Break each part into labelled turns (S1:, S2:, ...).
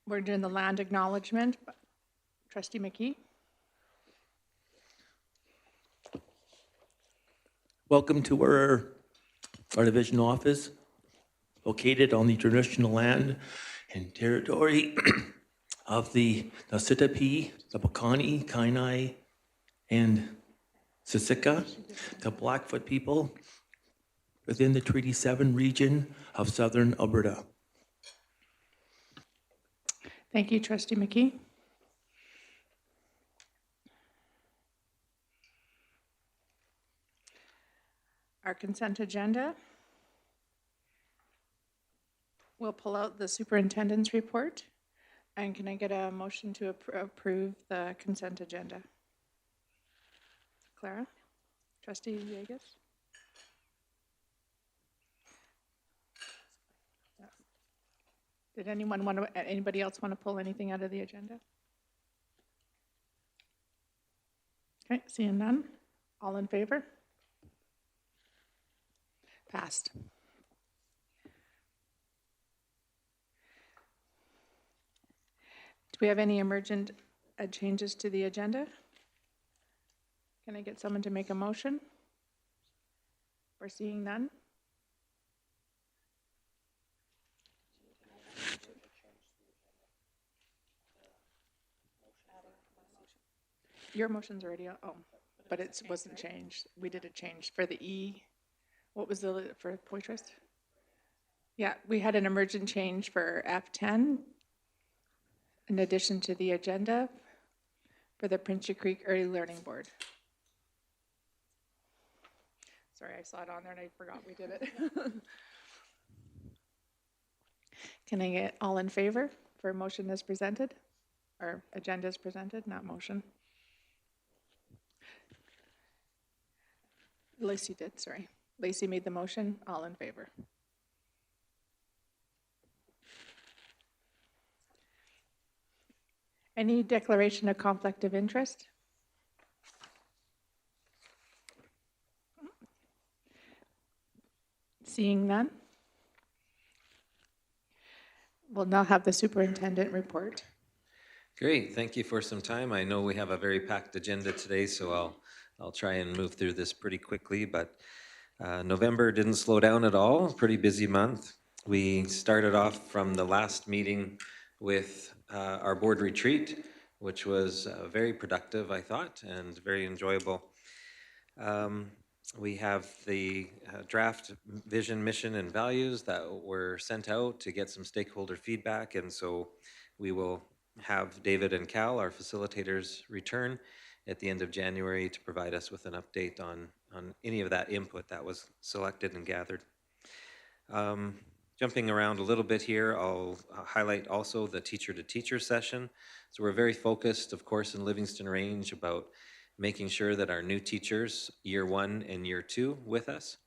S1: We're doing the land acknowledgement. Trustee McKee.
S2: Welcome to our division office, located on the traditional land and territory of the Nassitapi, the Bokani, Kainai, and Siksika, the Blackfoot people within the Treaty 7 region of southern Alberta.
S1: Thank you, Trustee McKee. Our consent agenda. We'll pull out the superintendent's report. And can I get a motion to approve the consent agenda? Clara? Trustee Vegas? Did anybody else want to pull anything out of the agenda? Okay, seeing none. All in favor? Passed. Do we have any emergent changes to the agenda? Can I get someone to make a motion? We're seeing none. Your motion's already on, but it wasn't changed. We did a change for the E. What was for Poitras? Yeah, we had an emergent change for F10 in addition to the agenda for the Prince Creek Early Learning Board. Sorry, I saw it on there and I forgot we did it. Can I get all in favor for motion as presented? Or agenda as presented, not motion. Lacey did, sorry. Lacey made the motion, all in favor. Any declaration of conflict of interest? Seeing none. We'll now have the superintendent report.
S3: Great, thank you for some time. I know we have a very packed agenda today, so I'll try and move through this pretty quickly, but November didn't slow down at all. Pretty busy month. We started off from the last meeting with our board retreat, which was very productive, I thought, and very enjoyable. We have the draft vision, mission, and values that were sent out to get some stakeholder feedback, and so we will have David and Cal, our facilitators, return at the end of January to provide us with an update on any of that input that was selected and gathered. Jumping around a little bit here, I'll highlight also the teacher-to-teacher session. So we're very focused, of course, in Livingston Range about making sure that our new teachers, year 1 and year 2 with us,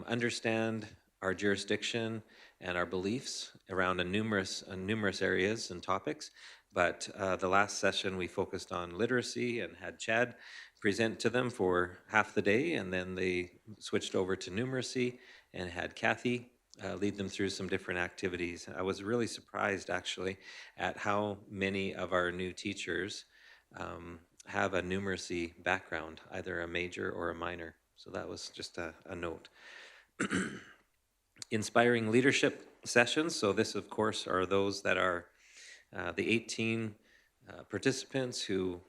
S3: understand our jurisdiction and our beliefs around numerous areas and topics. But the last session we focused on literacy and had Chad present to them for half the day, and then they switched over to numeracy and had Kathy lead them through some different activities. I was really surprised actually at how many of our new teachers have a numeracy background, either a major or a minor. So that was just a note. Inspiring leadership sessions. So this, of course, are those that are the 18 participants who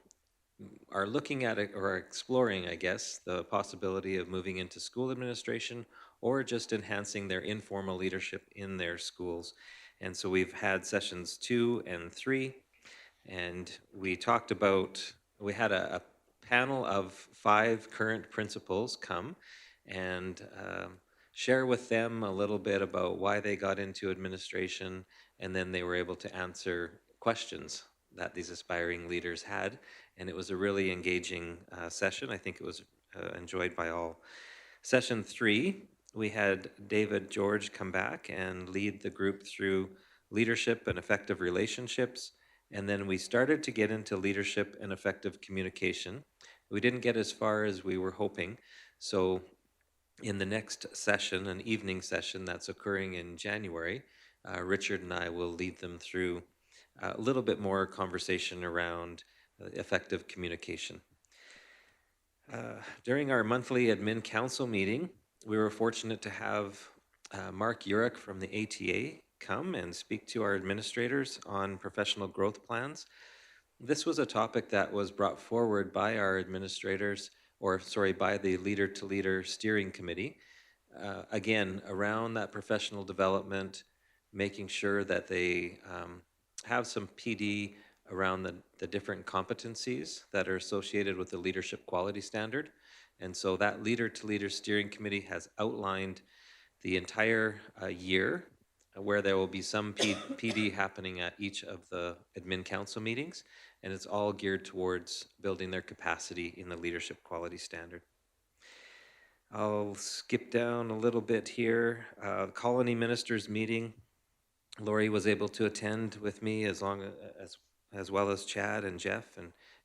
S3: are looking at it or exploring, I guess, the possibility of moving into school administration or just enhancing their informal leadership in their schools. And so we've had sessions 2 and 3, and we talked about, we had a panel of 5 current principals come and share with them a little bit about why they got into administration, and then they were able to answer questions that these aspiring leaders had, and it was a really engaging session. I think it was enjoyed by all. Session 3, we had David George come back and lead the group through leadership and effective relationships, and then we started to get into leadership and effective communication. We didn't get as far as we were hoping, so in the next session, an evening session that's occurring in January, Richard and I will lead them through a little bit more conversation around effective communication. During our monthly admin council meeting, we were fortunate to have Mark Urich from the ATA come and speak to our administrators on professional growth plans. This was a topic that was brought forward by our administrators, or sorry, by the Leader to Leader Steering Committee. Again, around that professional development, making sure that they have some PD around the different competencies that are associated with the leadership quality standard. And so that Leader to Leader Steering Committee has outlined the entire year where there will be some PD happening at each of the admin council meetings, and it's all geared towards building their capacity in the leadership quality standard. I'll skip down a little bit here. Colony Ministers meeting, Lori was able to attend with me as well as Chad and Jeff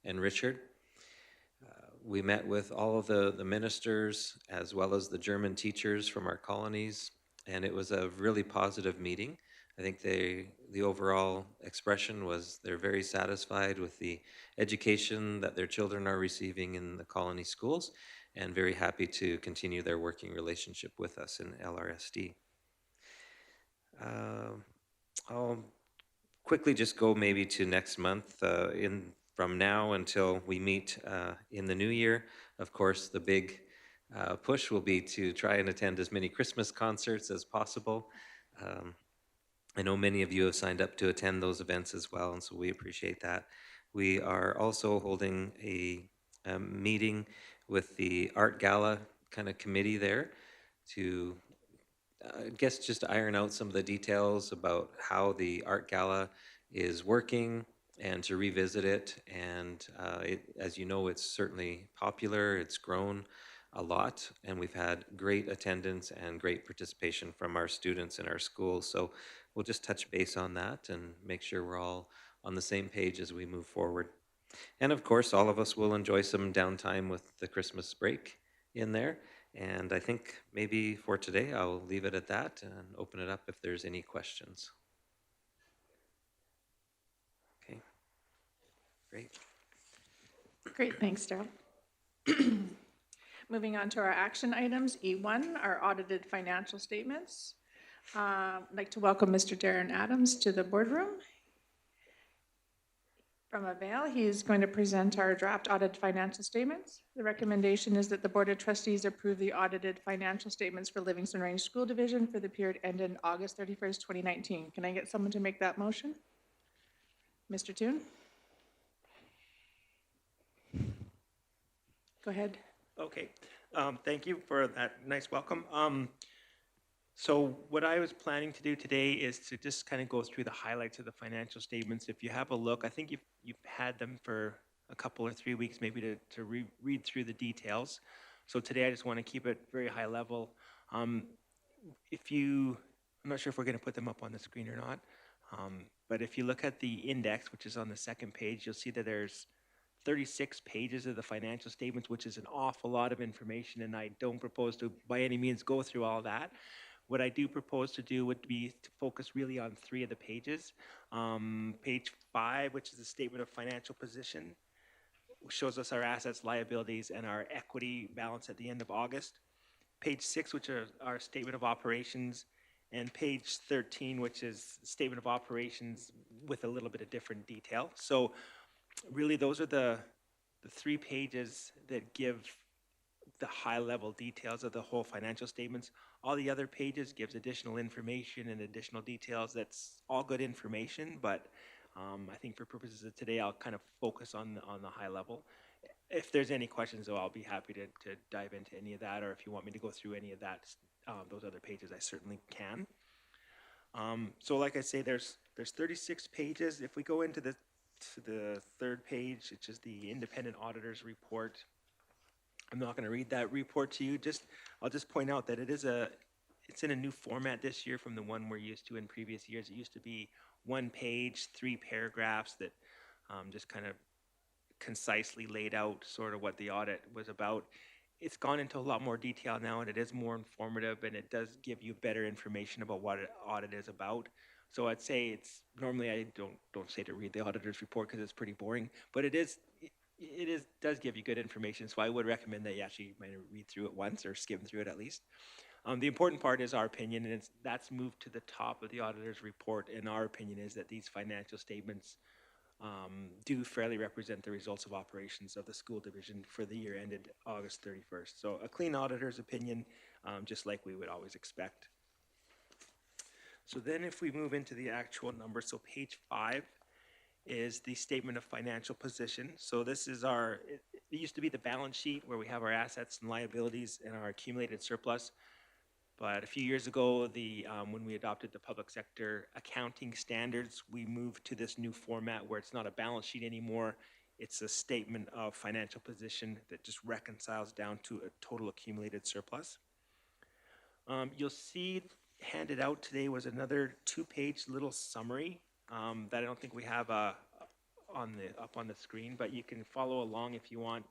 S3: and Richard. We met with all of the ministers as well as the German teachers from our colonies, and it was a really positive meeting. I think the overall expression was they're very satisfied with the education that their children are receiving in the colony schools, and very happy to continue their working relationship with us in LRSD. I'll quickly just go maybe to next month. From now until we meet in the new year, of course, the big push will be to try and attend as many Christmas concerts as possible. I know many of you have signed up to attend those events as well, and so we appreciate that. We are also holding a meeting with the Art Gala kind of committee there to, I guess, just iron out some of the details about how the Art Gala is working and to revisit it. And as you know, it's certainly popular. It's grown a lot, and we've had great attendance and great participation from our students in our schools. So we'll just touch base on that and make sure we're all on the same page as we move forward. And of course, all of us will enjoy some downtime with the Christmas break in there. And I think maybe for today, I'll leave it at that and open it up if there's any questions. Okay, great.
S1: Great, thanks, Daryl. Moving on to our action items, E1, our audited financial statements. I'd like to welcome Mr. Darren Adams to the boardroom. From Avail, he's going to present our draft audited financial statements. The recommendation is that the Board of Trustees approve the audited financial statements for Livingston Range School Division for the period ended August 31st, 2019. Can I get someone to make that motion? Mr. Toon? Go ahead.
S4: Okay, thank you for that nice welcome. So what I was planning to do today is to just kind of go through the highlights of the financial statements. If you have a look, I think you've had them for a couple or 3 weeks maybe to read through the details. So today I just want to keep it very high level. I'm not sure if we're going to put them up on the screen or not, but if you look at the index, which is on the second page, you'll see that there's 36 pages of the financial statements, which is an awful lot of information, and I don't propose to by any means go through all that. What I do propose to do would be to focus really on 3 of the pages. Page 5, which is the statement of financial position, shows us our assets, liabilities, and our equity balance at the end of August. Page 6, which are our statement of operations, and page 13, which is statement of operations with a little bit of different detail. So really those are the 3 pages that give the high-level details of the whole financial statements. All the other pages gives additional information and additional details. That's all good information, but I think for purposes of today, I'll kind of focus on the high level. If there's any questions, though, I'll be happy to dive into any of that, or if you want me to go through any of that, those other pages, I certainly can. So like I say, there's 36 pages. If we go into the 3rd page, which is the independent auditor's report, I'm not going to read that report to you. I'll just point out that it's in a new format this year from the one we're used to in previous years. It used to be 1 page, 3 paragraphs that just kind of concisely laid out sort of what the audit was about. It's gone into a lot more detail now, and it is more informative, and it does give you better information about what an audit is about. So I'd say it's, normally I don't say to read the auditor's report because it's pretty boring, but does give you good information. So I would recommend that you actually might read through it once or skim through it at least. The important part is our opinion, and that's moved to the top of the auditor's report. And our opinion is that these financial statements do fairly represent the results of operations of the school division for the year ended August 31st. So a clean auditor's opinion, just like we would always expect. So then if we move into the actual numbers, so page 5 is the statement of financial position. So this is it used to be the balance sheet where we have our assets and liabilities and our accumulated surplus. But a few years ago, when we adopted the public sector accounting standards, we moved to this new format where it's not a balance sheet anymore. It's a statement of financial position that just reconciles down to a total accumulated surplus. You'll see handed out today was another 2-page little summary that I don't think we have up on the screen, but you can follow along if you want.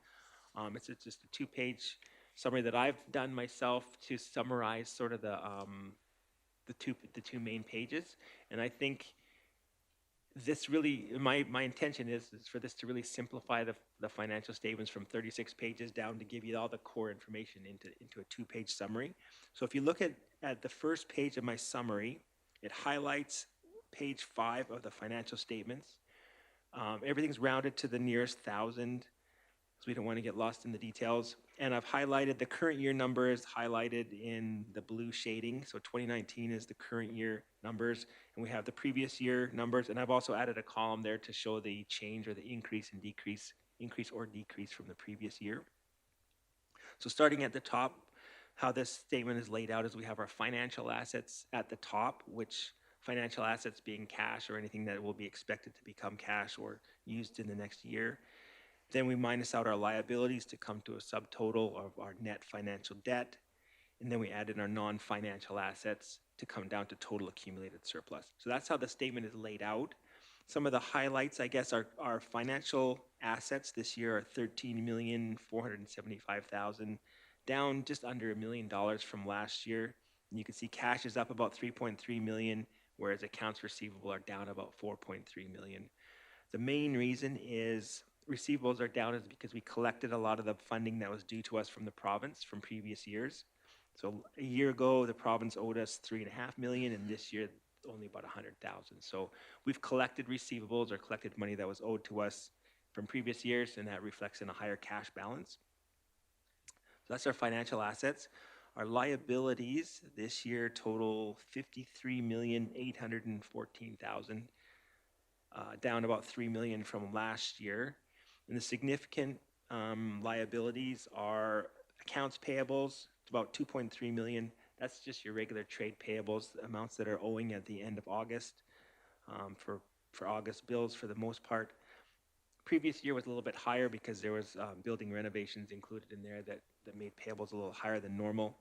S4: It's just a 2-page summary that I've done myself to summarize sort of the two main pages. And I think this really, my intention is for this to really simplify the financial statements from 36 pages down to give you all the core information into a 2-page summary. So if you look at the first page of my summary, it highlights page 5 of the financial statements. Everything's rounded to the nearest thousand, so we don't want to get lost in the details. And I've highlighted the current year numbers highlighted in the blue shading. So 2019 is the current year numbers, and we have the previous year numbers. And I've also added a column there to show the change or the increase or decrease from the previous year. So starting at the top, how this statement is laid out is we have our financial assets at the top, which financial assets being cash or anything that will be expected to become cash or used in the next year. Then we minus out our liabilities to come to a subtotal of our net financial debt. And then we add in our non-financial assets to come down to total accumulated surplus. So that's how the statement is laid out. Some of the highlights, I guess, are our financial assets this year are $13,475,000, down just under $1 million from last year. And you can see cash is up about $3.3 million, whereas accounts receivable are down about $4.3 million. The main reason is receivables are down is because we collected a lot of the funding that was due to us from the province from previous years. So a year ago, the province owed us $3.5 million, and this year only about $100,000. So we've collected receivables or collected money that was owed to us from previous years, and that reflects in a higher cash balance. So that's our financial assets. Our liabilities this year total $53,814,000, down about $3 million from last year. And the significant liabilities are accounts payables, it's about $2.3 million. That's just your regular trade payables, amounts that are owing at the end of August for August bills for the most part. Previous year was a little bit higher because there was building renovations included in there that made payables a little higher than normal.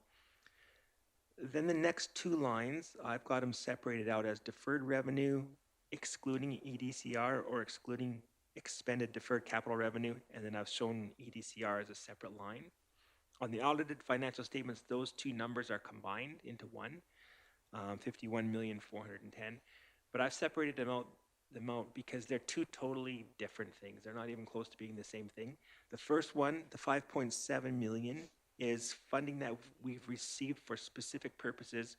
S4: Then the next 2 lines, I've got them separated out as deferred revenue, excluding EDCR or excluding expended deferred capital revenue, and then I've shown EDCR as a separate line. On the audited financial statements, those 2 numbers are combined into one, 51,410,000. But I've separated them out because they're 2 totally different things. They're not even close to being the same thing. The first one, the $5.7 million, is funding that we've received for specific purposes,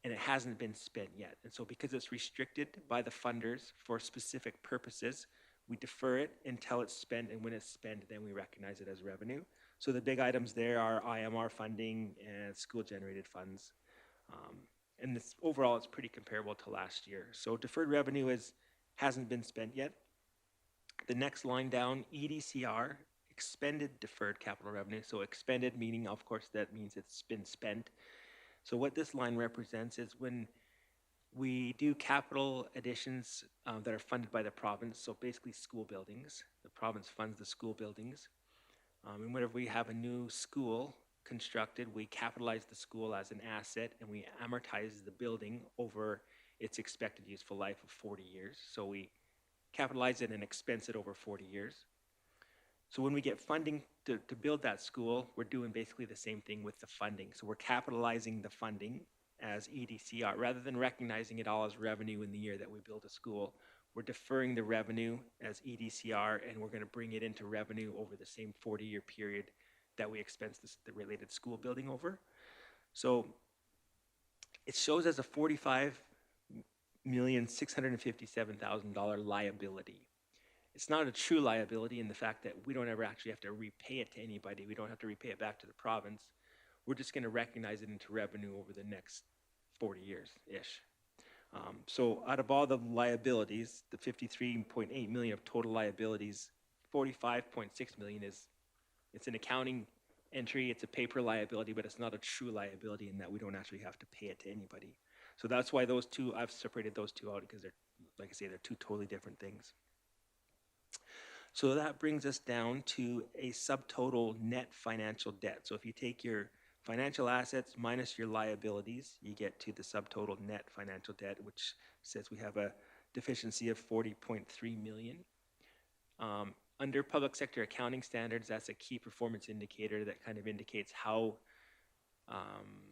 S4: and it hasn't been spent yet. And so because it's restricted by the funders for specific purposes, we defer it until it's spent, and when it's spent, then we recognize it as revenue. So the big items there are IMR funding and school-generated funds. And this overall, it's pretty comparable to last year. So deferred revenue hasn't been spent yet. The next line down, EDCR, expended deferred capital revenue. So expended meaning, of course, that means it's been spent. So what this line represents is when we do capital additions that are funded by the province, so basically school buildings. The province funds the school buildings. And whenever we have a new school constructed, we capitalize the school as an asset, and we amortize the building over its expected useful life of 40 years. So we capitalize it and expense it over 40 years. So when we get funding to build that school, we're doing basically the same thing with the funding. So we're capitalizing the funding as EDCR. Rather than recognizing it all as revenue in the year that we build a school, we're deferring the revenue as EDCR, and we're going to bring it into revenue over the same 40-year period that we expense the related school building over. So it shows as a $45,657,000 liability. It's not a true liability in the fact that we don't ever actually have to repay it to anybody. We don't have to repay it back to the province. We're just going to recognize it into revenue over the next 40 years-ish. So out of all the liabilities, the 53.8 million of total liabilities, 45.6 million it's an accounting entry, it's a paper liability, but it's not a true liability in that we don't actually have to pay it to anybody. So that's why those two, I've separated those two out because they're, like I say, they're two totally different things. So that brings us down to a subtotal net financial debt. So if you take your financial assets minus your liabilities, you get to the subtotal net financial debt, which says we have a deficiency of 40.3 million. Under public sector accounting standards, that's a key performance indicator that kind of indicates how,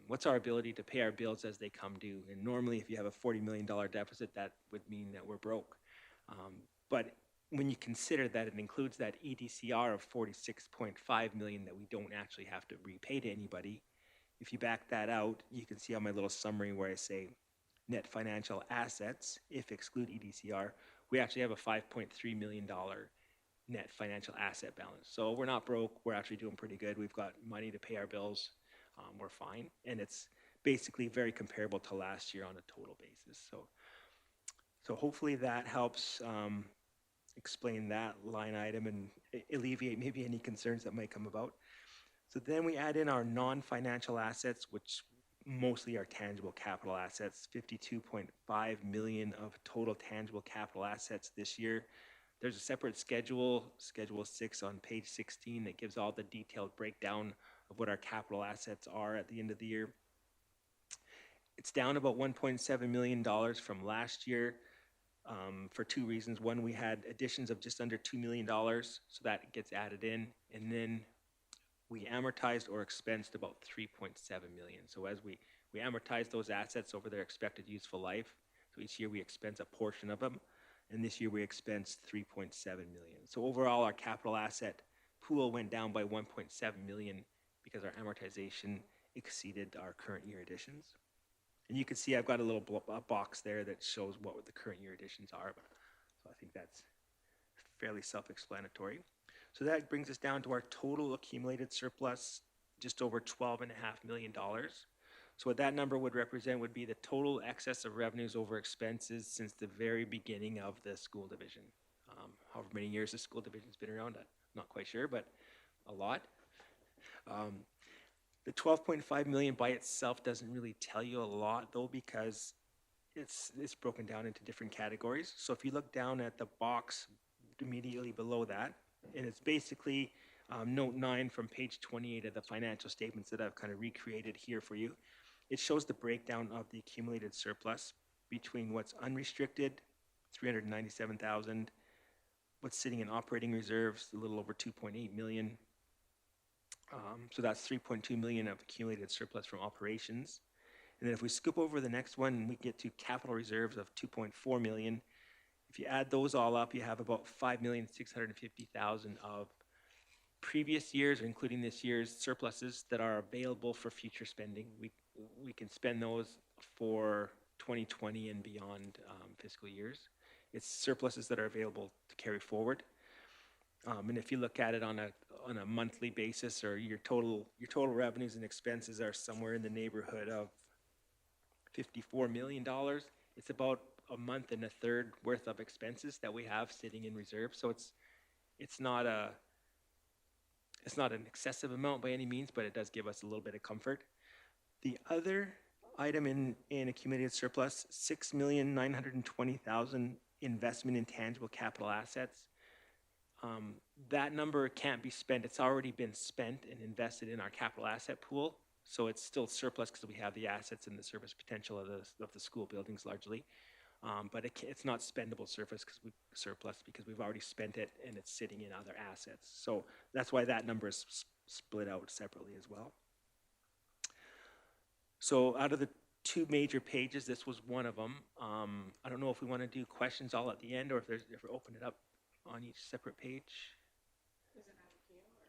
S4: what's our ability to pay our bills as they come due. And normally if you have a $40 million deficit, that would mean that we're broke. But when you consider that it includes that EDCR of 46.5 million that we don't actually have to repay to anybody, if you back that out, you can see on my little summary where I say net financial assets, if exclude EDCR, we actually have a $5.3 million net financial asset balance. So we're not broke, we're actually doing pretty good. We've got money to pay our bills, we're fine. And it's basically very comparable to last year on a total basis. So hopefully that helps explain that line item and alleviate maybe any concerns that might come about. So then we add in our non-financial assets, which mostly are tangible capital assets, 52.5 million of total tangible capital assets this year. There's a separate schedule, Schedule 6 on page 16, that gives all the detailed breakdown of what our capital assets are at the end of the year. It's down about $1.7 million from last year. For two reasons. One, we had additions of just under $2 million, so that gets added in. And then we amortized or expensed about 3.7 million. So as we amortize those assets over their expected useful life, so each year we expense a portion of them, and this year we expensed 3.7 million. So overall, our capital asset pool went down by 1.7 million because our amortization exceeded our current year additions. And you can see I've got a little box there that shows what the current year additions are. So I think that's fairly self-explanatory. So that brings us down to our total accumulated surplus, just over $12.5 million. So what that number would represent would be the total excess of revenues over expenses since the very beginning of the school division. However many years the school division's been around, I'm not quite sure, but a lot. The 12.5 million by itself doesn't really tell you a lot though, because it's broken down into different categories. So if you look down at the box immediately below that, and it's basically note 9 from page 28 of the financial statements that I've kind of recreated here for you. It shows the breakdown of the accumulated surplus between what's unrestricted, 397,000, what's sitting in operating reserves, a little over 2.8 million. So that's 3.2 million of accumulated surplus from operations. And then if we scoop over the next one, we get to capital reserves of 2.4 million. If you add those all up, you have about 5,650,000 of previous years, including this year's surpluses that are available for future spending. We can spend those for 2020 and beyond fiscal years. It's surpluses that are available to carry forward. And if you look at it on a monthly basis, or your total revenues and expenses are somewhere in the neighborhood of $54 million, it's about a month and a third worth of expenses that we have sitting in reserve. So it's not an excessive amount by any means, but it does give us a little bit of comfort. The other item in accumulated surplus, 6,920,000 investment in tangible capital assets. That number can't be spent. It's already been spent and invested in our capital asset pool. So it's still surplus because we have the assets and the service potential of the school buildings largely. But it's not spendable surplus because we've already spent it and it's sitting in other assets. So that's why that number is split out separately as well. So out of the two major pages. This was one of them. I don't know if we want to do questions all at the end or if we open it up on each separate page.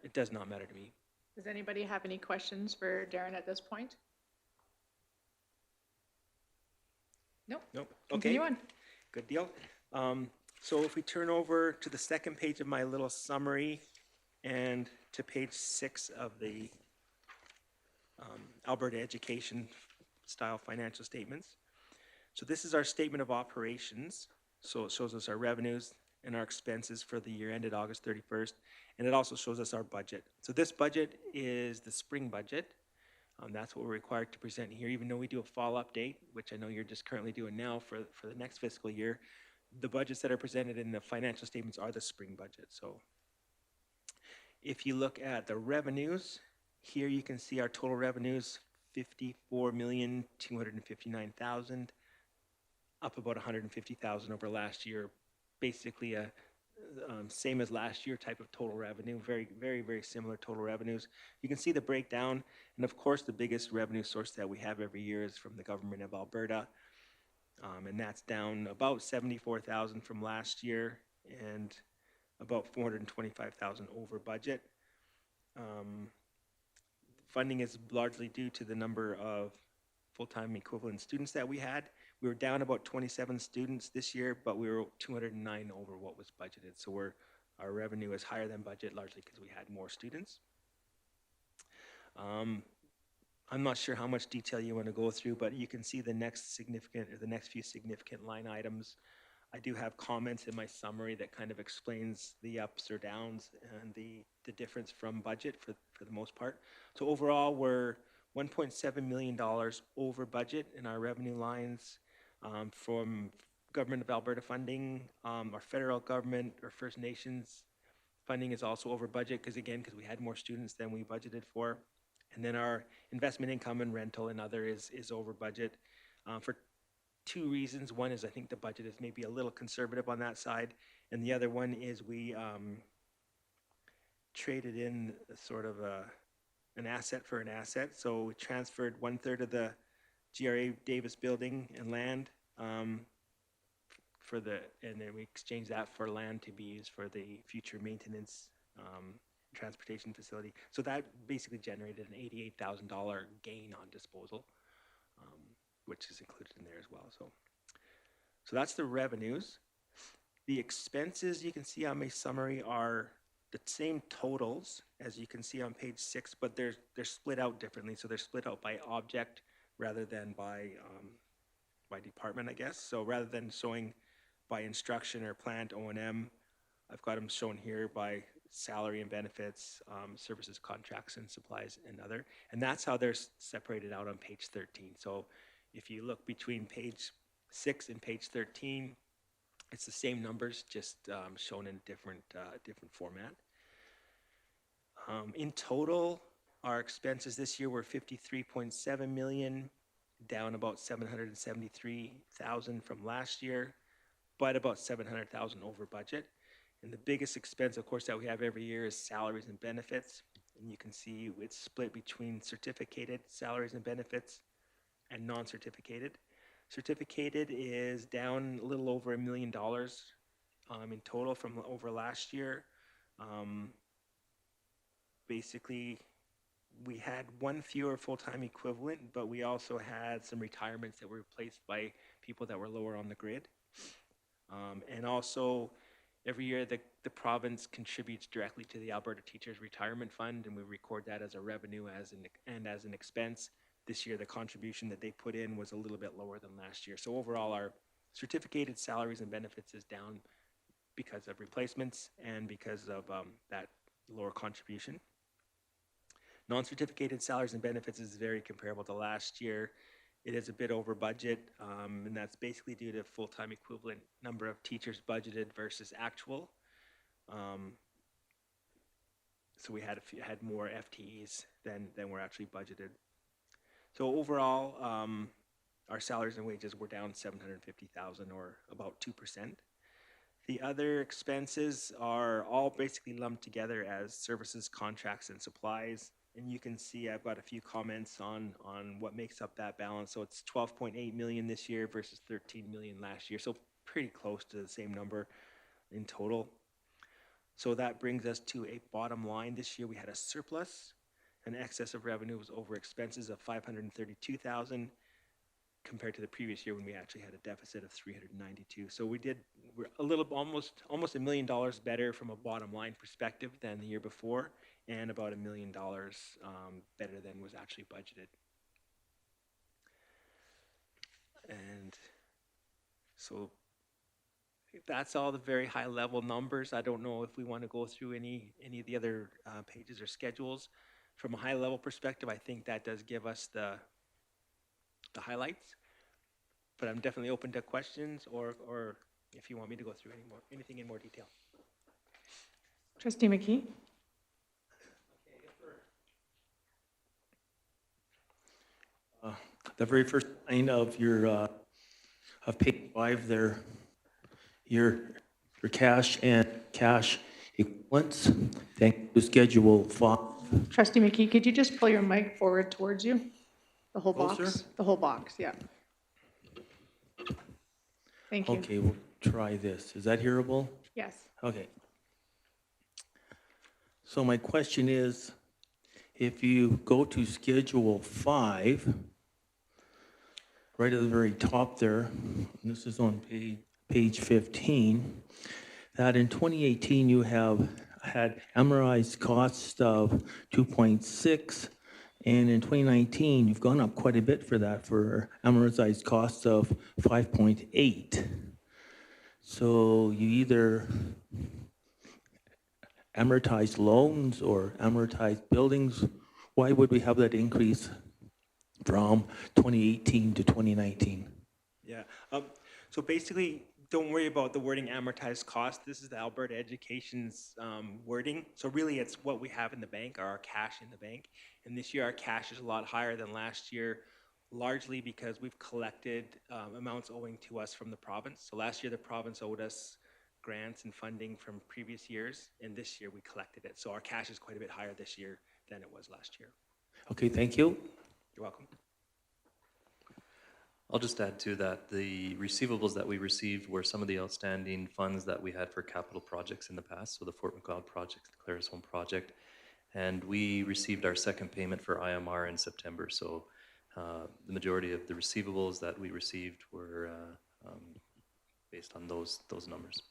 S4: It does not matter to me.
S1: Does anybody have any questions for Darren at this point? Nope.
S4: Nope.
S1: Continue
S4: Okay.
S1: on.
S4: Good deal. So if we turn over to the second page of my little summary and to page 6 of the Alberta education style financial statements. So this is our statement of operations. So it shows us our revenues and our expenses for the year ended August 31st. And it also shows us our budget. So this budget is the spring budget. That's what we're required to present here, even though we do a fall update, which I know you're just currently doing now for the next fiscal year. The budgets that are presented in the financial statements are the spring budget. So if you look at the revenues, here you can see our total revenues, $54,259,000, up about $150,000 over last year. Basically a same as last year type of total revenue, very, very, very similar total revenues. You can see the breakdown, and of course the biggest revenue source that we have every year is from the government of Alberta, and that's down about $74,000 from last year and about $425,000 over budget. Funding is largely due to the number of full-time equivalent students that we had. We were down about 27 students this year, but we were 209 over what was budgeted. So our revenue is higher than budget, largely because we had more students. I'm not sure how much detail you want to go through, but you can see the next few significant line items. I do have comments in my summary that kind of explains the ups or downs and the difference from budget for the most part. So overall, we're $1.7 million over budget in our revenue lines from Government of Alberta funding. Our federal government or First Nations funding is also over budget because we had more students than we budgeted for. And then our investment income and rental and other is over budget for two reasons. One is I think the budget is maybe a little conservative on that side. And the other one is we traded in sort of an asset for an asset. So we transferred 1/3 of the GRA Davis building and land and then we exchanged that for land to be used for the future maintenance transportation facility. So that basically generated an $88,000 gain on disposal, which is included in there as well. So that's the revenues. The expenses you can see on my summary are the same totals as you can see on page 6, but they're split out differently. So they're split out by object rather than by department, I guess. So rather than showing by instruction or plant O&M, I've got them shown here by salary and benefits, services, contracts, and supplies, and other. And that's how they're separated out on page 13. So if you look between page 6 and page 13, it's the same numbers, just shown in different format. In total, our expenses this year were $53.7 million, down about $773,000 from last year, but about $700,000 over budget. And the biggest expense, of course, that we have every year is salaries and benefits. And you can see it's split between certificated salaries and benefits and non-certificated. Certificated is down a little over $1 million in total from over last year. Basically, we had one fewer full-time equivalent, but we also had some retirements that were replaced by people that were lower on the grid. And also, every year the province contributes directly to the Alberta Teachers Retirement Fund, and we record that as a revenue as an expense. This year, the contribution that they put in was a little bit lower than last year. So overall, our certificated salaries and benefits is down because of replacements and because of that lower contribution. Non-certificated salaries and benefits is very comparable to last year. It is a bit over budget, and that's basically due to full-time equivalent number of teachers budgeted versus actual. So we had more FTEs than were actually budgeted. So overall, our salaries and wages were down $750,000 or about 2%. The other expenses are all basically lumped together as services, contracts, and supplies. And you can see I've got a few comments on what makes up that balance. So it's 12.8 million this year versus 13 million last year. So pretty close to the same number in total. So that brings us to a bottom line. This year we had a surplus. An excess of revenue was over expenses of 532,000 compared to the previous year when we actually had a deficit of 392. So we're a little, almost $1 million better from a bottom line perspective than the year before, and about $1 million better than was actually budgeted. And so that's all the very high level numbers. I don't know if we want to go through any of the other pages or schedules. From a high level perspective, I think that does give us the highlights, but I'm definitely open to questions or if you want me to go through anything in more detail.
S1: Trustee McKee?
S2: The very first line of your, of page 5 there, your cash and cash equivalents, thank you, Schedule 5.
S1: Trustee McKee, could you just pull your mic forward towards you? The whole box?
S2: Closer?
S1: The whole box, yeah. Thank you.
S2: Okay, we'll try this. Is that hearable?
S1: Yes.
S2: Okay. So my question is, if you go to Schedule 5, right at the very top there, and this is on page 15, that in 2018 you have had amortized costs of 2.6, and in 2019 you've gone up quite a bit for that, for amortized costs of 5.8. So you either amortize loans or amortize buildings. Why would we have that increase from 2018 to 2019?
S4: Yeah. So basically, don't worry about the wording amortized cost. This is the Alberta Education's wording. So really, it's what we have in the bank, or our cash in the bank. And this year, our cash is a lot higher than last year, largely because we've collected amounts owing to us from the province. So last year, the province owed us grants and funding from previous years, and this year we collected it. So our cash is quite a bit higher this year than it was last year.
S2: Okay, thank you.
S4: You're welcome.
S5: I'll just add to that, the receivables that we received were some of the outstanding funds that we had for capital projects in the past, so the Fort McLeod project, the Claris Home project, and we received our second payment for IMR in September, so the majority of the receivables that we received were based on those numbers.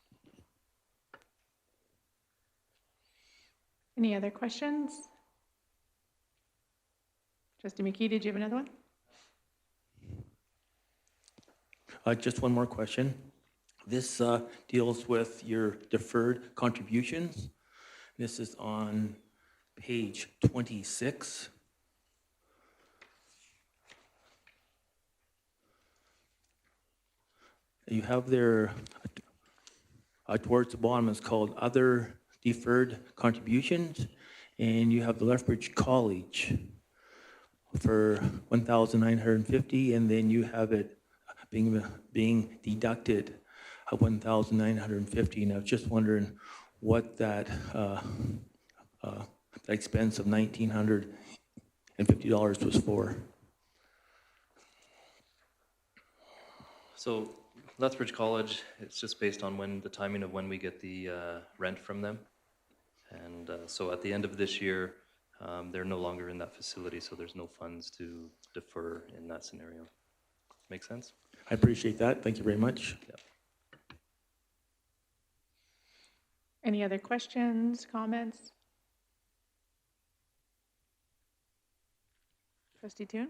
S1: Any other questions? Trustee McKee, did you have another one?
S2: Just one more question. This deals with your deferred contributions. This is on page 26. You have there, towards the bottom, it's called Other Deferred Contributions, and you have the Lethbridge College for $1,950, and then you have it being deducted at $1,950. And I was just wondering what that expense of $1,950 was for.
S5: So Lethbridge College, it's just based on the timing of when we get the rent from them. And so at the end of this year, they're no longer in that facility, so there's no funds to defer in that scenario. Make sense?
S2: I appreciate that. Thank you very much.
S5: Yeah.
S1: Any other questions, comments? Trustee Toon?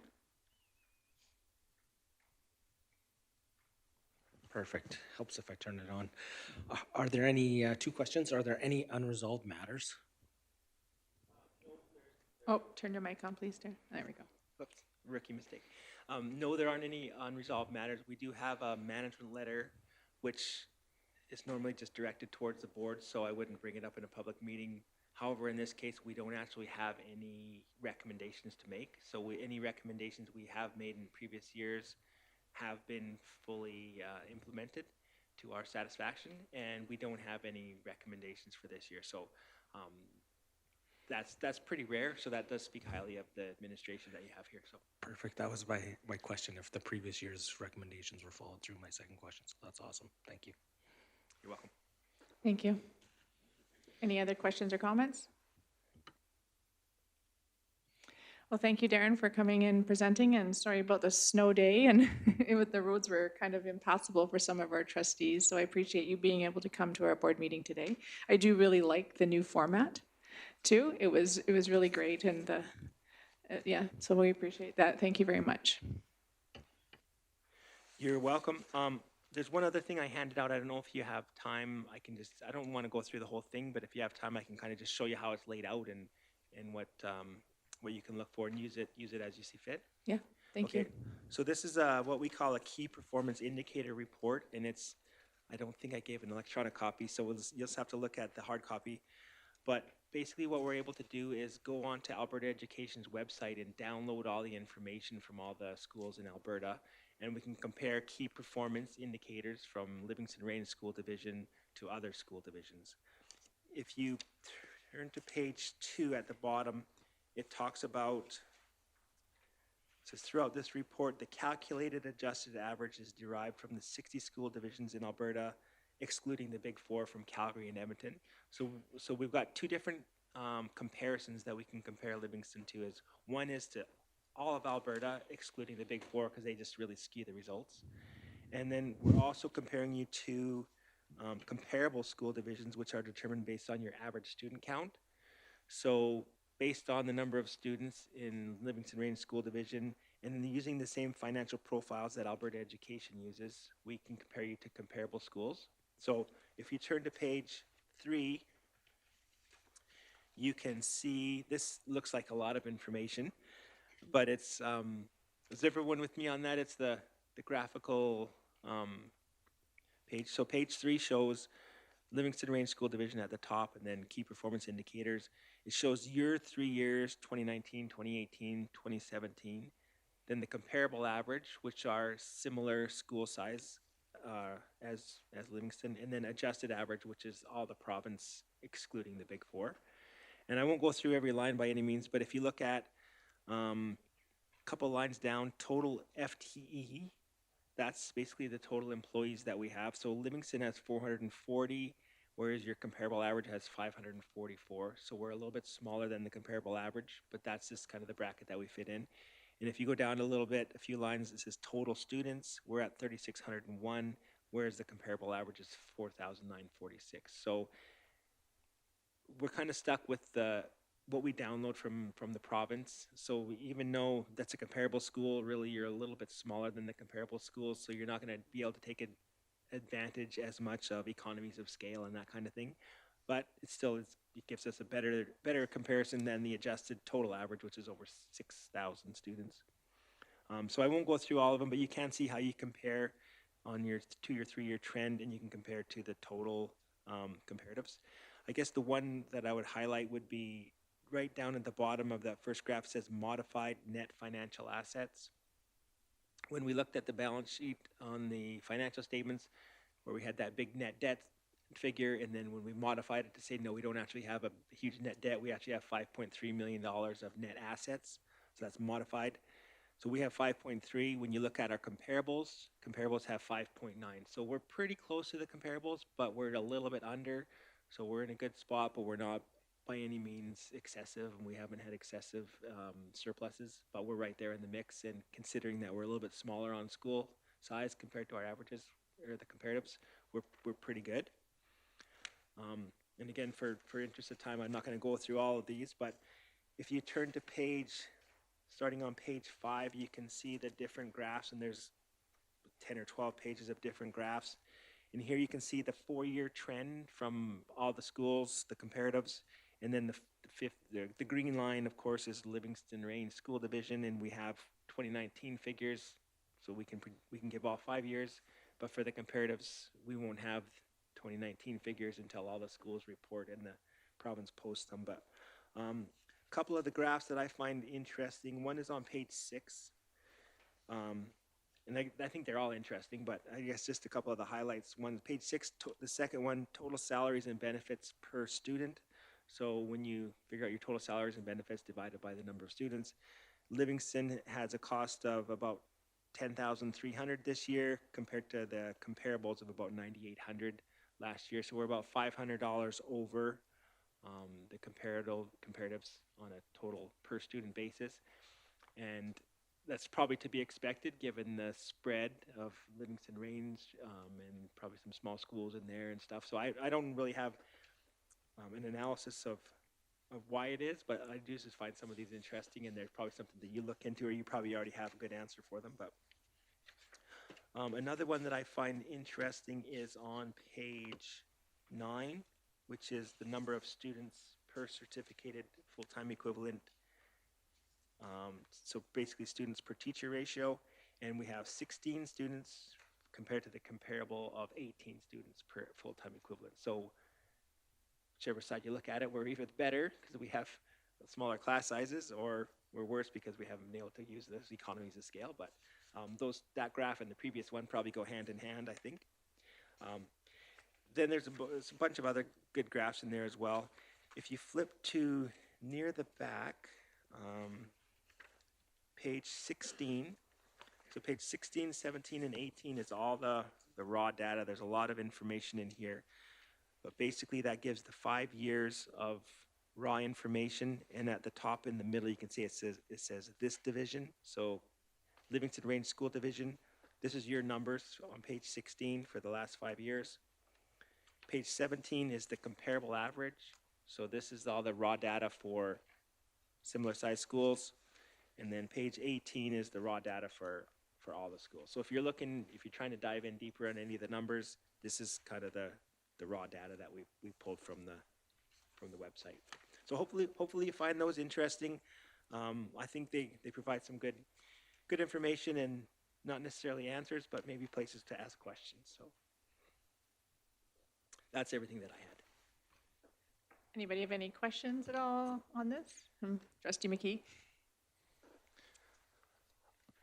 S6: Perfect. Helps if I turn it on. Are there any, 2 questions, are there any unresolved matters?
S1: Oh, turn your mic on, please, Darren. There we go.
S4: Oops, rookie mistake. No, there aren't any unresolved matters. We do have a management letter, which is normally just directed towards the board, so I wouldn't bring it up in a public meeting. However, in this case, we don't actually have any recommendations to make. So any recommendations we have made in previous years have been fully implemented to our satisfaction, and we don't have any recommendations for this year. So that's pretty rare, so that does speak highly of the administration that you have here, so.
S6: Perfect. That was my question, if the previous year's recommendations were followed through, my second question. So that's awesome. Thank you.
S4: You're welcome.
S1: Thank you. Any other questions or comments? Well, thank you, Darren, for coming in presenting, and sorry about the snow day, and the roads were kind of impassable for some of our trustees, so I appreciate you being able to come to our board meeting today. I do really like the new format too. It was really great, and yeah, so we appreciate that. Thank you very much.
S4: You're welcome. There's one other thing I handed out. I don't know if you have time. I don't want to go through the whole thing, but if you have time, I can kind of just show you how it's laid out and what you can look for and use it as you see fit.
S1: Yeah, thank you.
S4: So this is what we call a key performance indicator report, and I don't think I gave an electronic copy, so you'll just have to look at the hard copy. But basically what we're able to do is go on to Alberta Education's website and download all the information from all the schools in Alberta, and we can compare key performance indicators from Livingston Range School Division to other school divisions. If you turn to page 2 at the bottom, it talks about, it says throughout this report, the calculated adjusted average is derived from the 60 school divisions in Alberta, excluding the big 4 from Calgary and Edmonton. So we've got 2 different comparisons that we can compare Livingston to. One is to all of Alberta, excluding the big 4, because they just really skew the results. And then we're also comparing you to comparable school divisions, which are determined based on your average student count. So based on the number of students in Livingston Range School Division, and then using the same financial profiles that Alberta Education uses, we can compare you to comparable schools. So if you turn to page 3, you can see, this looks like a lot of information, but it's, is everyone with me on that? It's the graphical page. So page 3 shows Livingston Range School Division at the top, and then key performance indicators. It shows your 3 years, 2019, 2018, 2017. Then the comparable average, which are similar school size as Livingston, and then adjusted average, which is all the province excluding the big 4. And I won't go through every line by any means, but if you look at a couple lines down, total FTE, that's basically the total employees that we have. So Livingston has 440, whereas your comparable average has 544. So we're a little bit smaller than the comparable average, but that's just kind of the bracket that we fit in. And if you go down a little bit, a few lines, it says total students, we're at 3,601, whereas the comparable average is 4,946. So we're kind of stuck with what we download from the province. So even though that's a comparable school, really you're a little bit smaller than the comparable schools, so you're not going to be able to take advantage as much of economies of scale and that kind of thing. But it gives us a better comparison than the adjusted total average, which is over 6,000 students. So I won't go through all of them, but you can see how you compare on your 2 or 3 year trend, and you can compare to the total comparatives. I guess the one that I would highlight would be right down at the bottom of that first graph says modified net financial assets. When we looked at the balance sheet on the financial statements, where we had that big net debt figure, and then when we modified it to say, no, we don't actually have a huge net debt, we actually have $5.3 million of net assets. So that's modified. So we have 5.3. When you look at our comparables have 5.9. So we're pretty close to the comparables, but we're a little bit under. So we're in a good spot, but we're not by any means excessive, and we haven't had excessive surpluses, but we're right there in the mix. And considering that we're a little bit smaller on school size compared to our averages or the comparatives, we're pretty good. And again, for interest of time, I'm not going to go through all of these, but if you turn to starting on page 5, you can see the different graphs, and there's 10 or 12 pages of different graphs. And here you can see the 4-year trend from all the schools, the comparatives, and then the green line, of course, is Livingston Range School Division, and we have 2019 figures, so we can give all 5 years. But for the comparatives, we won't have 2019 figures until all the schools report and the province posts them. But a couple of the graphs that I find interesting, one is on page 6. And I think they're all interesting, but I guess just a couple of the highlights. One, page 6, the second one, total salaries and benefits per student. So when you figure out your total salaries and benefits divided by the number of students, Livingston has a cost of about 10,300 this year compared to the comparables of about 9,800 last year. So we're about $500 over the comparatives on a total per student basis. And that's probably to be expected given the spread of Livingston Range and probably some small schools in there and stuff. So I don't really have an analysis of why it is, but I do just find some of these interesting, and there's probably something that you look into, or you probably already have a good answer for them. But another one that I find interesting is on page 9, which is the number of students per certificated full-time equivalent. So basically students per teacher ratio, and we have 16 students compared to the comparable of 18 students per full-time equivalent. So whichever side you look at it, we're either better because we have smaller class sizes, or we're worse because we haven't been able to use those economies of scale. But that graph and the previous one probably go hand in hand, I think. Then there's a bunch of other good graphs in there as well. If you flip to near the back, page 16, so page 16, 17, and 18 is all the raw data. There's a lot of information in here. But basically that gives the 5 years of raw information, and at the top in the middle you can see it says this division. So Livingston Range School Division, this is your numbers on page 16 for the last 5 years. Page 17 is the comparable average. So this is all the raw data for similar sized schools. And then page 18 is the raw data for all the schools. So if you're trying to dive in deeper on any of the numbers, this is kind of the raw data that we pulled from the website. So hopefully you find those interesting. I think they provide some good information, and not necessarily answers, but maybe places to ask questions. So that's everything that I had.
S1: Anybody have any questions at all on this? Trustee McKee?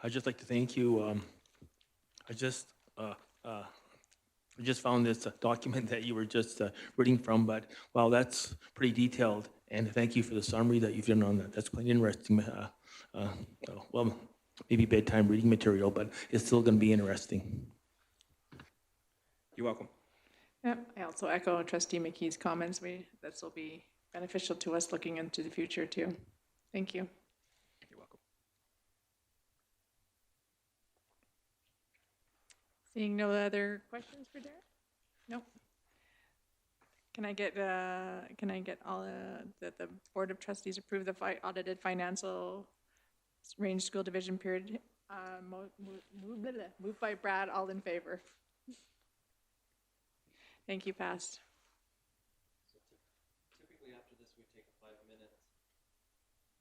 S2: I'd just like to thank you. I just found this document that you were just reading from, but wow, that's pretty detailed. And thank you for the summary that you've done on that. That's quite interesting. Well, maybe bedtime reading material, but it's still going to be interesting.
S4: You're welcome.
S1: Yep, I also echo Trustee McKee's comments. This will be beneficial to us looking into the future too. Thank you.
S4: You're welcome.
S1: Seeing no other questions for Derek? Nope. Can I get all that the Board of Trustees approve the audited financial range school division period? Moved by Brad, all in favor. Thank you, passed.
S5: So typically after this, we take a 5-minute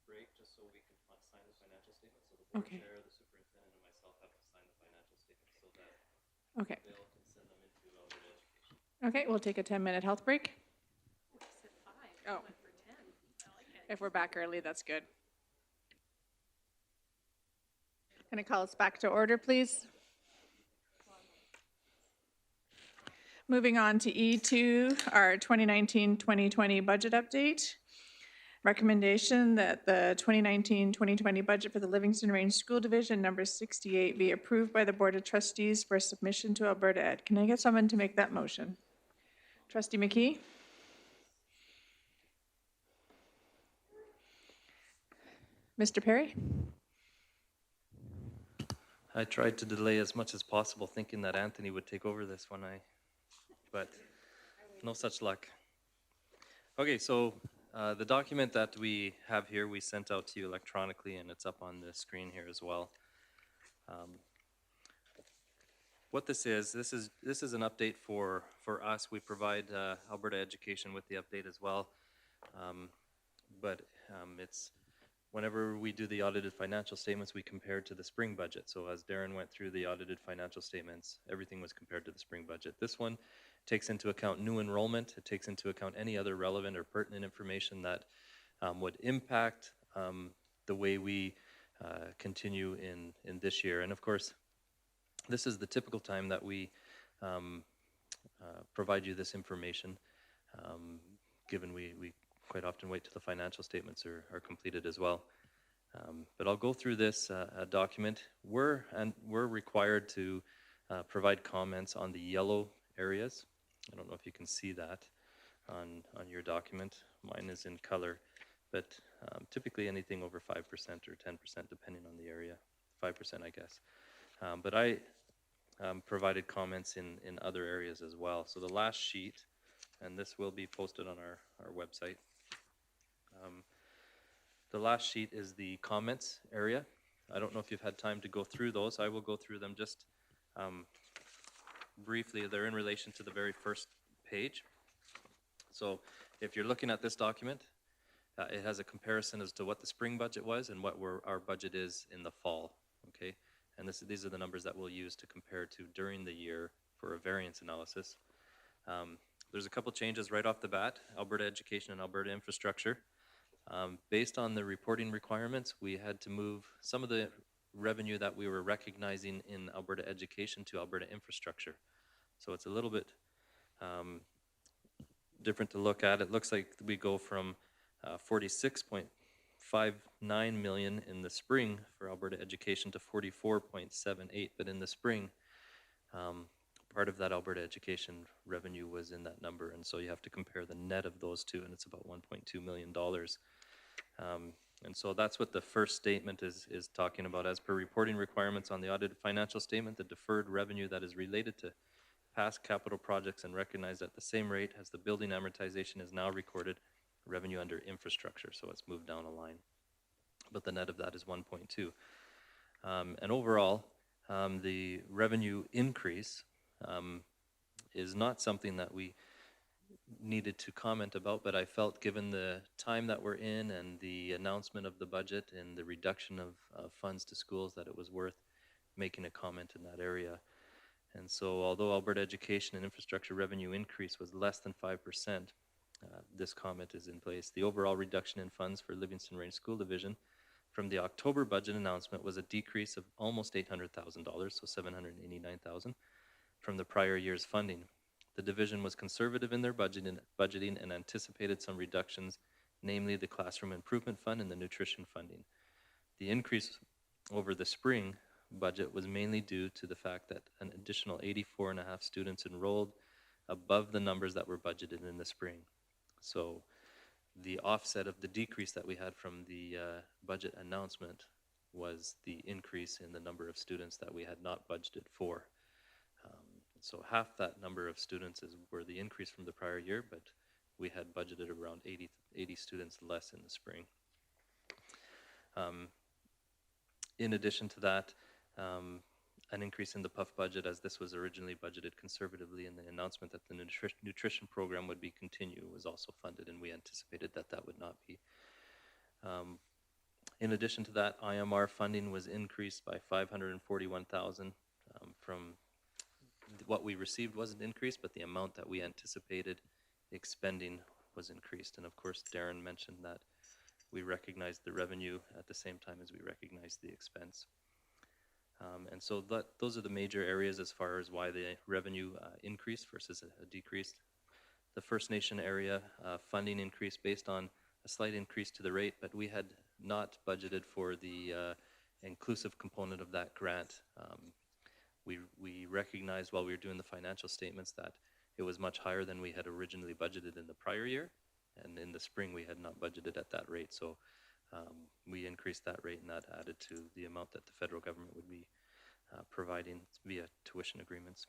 S5: break just so we can sign the financial statement. So the board chair, the superintendent, and myself have to sign the financial statement so that Bill can send them into Alberta Education.
S1: Okay, we'll take a 10-minute health break. Oh. If we're back early, that's good. Can I call us back to order, please? Moving on to E2, our 2019-2020 budget update. Recommendation that the 2019-2020 budget for the Livingston Range School Division number 68 be approved by the Board of Trustees for submission to Alberta Ed. Can I get someone to make that motion? Trustee McKee? Mr. Perry?
S5: I tried to delay as much as possible, thinking that Anthony would take over this one, but no such luck. Okay, so the document that we have here, we sent out to you electronically, and it's up on the screen here as well. What this is an update for us. We provide Alberta Education with the update as well, but it's whenever we do the audited financial statements, we compare to the spring budget. So as Darren went through the audited financial statements, everything was compared to the spring budget. This one takes into account new enrollment. It takes into account any other relevant or pertinent information that would impact the way we continue in this year. And of course, this is the typical time that we provide you this information, given we quite often wait till the financial statements are completed as well. But I'll go through this document. We're required to provide comments on the yellow areas. I don't know if you can see that on your document. Mine is in color, but typically anything over 5% or 10% depending on the area. 5%, I guess. But I provided comments in other areas as well. So the last sheet, and this will be posted on our website. The last sheet is the comments area. I don't know if you've had time to go through those. I will go through them just briefly. They're in relation to the very first page. So if you're looking at this document, it has a comparison as to what the spring budget was and what our budget is in the fall, okay? And these are the numbers that we'll use to compare to during the year for a variance analysis. There's a couple changes right off the bat. Alberta Education and Alberta Infrastructure. Based on the reporting requirements, we had to move some of the revenue that we were recognizing in Alberta Education to Alberta Infrastructure. So it's a little bit different to look at. It looks like we go from 46.59 million in the spring for Alberta Education to 44.78, but in the spring, part of that Alberta Education revenue was in that number, and so you have to compare the net of those two, and it's about $1.2 million. And so that's what the first statement is talking about. As per reporting requirements on the audited financial statement, the deferred revenue that is related to past capital projects and recognized at the same rate as the building amortization is now recorded revenue under infrastructure, so it's moved down a line. But the net of that is 1.2. And overall, the revenue increase is not something that we needed to comment about, but I felt given the time that we're in and the announcement of the budget and the reduction of funds to schools that it was worth making a comment in that area. And so although Alberta Education and Infrastructure revenue increase was less than 5%, this comment is in place. The overall reduction in funds for Livingston Range School Division from the October budget announcement was a decrease of almost $800,000, so $789,000 from the prior year's funding. The division was conservative in their budgeting and anticipated some reductions, namely the Classroom Improvement Fund and the nutrition funding. The increase over the spring budget was mainly due to the fact that an additional 84.5 students enrolled above the numbers that were budgeted in the spring. So the offset of the decrease that we had from the budget announcement was the increase in the number of students that we had not budgeted for. So half that number of students were the increase from the prior year, but we had budgeted around 80 students less in the spring. In addition to that, an increase in the PUF budget, as this was originally budgeted conservatively, and the announcement that the nutrition program would be continued was also funded, and we anticipated that that would not be. In addition to that, IMR funding was increased by $541,000 from what we received wasn't increased, but the amount that we anticipated expending was increased. And of course, Darren mentioned that we recognized the revenue at the same time as we recognized the expense. And so those are the major areas as far as why the revenue increased versus a decrease. The First Nation area funding increased based on a slight increase to the rate, but we had not budgeted for the inclusive component of that grant. We recognized while we were doing the financial statements that it was much higher than we had originally budgeted in the prior year, and in the spring we had not budgeted at that rate, so we increased that rate, and that added to the amount that the federal government would be providing via tuition agreements.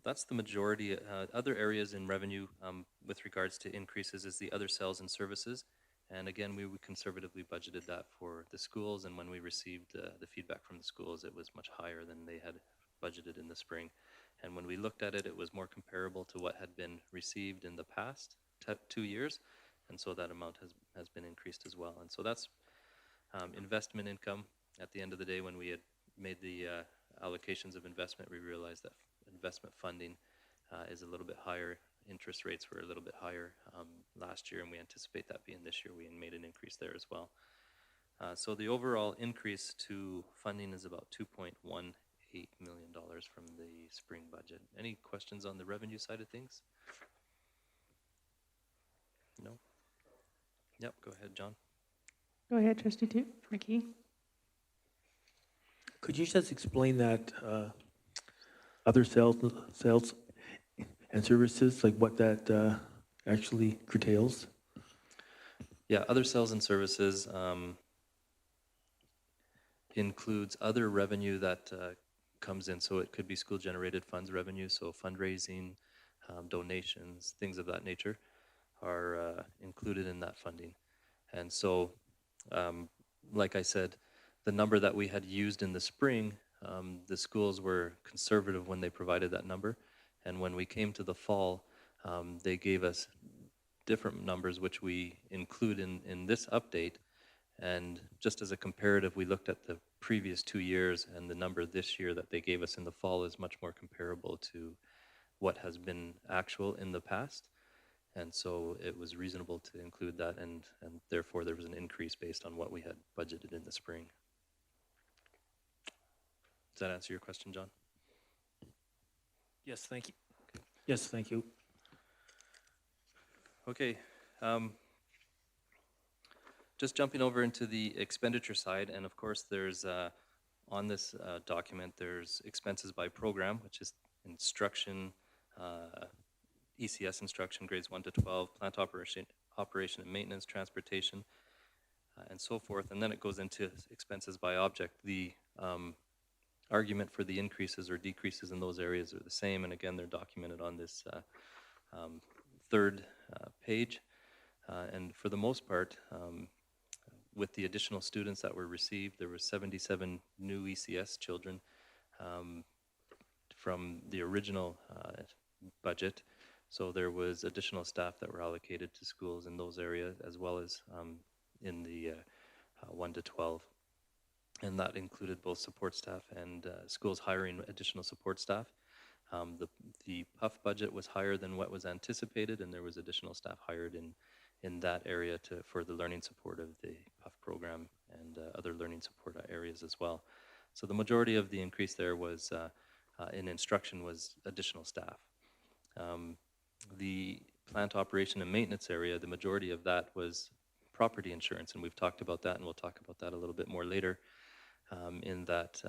S5: That's the majority. Other areas in revenue with regards to increases is the other sales and services. And again, we conservatively budgeted that for the schools, and when we received the feedback from the schools, it was much higher than they had budgeted in the spring. And when we looked at it, it was more comparable to what had been received in the past 2 years, and so that amount has been increased as well. And so that's investment income. At the end of the day, when we had made the allocations of investment, we realized that investment funding is a little bit higher. Interest rates were a little bit higher last year, and we anticipate that being this year. We made an increase there as well. So the overall increase to funding is about $2.18 million from the spring budget. Any questions on the revenue side of things? No? Yep, go ahead, John.
S1: Go ahead, trustee McKee.
S2: Could you just explain that other sales and services, like what that actually curtails?
S5: Yeah, other sales and services includes other revenue that comes in. So it could be school-generated funds revenue, so fundraising, donations, things of that nature are included in that funding. And so, like I said, the number that we had used in the spring, the schools were conservative when they provided that number. And when we came to the fall, they gave us different numbers, which we include in this update. And just as a comparative, we looked at the previous 2 years, and the number this year that they gave us in the fall is much more comparable to what has been actual in the past. And so it was reasonable to include that, and therefore there was an increase based on what we had budgeted in the spring. Does that answer your question, John?
S2: Yes, thank you. Yes, thank you.
S5: Okay. Just jumping over into the expenditure side, and of course there's, on this document, there's expenses by program, which is instruction, ECS instruction, grades 1 to 12, plant operation and maintenance, transportation, and so forth. And then it goes into expenses by object. The argument for the increases or decreases in those areas are the same, and again, they're documented on this third page. And for the most part, with the additional students that were received, there were 77 new ECS children from the original budget. So there was additional staff that were allocated to schools in those areas, as well as in the 1 to 12. And that included both support staff and schools hiring additional support staff. The PUF budget was higher than what was anticipated, and there was additional staff hired in that area for the learning support of the PUF program and other learning support areas as well. So the majority of the increase there was in instruction was additional staff. The plant operation and maintenance area, the majority of that was property insurance, and we've talked about that, and we'll talk about that a little bit more later. In that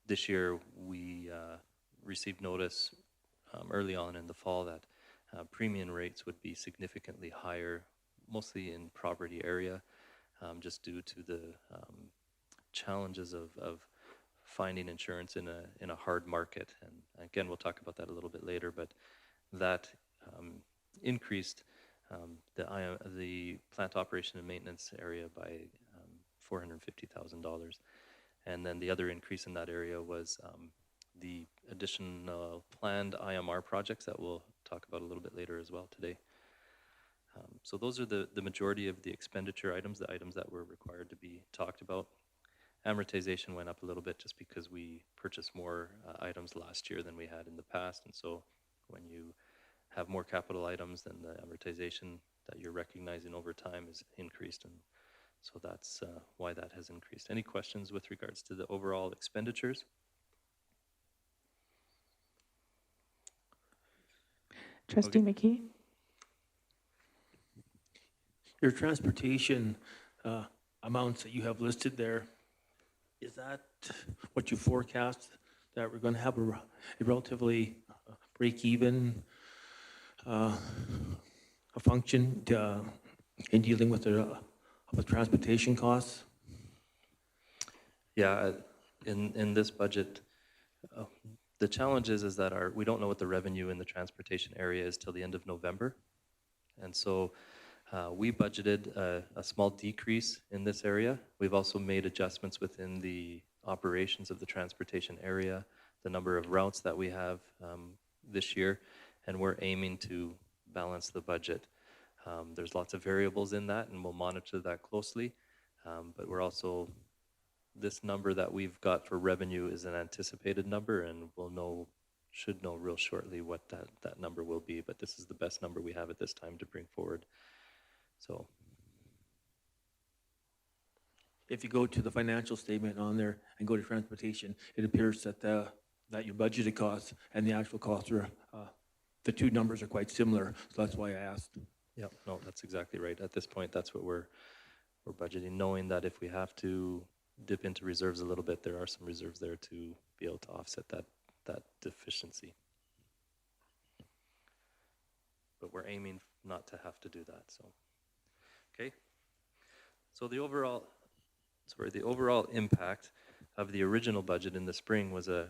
S5: this year we received notice early on in the fall that premium rates would be significantly higher, mostly in property area, just due to the challenges of finding insurance in a hard market. And again, we'll talk about that a little bit later, but that increased the plant operation and maintenance area by $450,000. And then the other increase in that area was the additional planned IMR projects that we'll talk about a little bit later as well today. So those are the majority of the expenditure items, the items that were required to be talked about. Amortization went up a little bit just because we purchased more items last year than we had in the past. And so when you have more capital items, then the amortization that you're recognizing over time is increased. And so that's why that has increased. Any questions with regards to the overall expenditures?
S1: Trustee McKee.
S2: Your transportation amounts that you have listed there, is that what you forecast, that we're going to have a relatively break-even a function in dealing with the transportation costs?
S5: Yeah, in this budget, the challenge is that we don't know what the revenue in the transportation area is till the end of November. And so we budgeted a small decrease in this area. We've also made adjustments within the operations of the transportation area, the number of routes that we have this year, and we're aiming to balance the budget. There's lots of variables in that, and we'll monitor that closely. But we're also, this number that we've got for revenue is an anticipated number, and should know real shortly what that number will be. But this is the best number we have at this time to bring forward. So,
S2: if you go to the financial statement on there and go to transportation, it appears that that your budgeted costs and the actual costs are, the two numbers are quite similar. So that's why I asked.
S5: Yeah, no, that's exactly right. At this point, that's what we're budgeting, knowing that if we have to dip into reserves a little bit, there are some reserves there to be able to offset that deficiency. But we're aiming not to have to do that, so. Okay. So the overall impact of the original budget in the spring was a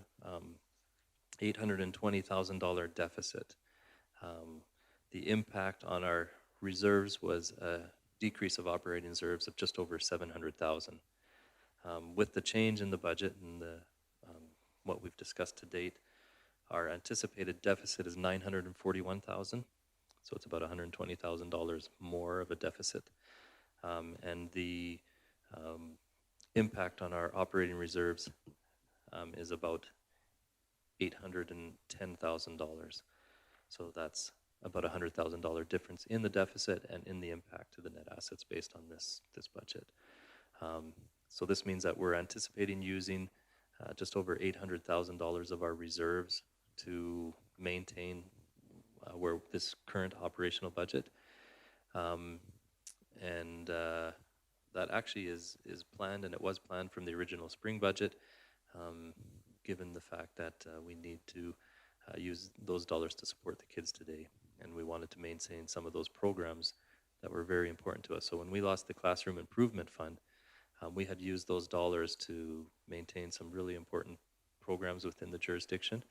S5: $820,000 deficit. The impact on our reserves was a decrease of operating reserves of just over $700,000. With the change in the budget and what we've discussed to date, our anticipated deficit is $941,000, so it's about $120,000 more of a deficit. And the impact on our operating reserves is about $810,000. So that's about $100,000 difference in the deficit and in the impact to the net assets based on this budget. So this means that we're anticipating using just over $800,000 of our reserves to maintain where this current operational budget. That actually is planned, and it was planned from the original spring budget, given the fact that we need to use those dollars to support the kids today. And we wanted to maintain some of those programs that were very important to us. So when we lost the Classroom Improvement Fund, we had used those dollars to maintain some really important programs within the jurisdiction.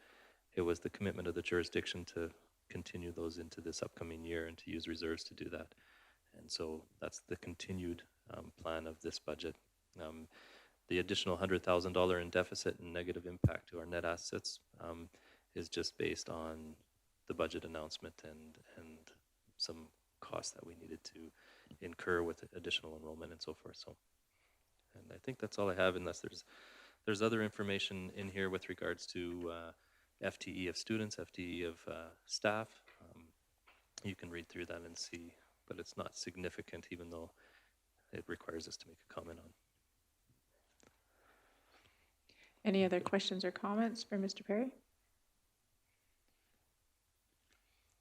S5: It was the commitment of the jurisdiction to continue those into this upcoming year and to use reserves to do that. And so that's the continued plan of this budget. The additional $100,000 in deficit and negative impact to our net assets is just based on the budget announcement and some costs that we needed to incur with additional enrollment and so forth. So, and I think that's all I have, unless there's other information in here with regards to FTE of students, FTE of staff. You can read through that and see, but it's not significant, even though it requires us to make a comment on.
S1: Any other questions or comments for Mr. Perry?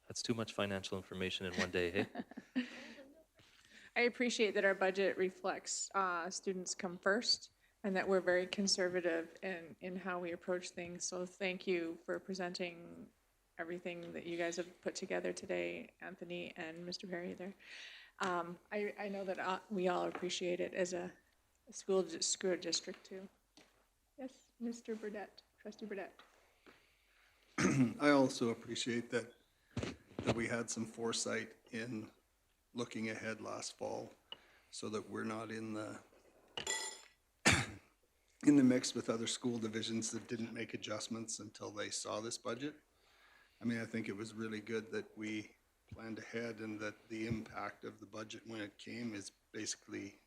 S5: That's too much financial information in one day, hey?
S1: I appreciate that our budget reflects students come first and that we're very conservative in how we approach things. So thank you for presenting everything that you guys have put together today, Anthony and Mr. Perry there. I know that we all appreciate it as a school district too. Yes, Mr. Burdette, Trustee Burdette.
S7: I also appreciate that we had some foresight in looking ahead last fall, so that we're not in the mix with other school divisions that didn't make adjustments until they saw this budget. I mean, I think it was really good that we planned ahead and that the impact of the budget when it came is basically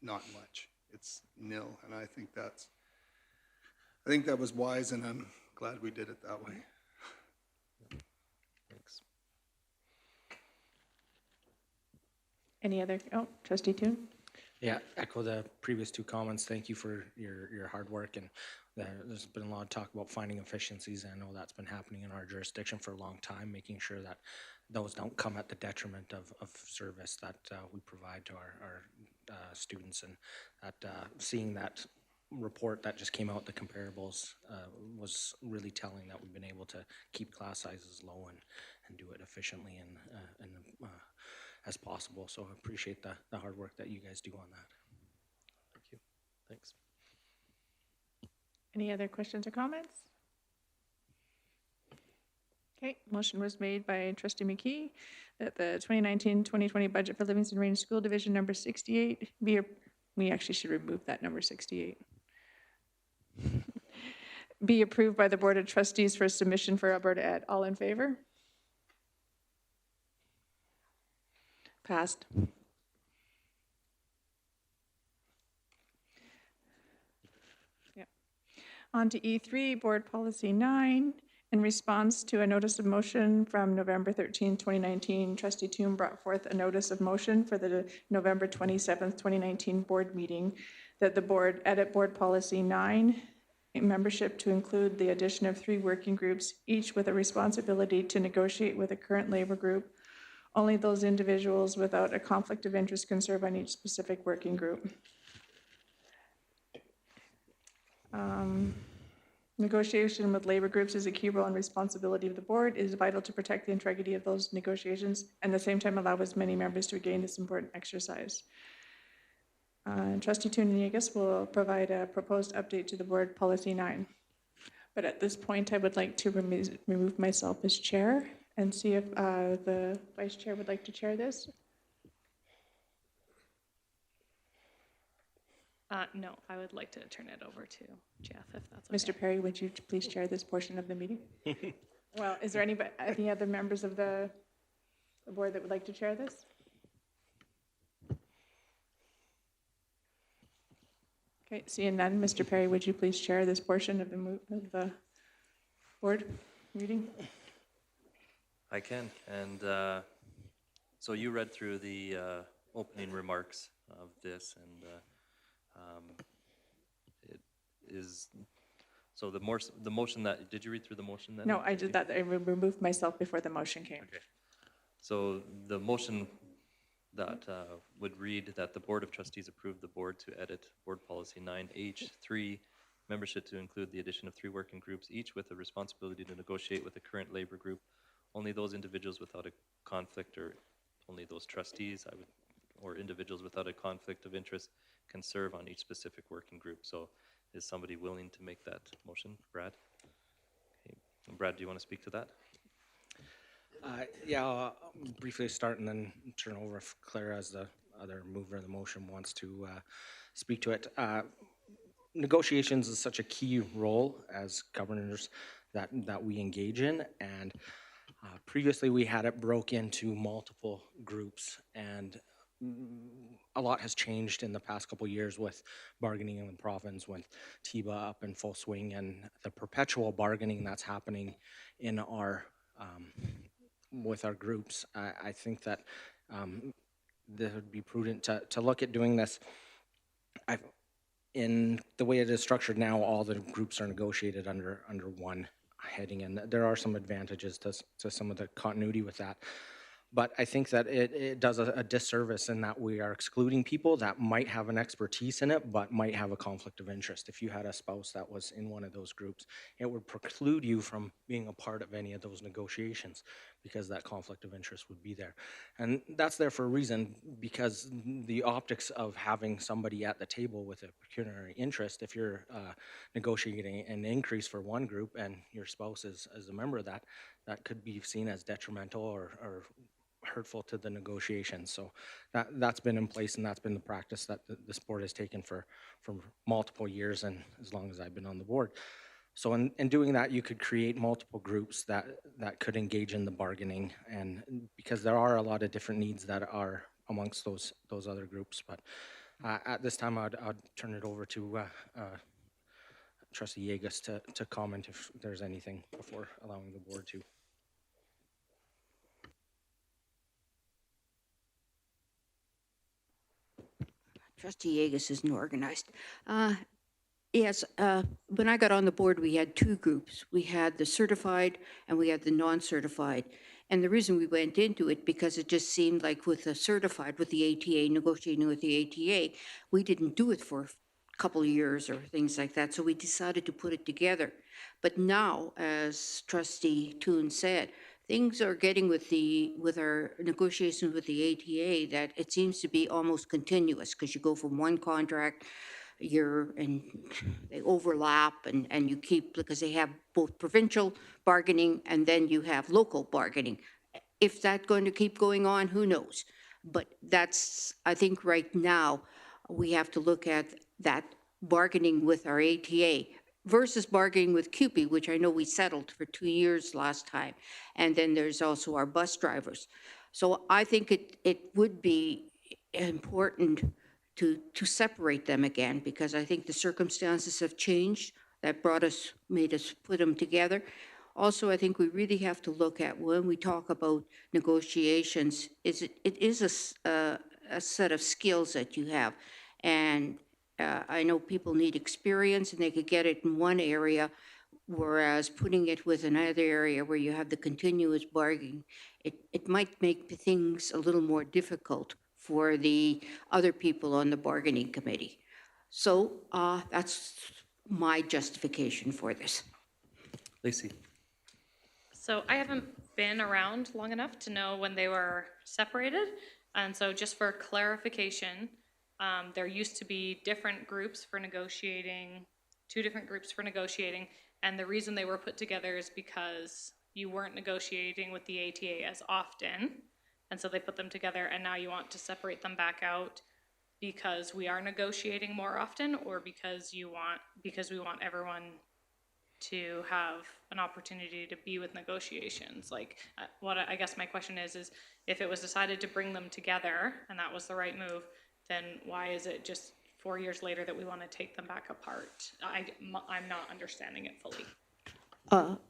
S7: not much. It's nil, and I think that was wise, and I'm glad we did it that way.
S5: Thanks.
S1: Any other, Trustee Toon?
S6: Yeah, echo the previous two comments. Thank you for your hard work, and there's been a lot of talk about finding efficiencies. I know that's been happening in our jurisdiction for a long time, making sure that those don't come at the detriment of service that we provide to our students, and that seeing that report that just came out, the comparables, was really telling that we've been able to keep class sizes low and do it efficiently and as possible. So I appreciate the hard work that you guys do on that.
S5: Thank you. Thanks.
S1: Any other questions or comments? Okay, motion was made by Trustee McKee that the 2019-2020 budget for Livingston Range School Division number 68 be, we actually should remove that number 68. Be approved by the Board of Trustees for submission for Alberta Ed. All in favor? Passed. Yep. On to E3, Board Policy 9, In response to a notice of motion from November 13, 2019, Trustee Toon brought forth a notice of motion for the November 27th, 2019 board meeting that the board edit Board Policy 9, membership to include the addition of 3 working groups, each with a responsibility to negotiate with a current labor group. Only those individuals without a conflict of interest can serve on each specific working group. Negotiation with labor groups is a key role and responsibility of the board. It is vital to protect the integrity of those negotiations and at the same time allow as many members to gain this important exercise. Trustee Tuniagas will provide a proposed update to the board policy 9. But at this point, I would like to remove myself as chair and see if the vice chair would like to chair this.
S8: No, I would like to turn it over to Jeff, if that's okay.
S1: Mr. Perry, would you please chair this portion of the meeting? Well, is there any other members of the board that would like to chair this? Okay, seeing none, Mr. Perry, would you please chair this portion of the board meeting?
S5: I can. And so you read through the opening remarks of this, and it is, so the motion that, did you read through the motion then?
S1: No, I did that. I removed myself before the motion came.
S5: Okay. So the motion that would read that the Board of Trustees approve the board to edit Board Policy 9H3, membership to include the addition of 3 working groups, each with a responsibility to negotiate with the current labor group. Only those individuals without a conflict, or only those trustees, or individuals without a conflict of interest can serve on each specific working group. So is somebody willing to make that motion? Brad? Okay. Brad, do you want to speak to that?
S6: Yeah, I'll briefly start and then turn over if Claire, as the other mover of the motion, wants to speak to it. Negotiations is such a key role as governors that we engage in, and previously we had it broke into multiple groups, and a lot has changed in the past couple of years with bargaining in the province, with TIBA up in full swing, and the perpetual bargaining that's happening in our with our groups. I think that it would be prudent to look at doing this. In the way it is structured now, all the groups are negotiated under one heading, and there are some advantages to some of the continuity with that. But I think that it does a disservice in that we are excluding people that might have an expertise in it, but might have a conflict of interest. If you had a spouse that was in one of those groups, it would preclude you from being a part of any of those negotiations because that conflict of interest would be there. And that's there for a reason, because the optics of having somebody at the table with a pecuniary interest, if you're negotiating an increase for one group and your spouse is a member of that, that could be seen as detrimental or hurtful to the negotiations. So that's been in place, and that's been the practice that this board has taken for multiple years, and as long as I've been on the board. So in doing that, you could create multiple groups that could engage in the bargaining, and because there are a lot of different needs that are amongst those other groups. But at this time, I'd turn it over to Trustee Yegas to comment if there's anything before allowing the board to.
S9: Trustee Yegas isn't organized. Yes, when I got on the board, we had 2 groups. We had the certified and we had the non-certified. And the reason we went into it, because it just seemed like with the certified, with the ATA, negotiating with the ATA, we didn't do it for a couple of years or things like that. So we decided to put it together. But now, as Trustee Toon said, things are getting with our negotiations with the ATA that it seems to be almost continuous, because you go from one contract and they overlap, and you keep, because they have both provincial bargaining and then you have local bargaining. If that's going to keep going on, who knows? But that's, I think right now, we have to look at that bargaining with our ATA versus bargaining with CUPE, which I know we settled for 2 years last time. And then there's also our bus drivers. So I think it would be important to separate them again, because I think the circumstances have changed that made us put them together. Also, I think we really have to look at when we talk about negotiations, it is a set of skills that you have. And I know people need experience and they could get it in one area, whereas putting it with another area where you have the continuous bargaining, it might make things a little more difficult for the other people on the bargaining committee. So that's my justification for this.
S5: Lacey?
S8: So I haven't been around long enough to know when they were separated. And so just for clarification, there used to be different groups for negotiating, 2 different groups for negotiating. And the reason they were put together is because you weren't negotiating with the ATA as often. And so they put them together, and now you want to separate them back out because we are negotiating more often, or because we want everyone to have an opportunity to be with negotiations. Like, what I guess my question is if it was decided to bring them together and that was the right move, then why is it just 4 years later that we want to take them back apart? I'm not understanding it fully.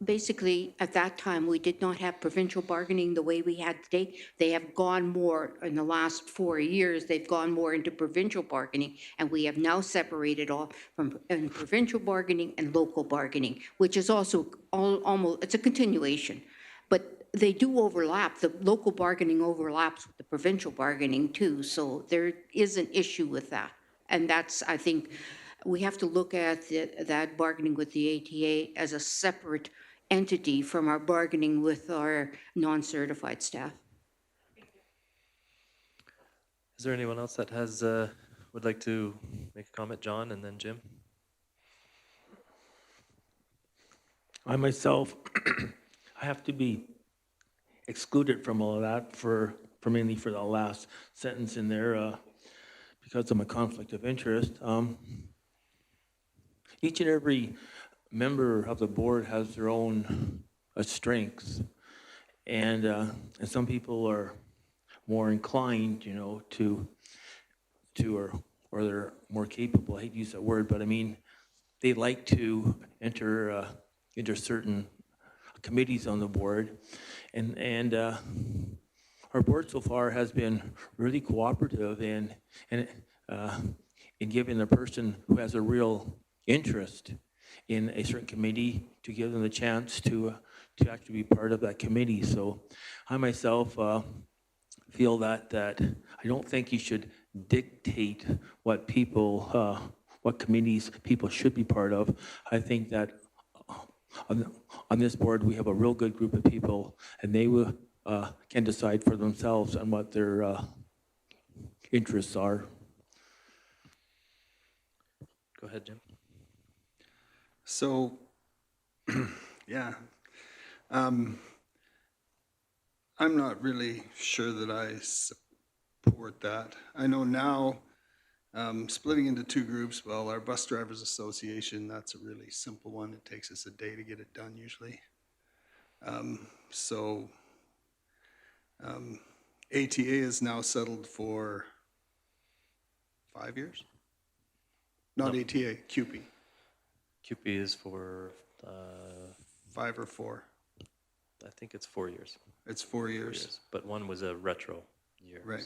S9: Basically, at that time, we did not have provincial bargaining the way we had today. They have gone more, in the last 4 years, they've gone more into provincial bargaining, and we have now separated off from provincial bargaining and local bargaining, which is also almost, it's a continuation. But they do overlap. The local bargaining overlaps with the provincial bargaining too, so there is an issue with that. And that's, I think, we have to look at that bargaining with the ATA as a separate entity from our bargaining with our non-certified staff.
S5: Is there anyone else that has, would like to make a comment? John and then Jim?
S2: I myself, I have to be excluded from all of that for mainly for the last sentence in there because of my conflict of interest. Each and every member of the board has their own strengths, and some people are more inclined, you know, to or they're more capable. I hate to use that word, but I mean, they like to enter certain committees on the board, and our board so far has been really cooperative in giving the person who has a real interest in a certain committee to give them the chance to actually be part of that committee. So I myself feel that I don't think you should dictate what people, what committees people should be part of. I think that on this board we have a real good group of people, and they will can decide for themselves on what their interests are.
S5: Go ahead, Jim.
S7: So, yeah, I'm not really sure that I support that. I know now, splitting into 2 groups, well, our Bus Drivers Association, that's a really simple one. It takes us a day to get it done usually. ATA is now settled for 5 years? Not
S5: No.
S7: ATA, CUPE.
S5: CUPE is for,
S7: 5 or 4.
S5: I think it's 4 years.
S7: It's 4 years.
S5: But one was a retro year.
S7: Right.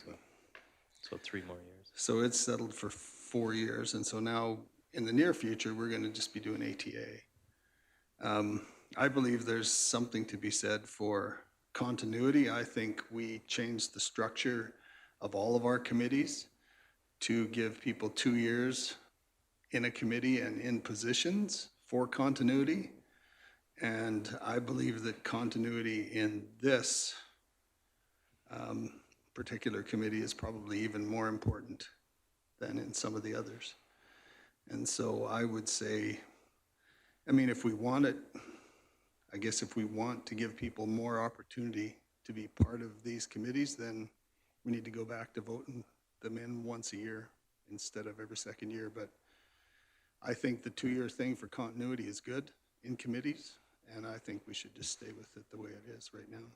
S5: So 3 more years.
S7: So it's settled for 4 years, and so now in the near future, we're going to just be doing ATA. I believe there's something to be said for continuity. I think we changed the structure of all of our committees to give people 2 years in a committee and in positions for continuity. And I believe that continuity in this particular committee is probably even more important than in some of the others. And so I would say, I mean, if we want it, I guess if we want to give people more opportunity to be part of these committees, then we need to go back to voting them in once a year instead of every second year. But I think the 2-year thing for continuity is good in committees, and I think we should just stay with it the way it is right now.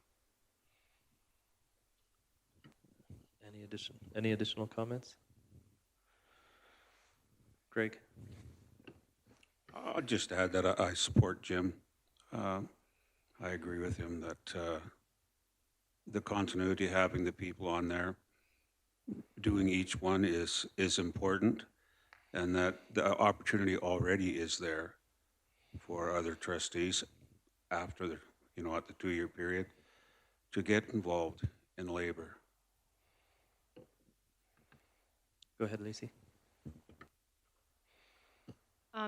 S5: Any additional comments? Greg?
S10: I'll just add that I support Jim. I agree with him that the continuity, having the people on there, doing each one is important, and that the opportunity already is there for other trustees after the, at the 2-year period to get involved in labor.
S5: Go ahead, Lacey.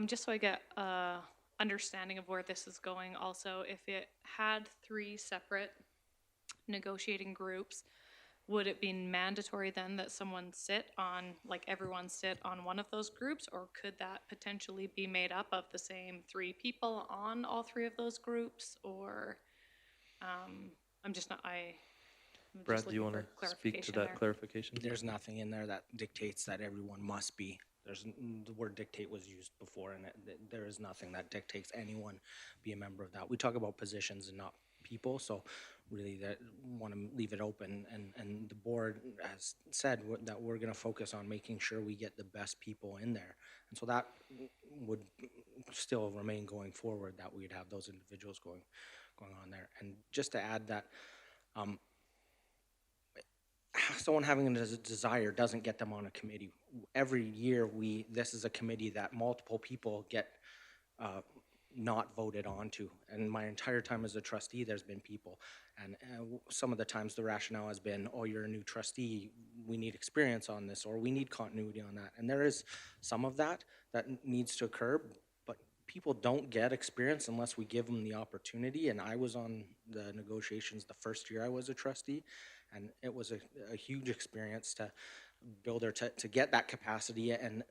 S8: Just so I get a understanding of where this is going also, if it had 3 separate negotiating groups, would it be mandatory then that someone sit on, like everyone sit on one of those groups, or could that potentially be made up of the same 3 people on all 3 of those groups, or, I'm just not, I'm
S5: Brad,
S8: just
S5: do you
S8: looking
S5: want
S8: for
S5: to speak to
S8: clarification
S5: that
S8: there.
S5: clarification?
S6: There's nothing in there that dictates that everyone must be. The word dictate was used before, and there is nothing that dictates anyone be a member of that. We talk about positions and not people, so really that want to leave it open. And the board has said that we're going to focus on making sure we get the best people in there, and so that would still remain going forward. That we'd have those individuals going on there. And just to add that. Someone having a desire doesn't get them on a committee. Every year, this is a committee that multiple people get not voted onto. And my entire time as a trustee, there's been people. And some of the times the rationale has been, oh, you're a new trustee, we need experience on this, or we need continuity on that. And there is some of that needs to occur, but people don't get experience unless we give them the opportunity. And I was on the negotiations the first year I was a trustee, and it was a huge experience to build or to get that capacity. And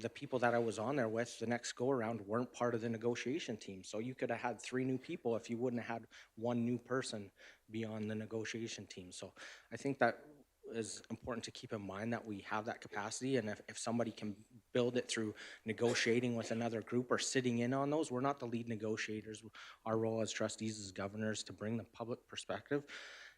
S6: the people that I was on there with the next go around weren't part of the negotiation team. So you could have had 3 new people if you wouldn't have had 1 new person be on the negotiation team. So I think that is important to keep in mind, that we have that capacity. And if somebody can build it through negotiating with another group or sitting in on those, we're not the lead negotiators. Our role as trustees as governors to bring the public perspective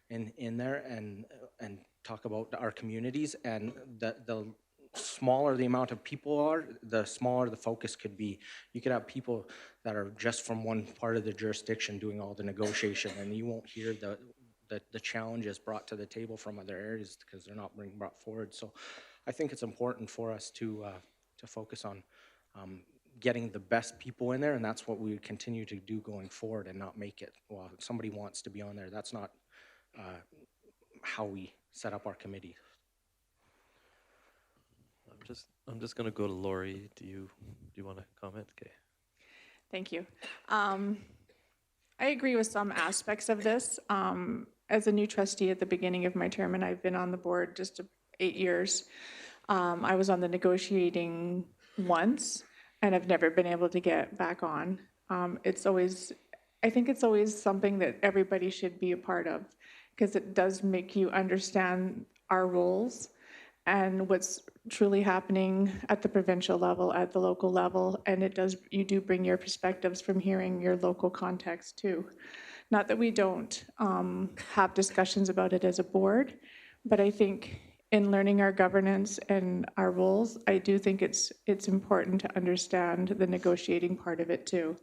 S6: in there and talk about our communities. And the smaller the amount of people are, the smaller the focus could be. You could have people that are just from one part of the jurisdiction doing all the negotiation, and you won't hear the challenges brought to the table from other areas because they're not being brought forward. So I think it's important for us to focus on getting the best people in there, and that's what we would continue to do going forward, and not make it, well, if somebody wants to be on there, that's not how we set up our committee.
S5: I'm just going to go to Lori. Do you want to comment? Okay.
S1: Thank you. I agree with some aspects of this. As a new trustee at the beginning of my term, and I've been on the board just 8 years, I was on the negotiating once, and I've never been able to get back on. I think it's always something that everybody should be a part of, because it does make you understand our roles and what's truly happening at the provincial level, at the local level, and you do bring your perspectives from hearing your local context too. Not that we don't have discussions about it as a board, but I think in learning our governance and our roles, I do think it's important to understand the negotiating part of it too.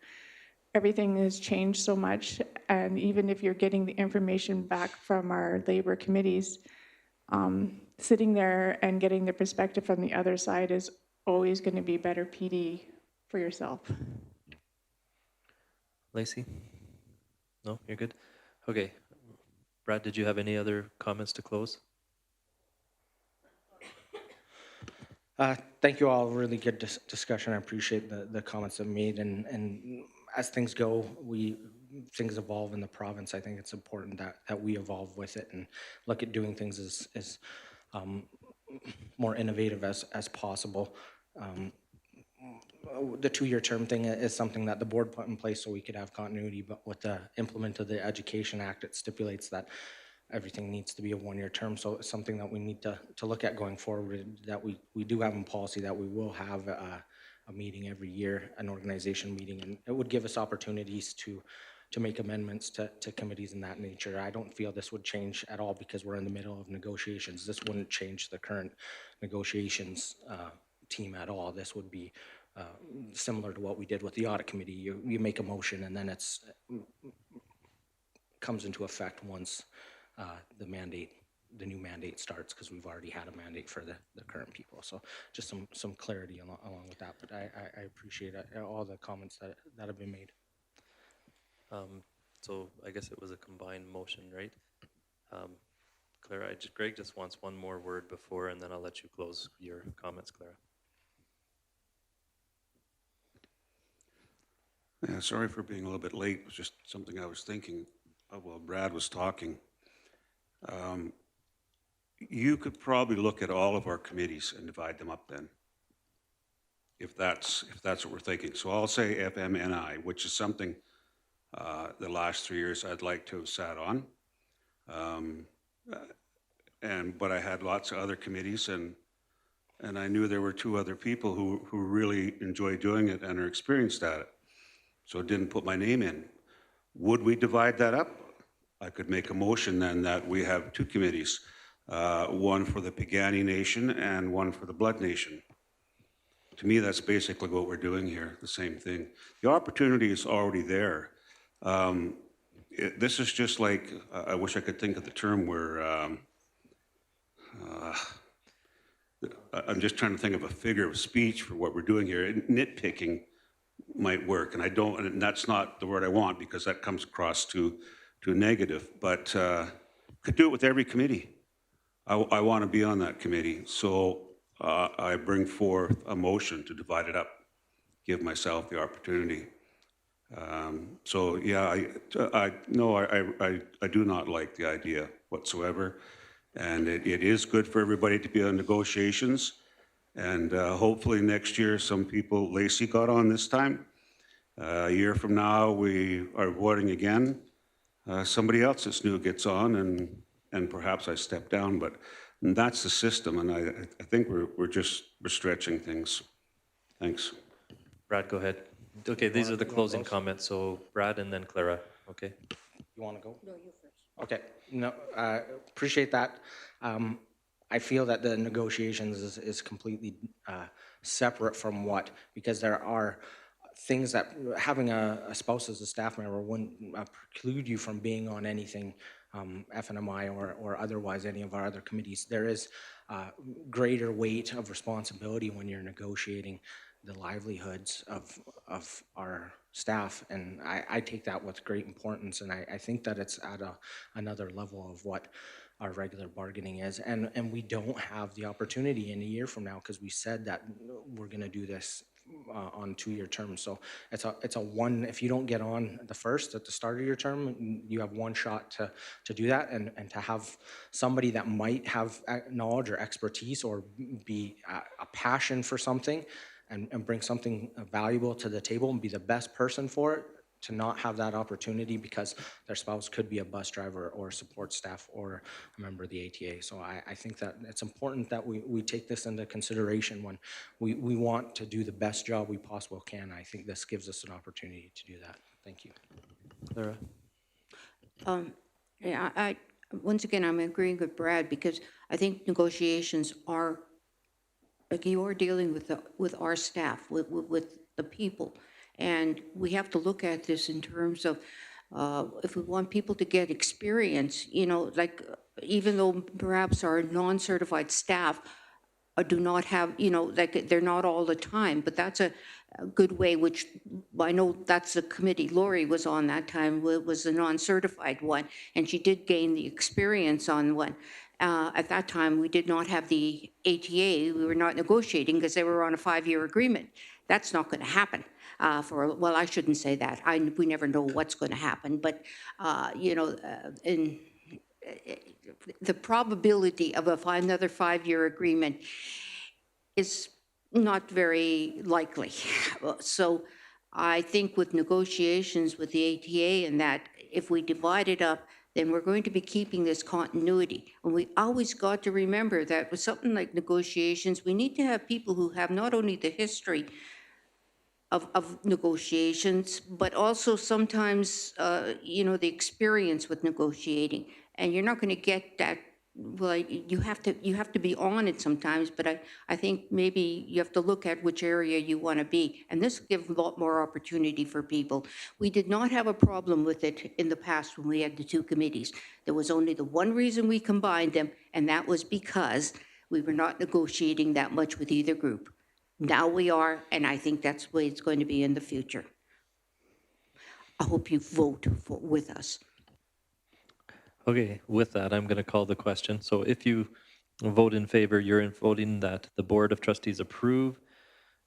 S1: Everything has changed so much, and even if you're getting the information back from our labor committees, sitting there and getting the perspective from the other side is always going to be better PD for yourself.
S5: Lacey? No, you're good? Okay. Brad, did you have any other comments to close?
S6: Thank you all. Really good discussion. I appreciate the comments that made. And as things go, things evolve in the province. I think it's important that we evolve with it and look at doing things as more innovative as possible. The 2-year term thing is something that the board put in place so we could have continuity, but with the implement of the Education Act, it stipulates that everything needs to be a 1-year term. So it's something that we need to look at going forward, that we do have in policy that we will have a meeting every year, an organization meeting, and it would give us opportunities to make amendments to committees in that nature. I don't feel this would change at all because we're in the middle of negotiations. This wouldn't change the current negotiations team at all. This would be similar to what we did with the audit committee. You make a motion and then it's comes into effect once the new mandate starts, because we've already had a mandate for the current people. So just some clarity along with that. But I appreciate all the comments that have been made.
S5: So I guess it was a combined motion, right? Clara, Greg just wants one more word before, and then I'll let you close your comments, Clara.
S10: Yeah, sorry for being a little bit late. It was just something I was thinking of while Brad was talking. You could probably look at all of our committees and divide them up then, if that's what we're thinking. So I'll say FMNI, which is something the last 3 years I'd like to have sat on. But I had lots of other committees, and I knew there were 2 other people who really enjoy doing it and are experienced at it. So didn't put my name in. Would we divide that up? I could make a motion then that we have 2 committees, one for the Piegani Nation and one for the Blood Nation. To me, that's basically what we're doing here, the same thing. The opportunity is already there. This is just like, I wish I could think of the term where, I'm just trying to think of a figure of speech for what we're doing here. Nitpicking might work, and that's not the word I want, because that comes across to negative, but could do it with every committee. I want to be on that committee, so I bring forth a motion to divide it up, give myself the opportunity. So yeah, I do not like the idea whatsoever, and it is good for everybody to be on negotiations. And hopefully next year, some people, Lacey got on this time. A year from now, we are voting again. Somebody else that's new gets on, and perhaps I step down. But that's the system, and I think we're stretching things. Thanks.
S5: Brad, go ahead. Okay, these are the closing comments. So Brad and then Clara. Okay.
S6: You want to go? No, you first. Okay. No, appreciate that. I feel that the negotiations is completely separate from because there are things that having a spouse as a staff member wouldn't preclude you from being on anything, FNMI or otherwise any of our other committees. There is greater weight of responsibility when you're negotiating the livelihoods of our staff, and I take that with great importance, and I think that it's at another level of what our regular bargaining is, and we don't have the opportunity in a year from now, because we said that we're going to do this on 2-year terms. So it's a one, if you don't get on the first at the start of your term, you have one shot to do that, and to have somebody that might have knowledge or expertise or be a passion for something and bring something valuable to the table and be the best person for it, to not have that opportunity because their spouse could be a bus driver or support staff or a member of the ATA. So I think that it's important that we take this into consideration when we want to do the best job we possibly can. I think this gives us an opportunity to do that. Thank you.
S5: Clara?
S9: Yeah, once again, I'm agreeing with Brad, because I think negotiations are, like, you are dealing with our staff, with the people. And we have to look at this in terms of if we want people to get experience, like, even though perhaps our non-certified staff do not have, like, they're not all the time, but that's a good way, which I know that's the committee Lori was on that time, was the non-certified one, and she did gain the experience on one. At that time, we did not have the ATA. We were not negotiating because they were on a 5-year agreement. That's not going to happen. Well, I shouldn't say that. We never know what's going to happen, but the probability of another 5-year agreement is not very likely. So I think with negotiations with the ATA and that, if we divide it up, then we're going to be keeping this continuity. And we always got to remember that with something like negotiations, we need to have people who have not only the history of negotiations, but also sometimes, the experience with negotiating. And you're not going to get that well, you have to be on it sometimes, but I think maybe you have to look at which area you want to be. And this gives a lot more opportunity for people. We did not have a problem with it in the past when we had the two committees. There was only the one reason we combined them, and that was because we were not negotiating that much with either group. Now we are, and I think that's the way it's going to be in the future. I hope you vote with us.
S5: Okay, with that, I'm going to call the question. So if you vote in favor, you're in voting that the Board of Trustees approve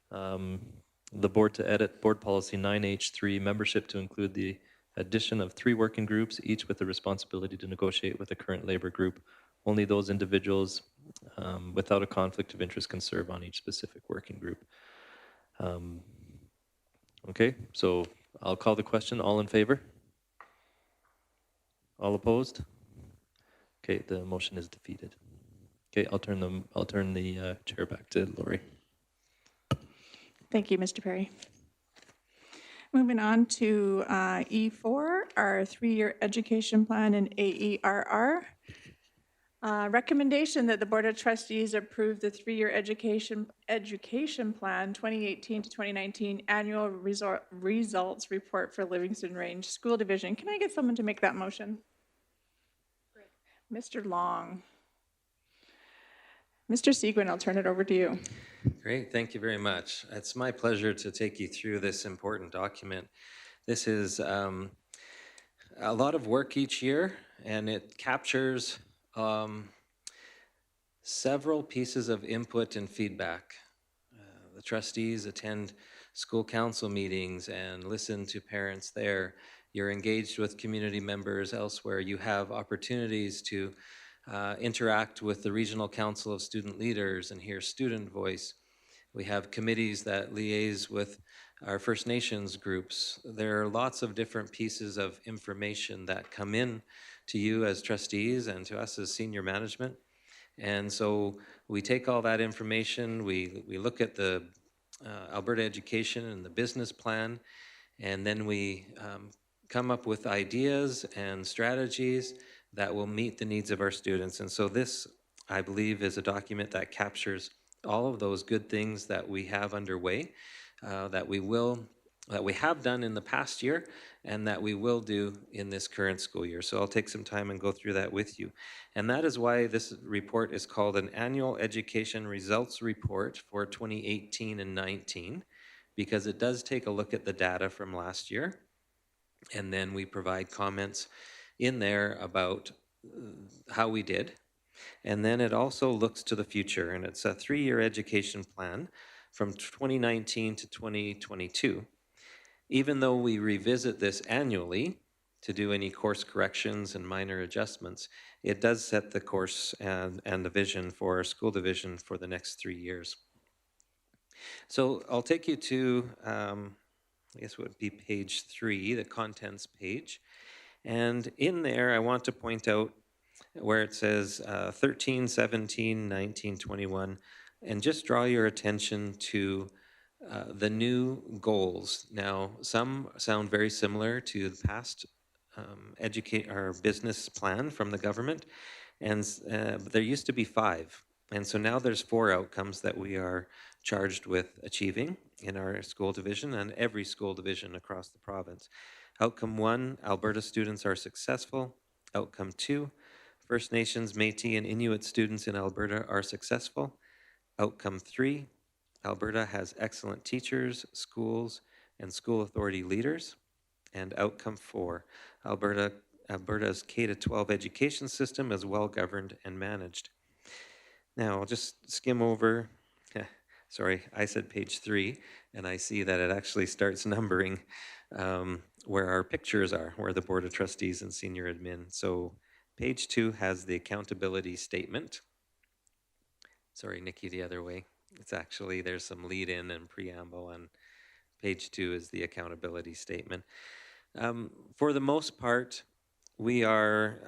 S5: the board to edit Board Policy 9H3 membership to include the addition of 3 working groups, each with the responsibility to negotiate with the current labor group. Only those individuals without a conflict of interest can serve on each specific working group. Okay, so I'll call the question. All in favor? All opposed? Okay, the motion is defeated. Okay, I'll turn the chair back to Lori.
S1: Thank you, Mr. Perry. Moving on to E4, our 3-year education plan and AERR. Recommendation that the Board of Trustees approve the 3-year education plan 2018 to 2019 annual results report for Livingston Range School Division. Can I get someone to make that motion? Mr. Long. Mr. Seguin, I'll turn it over to you.
S3: Great, thank you very much. It's my pleasure to take you through this important document. This is a lot of work each year, and it captures several pieces of input and feedback. The trustees attend school council meetings and listen to parents there. You're engaged with community members elsewhere. You have opportunities to interact with the Regional Council of Student Leaders and hear student voice. We have committees that liaise with our First Nations groups. There are lots of different pieces of information that come in to you as trustees and to us as senior management. And so we take all that information, we look at the Alberta education and the business plan, and then we come up with ideas and strategies that will meet the needs of our students. And so this, I believe, is a document that captures all of those good things that we have underway, that we have done in the past year, and that we will do in this current school year. So I'll take some time and go through that with you. And that is why this report is called an Annual Education Results Report for 2018 and 19, because it does take a look at the data from last year, and then we provide comments in there about how we did. And then it also looks to the future, and it's a 3-year education plan from 2019 to 2022. Even though we revisit this annually to do any course corrections and minor adjustments, it does set the course and the vision for our school division for the next 3 years. So I'll take you to, I guess it would be page 3, the contents page. And in there, I want to point out where it says 13, 17, 19, 21, and just draw your attention to the new goals. Now, some sound very similar to the past business plan from the government, and there used to be 5. And so now there's 4 outcomes that we are charged with achieving in our school division and every school division across the province. Outcome 1, Alberta students are successful. Outcome 2, First Nations, Métis, and Inuit students in Alberta are successful. Outcome 3, Alberta has excellent teachers, schools, and school authority leaders. And outcome 4, Alberta's K-12 education system is well governed and managed. Now, I'll just skim over. Sorry, I said page 3, and I see that it actually starts numbering where our pictures are, where the Board of Trustees and Senior Admin. So page 2 has the accountability statement. Sorry, Nikki, the other way. It's actually, there's some lead-in and preamble, and page 2 is the accountability statement. For the most part, we are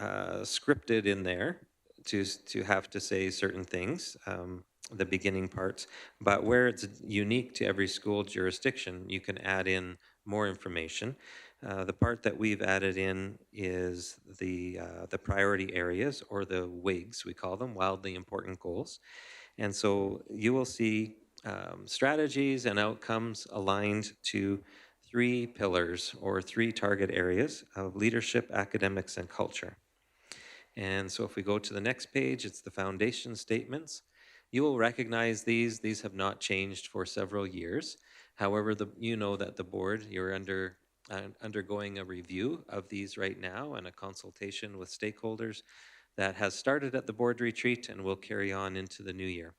S3: scripted in there to have to say certain things, the beginning parts, but where it's unique to every school jurisdiction, you can add in more information. The part that we've added in is the priority areas, or the WIGs, we call them, wildly important goals. And so you will see strategies and outcomes aligned to 3 pillars or 3 target areas of leadership, academics, and culture. And so if we go to the next page, it's the foundation statements. You will recognize these. These have not changed for several years. However, you know that the board, you're undergoing a review of these right now and a consultation with stakeholders that has started at the board retreat and will carry on into the new year.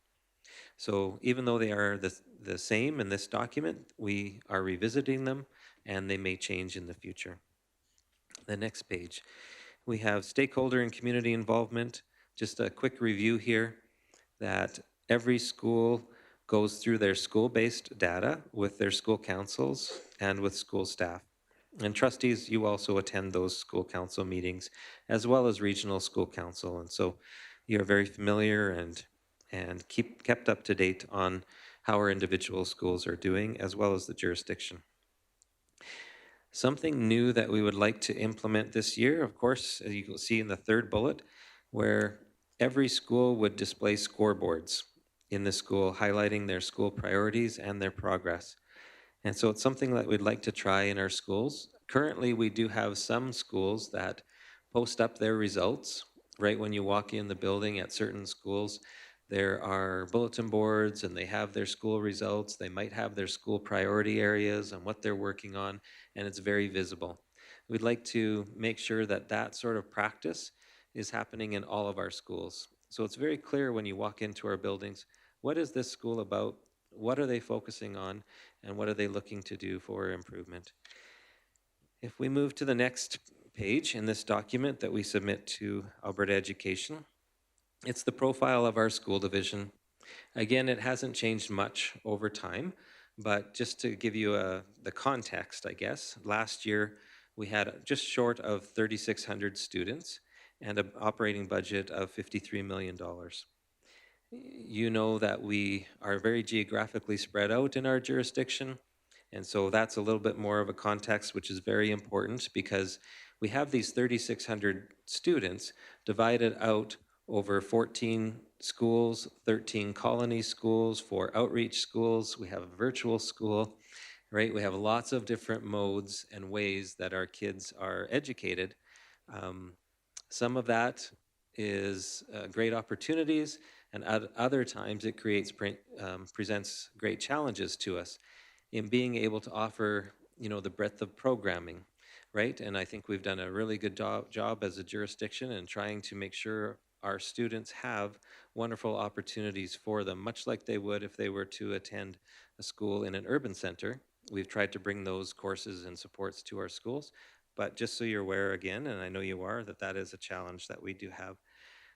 S3: So even though they are the same in this document, we are revisiting them and they may change in the future. The next page, we have stakeholder and community involvement. Just a quick review here that every school goes through their school-based data with their school councils and with school staff. And trustees, you also attend those school council meetings as well as regional school council. And so you're very familiar and kept up to date on how our individual schools are doing, as well as the jurisdiction. Something new that we would like to implement this year, of course, as you can see in the 3rd bullet, where every school would display scoreboards in the school, highlighting their school priorities and their progress. And so it's something that we'd like to try in our schools. Currently, we do have some schools that post up their results right when you walk in the building. At certain schools, there are bulletin boards and they have their school results. They might have their school priority areas and what they're working on, and it's very visible. We'd like to make sure that that sort of practice is happening in all of our schools. So it's very clear when you walk into our buildings, what is this school about? What are they focusing on? And what are they looking to do for improvement? If we move to the next page in this document that we submit to Alberta Education, it's the profile of our school division. Again, it hasn't changed much over time, but just to give you the context, I guess, last year we had just short of 3,600 students and an operating budget of $53 million. You know that we are very geographically spread out in our jurisdiction, and so that's a little bit more of a context, which is very important because we have these 3,600 students divided out over 14 schools, 13 colony schools, 4 outreach schools. We have a virtual school, right? We have lots of different modes and ways that our kids are educated. Some of that is great opportunities, and at other times it presents great challenges to us in being able to offer, the breadth of programming, right? And I think we've done a really good job as a jurisdiction in trying to make sure our students have wonderful opportunities for them, much like they would if they were to attend a school in an urban center. We've tried to bring those courses and supports to our schools, but just so you're aware again, and I know you are, that is a challenge that we do have.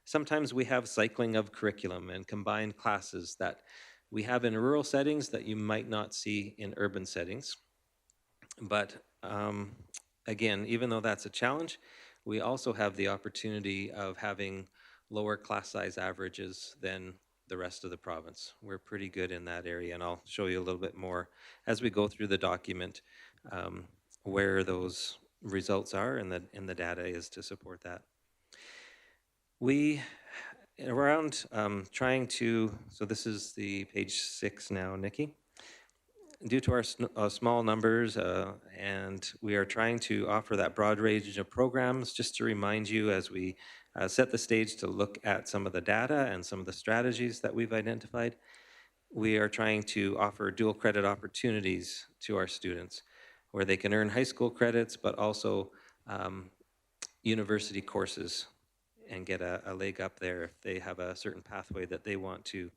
S3: Sometimes we have cycling of curriculum and combined classes that we have in rural settings that you might not see in urban settings. But again, even though that's a challenge, we also have the opportunity of having lower class size averages than the rest of the province. We're pretty good in that area, and I'll show you a little bit more as we go through the document where those results are and the data is to support that. We, around trying to, so this is the page 6 now, Nikki. Due to our small numbers, and we are trying to offer that broad range of programs, just to remind you as we set the stage to look at some of the data and some of the strategies that we've identified, we are trying to offer dual credit opportunities to our students where they can earn high school credits, but also university courses and get a leg up there if they have a certain pathway that they want to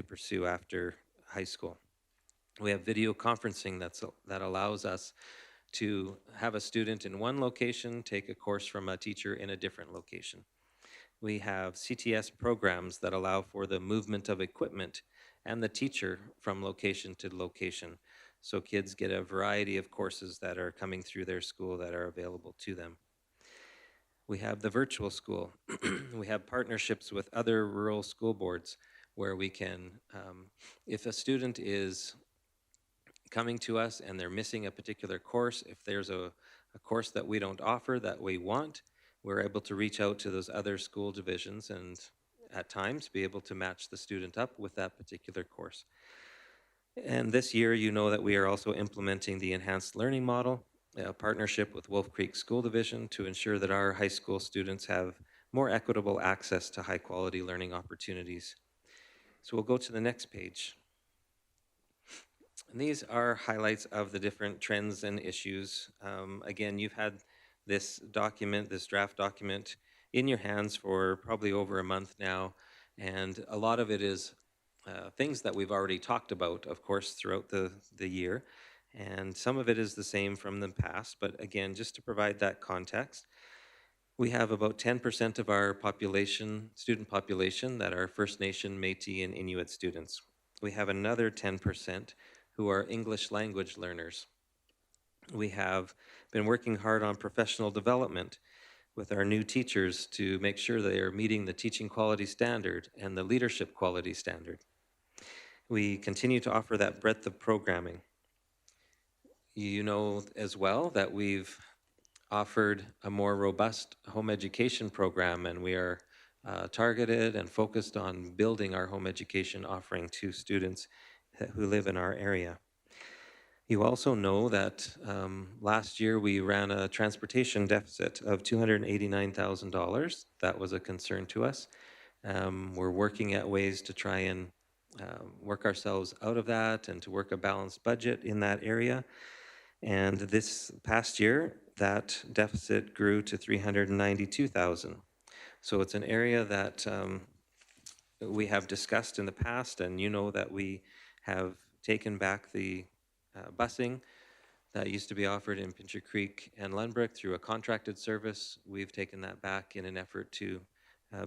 S3: pursue after high school. We have video conferencing that allows us to have a student in one location take a course from a teacher in a different location. We have CTS programs that allow for the movement of equipment and the teacher from location to location. So kids get a variety of courses that are coming through their school that are available to them. We have the virtual school. We have partnerships with other rural school boards where we can, if a student is coming to us and they're missing a particular course, if there's a a course that we don't offer that we want, we're able to reach out to those other school divisions and at times be able to match the student up with that particular course. And this year, you know that we are also implementing the enhanced learning model, a partnership with Wolf Creek School Division to ensure that our high school students have more equitable access to high quality learning opportunities. So we'll go to the next page. And these are highlights of the different trends and issues. Again, you've had this document, this draft document, in your hands for probably over a month now, and a lot of it is things that we've already talked about, of course, throughout the year, and some of it is the same from the past, but again, just to provide that context, we have about 10% of our population, student population, that are First Nation, Métis, and Inuit students. We have another 10% who are English language learners. We have been working hard on professional development with our new teachers to make sure they are meeting the teaching quality standard and the leadership quality standard. We continue to offer that breadth of programming. You know as well that we've offered a more robust home education program, and we are targeted and focused on building our home education offering to students who live in our area. You also know that last year we ran a transportation deficit of $289,000. That was a concern to us. We're working at ways to try and work ourselves out of that and to work a balanced budget in that area. And this past year, that deficit grew to $392,000. So it's an area that we have discussed in the past, and you know that we have taken back the busing that used to be offered in Pincher Creek and Lundbrook through a contracted service. We've taken that back in an effort to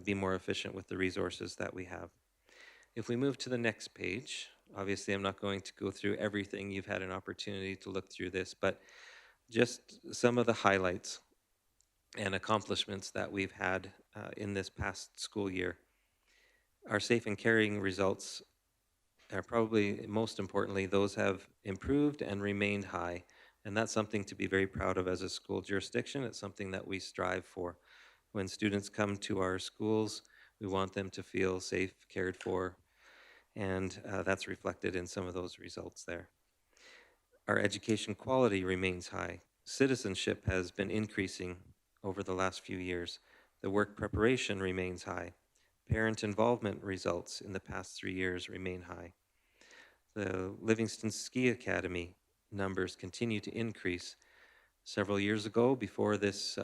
S3: be more efficient with the resources that we have. If we move to the next page, obviously I'm not going to go through everything. You've had an opportunity to look through this, but just some of the highlights and accomplishments that we've had in this past school year. Our safe and caring results are probably most importantly, those have improved and remained high. And that's something to be very proud of as a school jurisdiction. It's something that we strive for. When students come to our schools, we want them to feel safe, cared for, and that's reflected in some of those results there. Our education quality remains high. Citizenship has been increasing over the last few years. The work preparation remains high. Parent involvement results in the past 3 years remain high. The Livingston Ski Academy numbers continue to increase. Several years ago, before this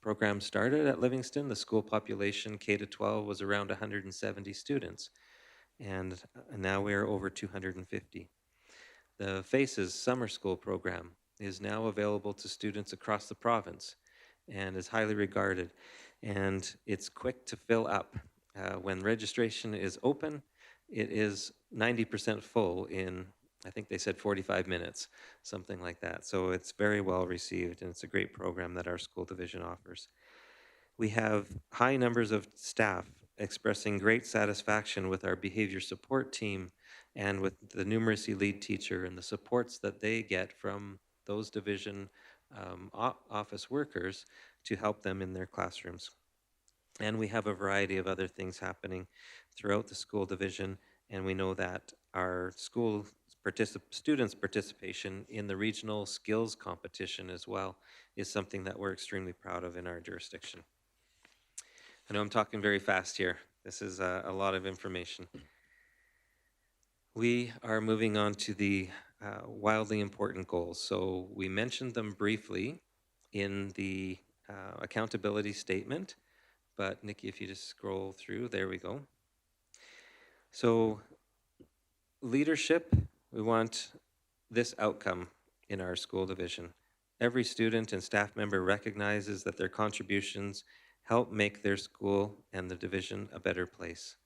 S3: program started at Livingston, the school population K-12 was around 170 students, and now we are over 250. The FACES summer school program is now available to students across the province and is highly regarded, and it's quick to fill up. When registration is open, it is 90% full in, I think they said 45 minutes, something like that. So it's very well received, and it's a great program that our school division offers. We have high numbers of staff expressing great satisfaction with our behavior support team and with the numeracy lead teacher and the supports that they get from those division office workers to help them in their classrooms. And we have a variety of other things happening throughout the school division, and we know that our school students' participation in the regional skills competition as well is something that we're extremely proud of in our jurisdiction. I know I'm talking very fast here. This is a lot of information. We are moving on to the wildly important goals. So we mentioned them briefly in the accountability statement, but Nikki, if you just scroll through, there we go. So leadership, we want this outcome in our school division. Every student and staff member recognizes that their contributions help make their school and the division a better place.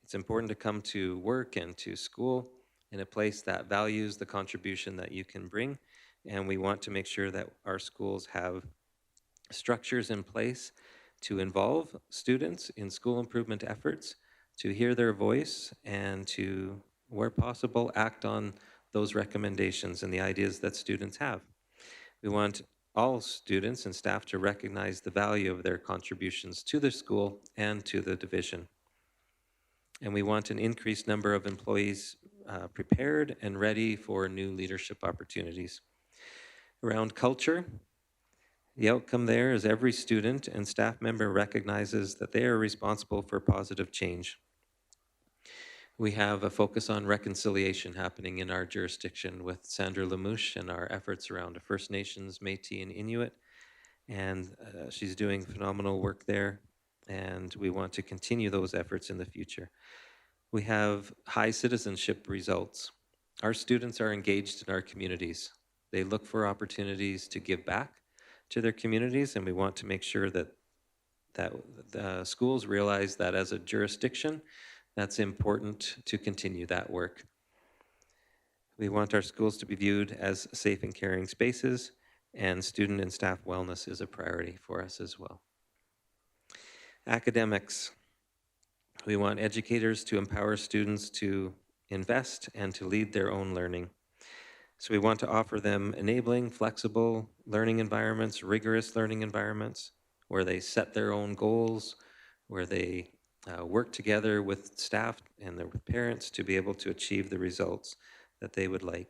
S3: It's important to come to work and to school in a place that values the contribution that you can bring, and we want to make sure that our schools have structures in place to involve students in school improvement efforts, to hear their voice, and to, where possible, act on those recommendations and the ideas that students have. We want all students and staff to recognize the value of their contributions to the school and to the division. And we want an increased number of employees prepared and ready for new leadership opportunities. Around culture, the outcome there is every student and staff member recognizes that they are responsible for positive change. We have a focus on reconciliation happening in our jurisdiction with Sandra Lamouche and our efforts around the First Nations, Métis, and Inuit. And she's doing phenomenal work there, and we want to continue those efforts in the future. We have high citizenship results. Our students are engaged in our communities. They look for opportunities to give back to their communities, and we want to make sure that the schools realize that as a jurisdiction, that's important to continue that work. We want our schools to be viewed as safe and caring spaces, and student and staff wellness is a priority for us as well. Academics. We want educators to empower students to invest and to lead their own learning. So we want to offer them enabling, flexible learning environments, rigorous learning environments, where they set their own goals, where they work together with staff and with parents to be able to achieve the results that they would like.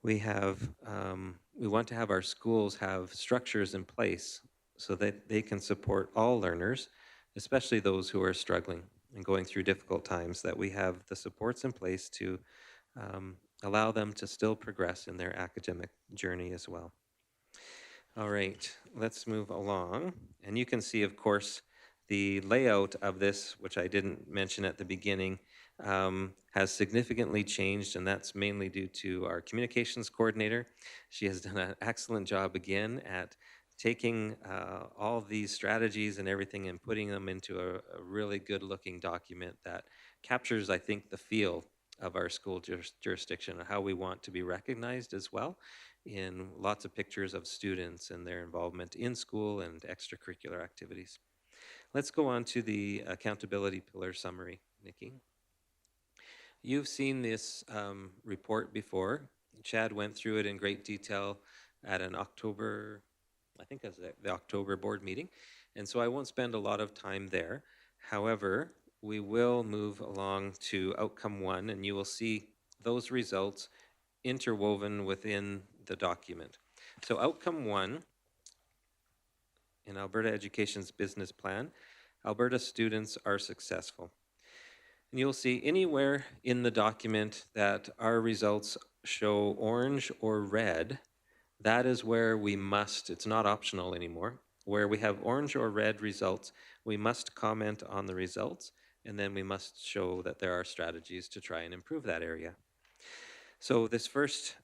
S3: We want to have our schools have structures in place so that they can support all learners, especially those who are struggling and going through difficult times, that we have the supports in place to allow them to still progress in their academic journey as well. All right, let's move along. And you can see, of course, the layout of this, which I didn't mention at the beginning, has significantly changed, and that's mainly due to our communications coordinator. She has done an excellent job again at taking all of these strategies and everything and putting them into a really good looking document that captures, I think, the feel of our school jurisdiction and how we want to be recognized as well, in lots of pictures of students and their involvement in school and extracurricular activities. Let's go on to the accountability pillar summary, Nikki. You've seen this report before. Chad went through it in great detail at an October, I think that's the October board meeting. And so I won't spend a lot of time there. However, we will move along to outcome 1, and you will see those results interwoven within the document. So outcome 1 in Alberta Education's business plan, Alberta students are successful. And you'll see anywhere in the document that our results show orange or red, that is where we must, it's not optional anymore, where we have orange or red results, we must comment on the results, and then we must show that there are strategies to try and improve that area. So this first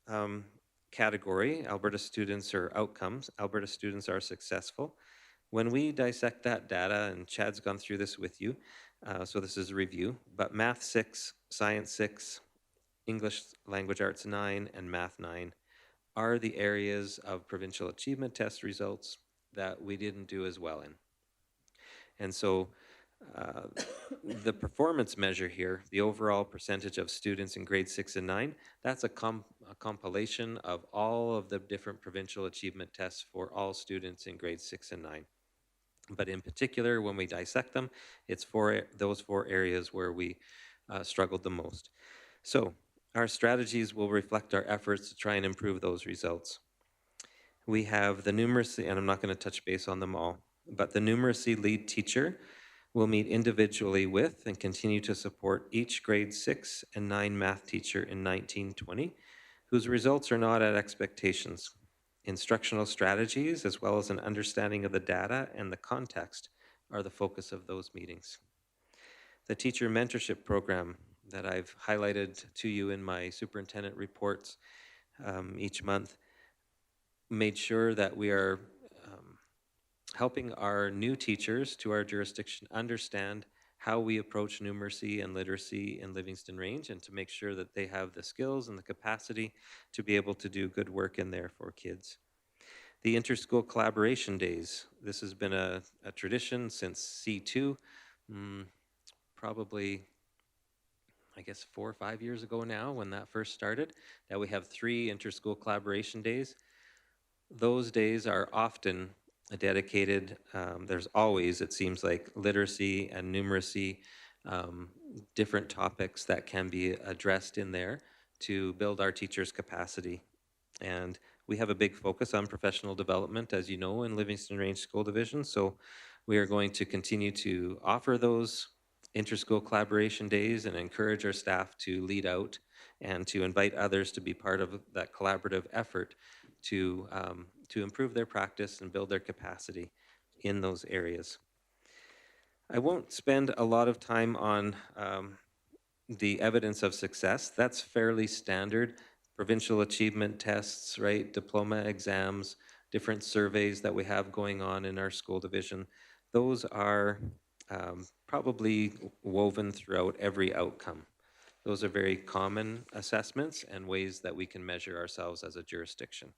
S3: category, Alberta students or outcomes, Alberta students are successful. When we dissect that data, and Chad's gone through this with you, so this is a review, but Math 6, Science 6, English Language Arts 9, and Math 9 are the areas of provincial achievement test results that we didn't do as well in. And so the performance measure here, the overall percentage of students in grade 6 and 9, that's a compilation of all of the different provincial achievement tests for all students in grade 6 and 9. But in particular, when we dissect them, it's for those 4 areas where we struggled the most. So our strategies will reflect our efforts to try and improve those results. We have the numeracy, and I'm not going to touch base on them all, but the numeracy lead teacher will meet individually with and continue to support each grade 6 and 9 math teacher in 1920, whose results are not at expectations. Instructional strategies, as well as an understanding of the data and the context, are the focus of those meetings. The teacher mentorship program that I've highlighted to you in my superintendent reports each month made sure that we are helping our new teachers to our jurisdiction understand how we approach numeracy and literacy in Livingston Range, and to make sure that they have the skills and the capacity to be able to do good work in there for kids. The inter-school collaboration days, this has been a tradition since C2, probably, I guess 4 or 5 years ago now when that first started, that we have 3 inter-school collaboration days. those days are often dedicated, there's always, it seems like, literacy and numeracy, different topics that can be addressed in there to build our teachers' capacity. And we have a big focus on professional development, as you know, in Livingston Range School Division. So we are going to continue to offer those inter-school collaboration days and encourage our staff to lead out and to invite others to be part of that collaborative effort to improve their practice and build their capacity in those areas. I won't spend a lot of time on the evidence of success. That's fairly standard. Provincial achievement tests, right? Diploma exams, different surveys that we have going on in our school division. Those are probably woven throughout every outcome. Those are very common assessments and ways that we can measure ourselves as a jurisdiction.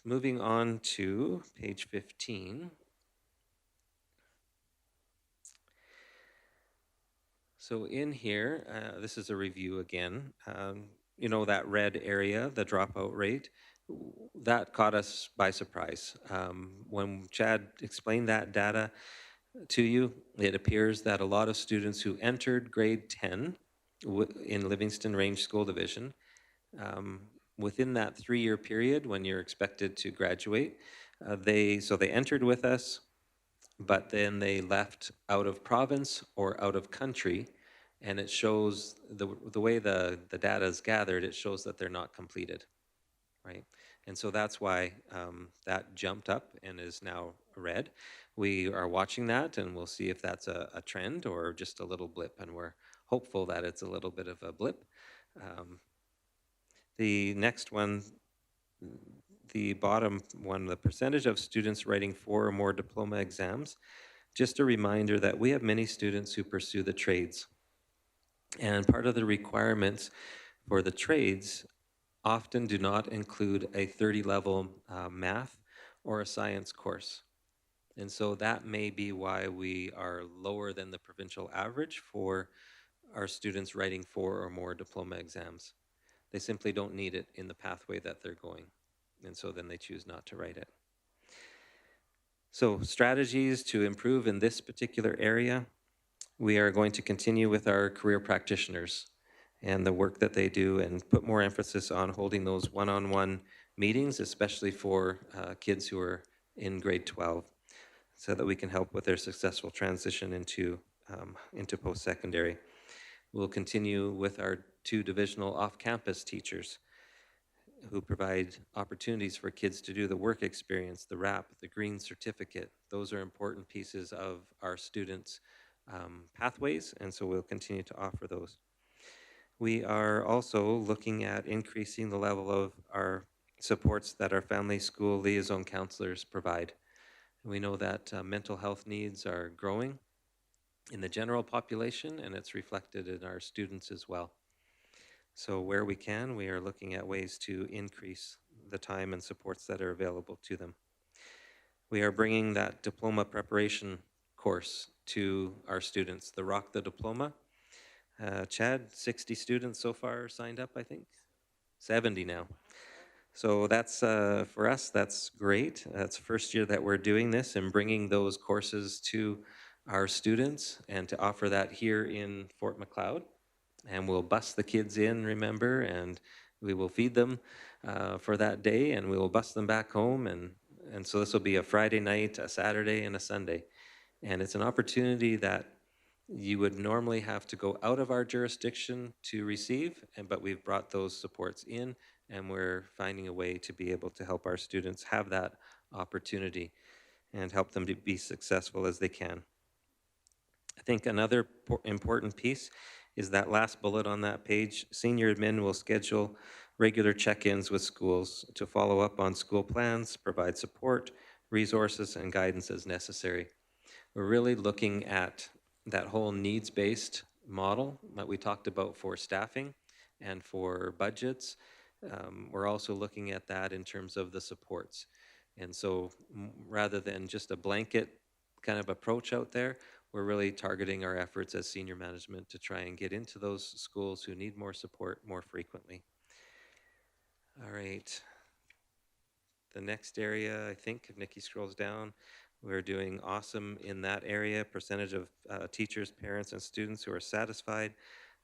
S3: Moving on to page 15. So in here, this is a review again. You know, that red area, the dropout rate, that caught us by surprise. When Chad explained that data to you, it appears that a lot of students who entered grade 10 in Livingston Range School Division, within that 3-year period when you're expected to graduate, they entered with us, but then they left out of province or out of country, and it shows the way the data is gathered, it shows that they're not completed, right? And so that's why that jumped up and is now red. We are watching that, and we'll see if that's a trend or just a little blip, and we're hopeful that it's a little bit of a blip. The next one, the bottom one, the percentage of students writing 4 or more diploma exams, just a reminder that we have many students who pursue the trades. And part of the requirements for the trades often do not include a 30-level math or a science course. And so that may be why we are lower than the provincial average for our students writing 4 or more diploma exams. They simply don't need it in the pathway that they're going. And so then they choose not to write it. So strategies to improve in this particular area, we are going to continue with our career practitioners and the work that they do and put more emphasis on holding those one-on-one meetings, especially for kids who are in grade 12, so that we can help with their successful transition into post-secondary. We'll continue with our 2 divisional off-campus teachers who provide opportunities for kids to do the work experience, the RAP, the green certificate. Those are important pieces of our students' pathways, and so we'll continue to offer those. We are also looking at increasing the level of our supports that our family school liaison counselors provide. We know that mental health needs are growing in the general population, and it's reflected in our students as well. So where we can, we are looking at ways to increase the time and supports that are available to them. We are bringing that diploma preparation course to our students, the Rock the Diploma. Chad, 60 students so far signed up, I think? 70 now. So that's, for us, that's great. That's the first year that we're doing this and bringing those courses to our students and to offer that here in Fort Macleod. And we'll bus the kids in, remember, and we will feed them for that day, and we will bus them back home. And so this will be a Friday night, a Saturday, and a Sunday. And it's an opportunity that you would normally have to go out of our jurisdiction to receive, but we've brought those supports in, and we're finding a way to be able to help our students have that opportunity and help them to be successful as they can. I think another important piece is that last bullet on that page. Senior admin will schedule regular check-ins with schools to follow up on school plans, provide support, resources, and guidance as necessary. We're really looking at that whole needs-based model that we talked about for staffing and for budgets. We're also looking at that in terms of the supports. And so rather than just a blanket kind of approach out there, we're really targeting our efforts as senior management to try and get into those schools who need more support more frequently. All right. the next area, I think, if Nikki scrolls down, we're doing awesome in that area. Percentage of teachers, parents, and students who are satisfied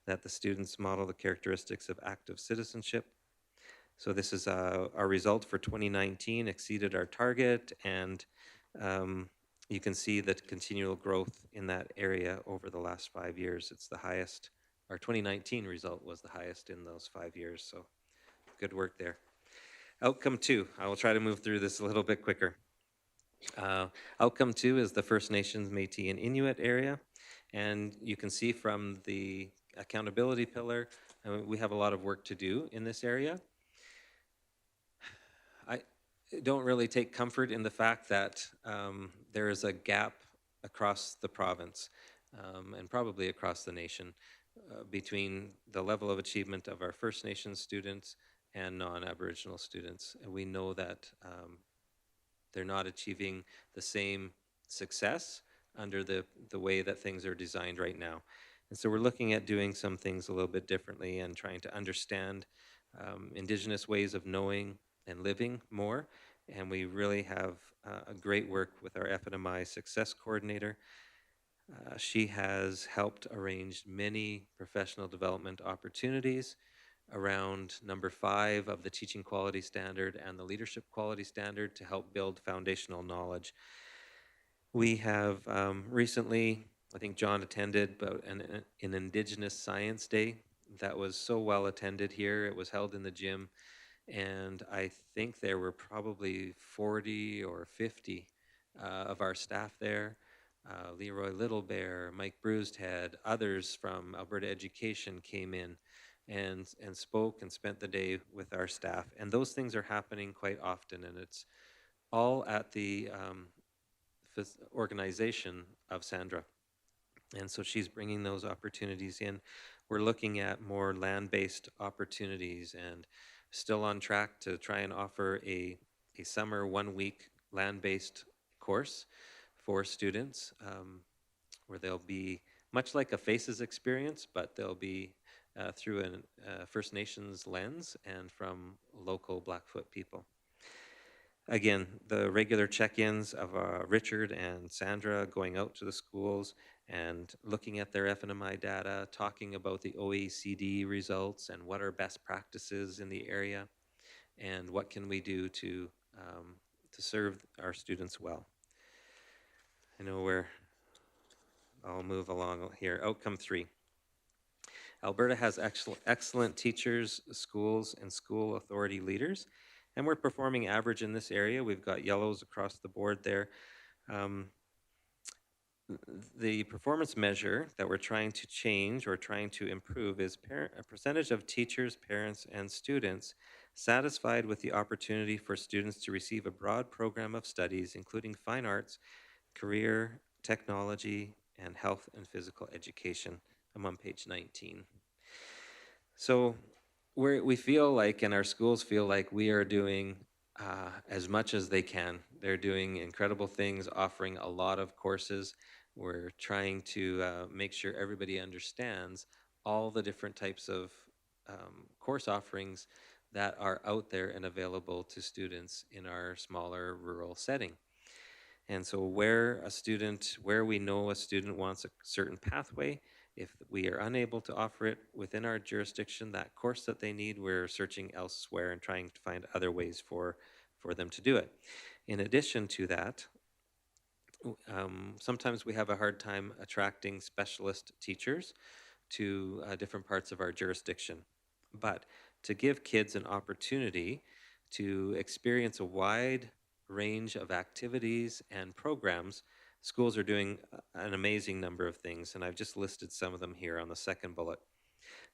S3: that the students model the characteristics of active citizenship. So this is our result for 2019, exceeded our target, and you can see the continual growth in that area over the last 5 years. It's the highest. Our 2019 result was the highest in those 5 years, so good work there. Outcome 2, I will try to move through this a little bit quicker. Outcome 2 is the First Nations, Métis, and Inuit area, and you can see from the accountability pillar, we have a lot of work to do in this area. I don't really take comfort in the fact that there is a gap across the province and probably across the nation between the level of achievement of our First Nations students and non-Aboriginal students. And we know that they're not achieving the same success under the way that things are designed right now. And so we're looking at doing some things a little bit differently and trying to understand Indigenous ways of knowing and living more. And we really have a great work with our FNMI Success Coordinator. She has helped arrange many professional development opportunities around number 5 of the Teaching Quality Standard and the Leadership Quality Standard to help build foundational knowledge. We have recently, I think John attended, but an Indigenous Science Day that was so well attended here. It was held in the gym, and I think there were probably 40 or 50 of our staff there. Leroy Littlebear, Mike Bruised-Head, others from Alberta Education came in and spoke and spent the day with our staff. And those things are happening quite often, and it's all at the organization of Sandra. And so she's bringing those opportunities in. We're looking at more land-based opportunities and still on track to try and offer a summer 1-week land-based course for students where they'll be much like a FACES experience, but they'll be through a First Nations lens and from local Blackfoot people. Again, the regular check-ins of Richard and Sandra going out to the schools and looking at their FNMI data, talking about the OECD results and what are best practices in the area and what can we do to serve our students well. I know I'll move along here. Outcome 3. Alberta has excellent teachers, schools, and school authority leaders, and we're performing average in this area. We've got yellows across the board there. The performance measure that we're trying to change or trying to improve is a percentage of teachers, parents, and students satisfied with the opportunity for students to receive a broad program of studies, including fine arts, career, technology, and health and physical education. I'm on page 19. So we feel like, and our schools feel like, we are doing as much as they can. They're doing incredible things, offering a lot of courses. We're trying to make sure everybody understands all the different types of course offerings that are out there and available to students in our smaller rural setting. And so where we know a student wants a certain pathway, if we are unable to offer it within our jurisdiction, that course that they need, we're searching elsewhere and trying to find other ways for them to do it. In addition to that, sometimes we have a hard time attracting specialist teachers to different parts of our jurisdiction. But to give kids an opportunity to experience a wide range of activities and programs, schools are doing an amazing number of things, and I've just listed some of them here on the second bullet.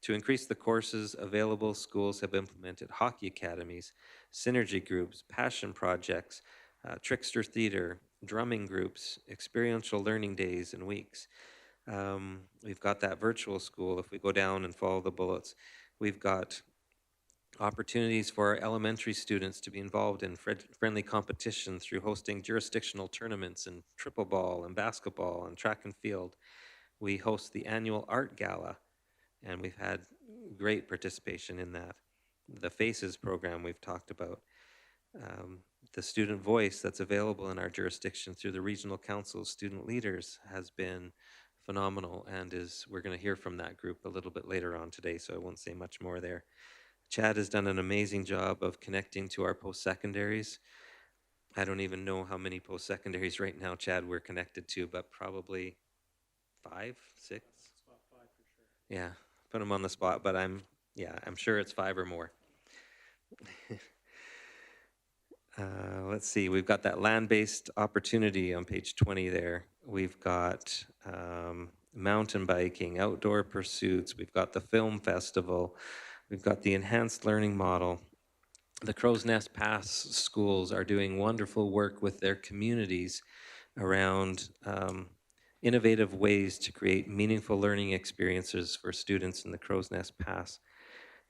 S3: To increase the courses available, schools have implemented hockey academies, synergy groups, passion projects, trickster theater, drumming groups, experiential learning days and weeks. We've got that virtual school. If we go down and follow the bullets, we've got opportunities for our elementary students to be involved in friendly competition through hosting jurisdictional tournaments in triple ball and basketball and track and field. We host the annual art gala, and we've had great participation in that. The FACES program we've talked about. The student voice that's available in our jurisdiction through the regional councils, student leaders, has been phenomenal, and we're going to hear from that group a little bit later on today, so I won't say much more there. Chad has done an amazing job of connecting to our post-secondaries. I don't even know how many post-secondaries right now, Chad, we're connected to, but probably 5, 6? Yeah, put them on the spot, but I'm sure it's 5 or more. Let's see, we've got that land-based opportunity on page 20 there. We've got mountain biking, outdoor pursuits. We've got the film festival. We've got the enhanced learning model. The Crow's Nest Pass schools are doing wonderful work with their communities around innovative ways to create meaningful learning experiences for students in the Crow's Nest Pass.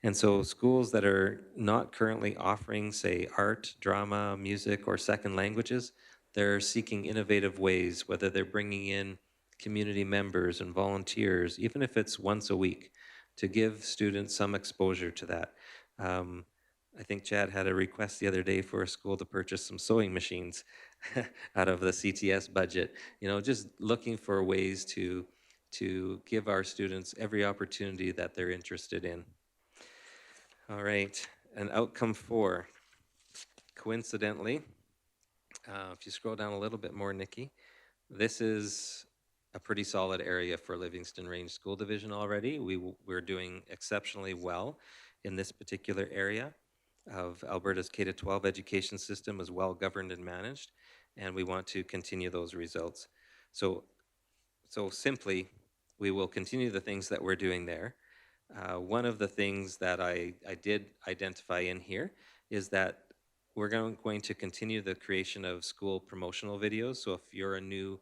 S3: And so schools that are not currently offering, say, art, drama, music, or second languages, they're seeking innovative ways, whether they're bringing in community members and volunteers, even if it's once a week, to give students some exposure to that. I think Chad had a request the other day for a school to purchase some sewing machines out of the CTS budget. You know, just looking for ways to give our students every opportunity that they're interested in. All right, and outcome 4. Coincidentally, if you scroll down a little bit more, Nikki, this is a pretty solid area for Livingston Range School Division already. We're doing exceptionally well in this particular area of Alberta's K-12 education system is well governed and managed, and we want to continue those results. So simply, we will continue the things that we're doing there. One of the things that I did identify in here is that we're going to continue the creation of school promotional videos. So if you're a new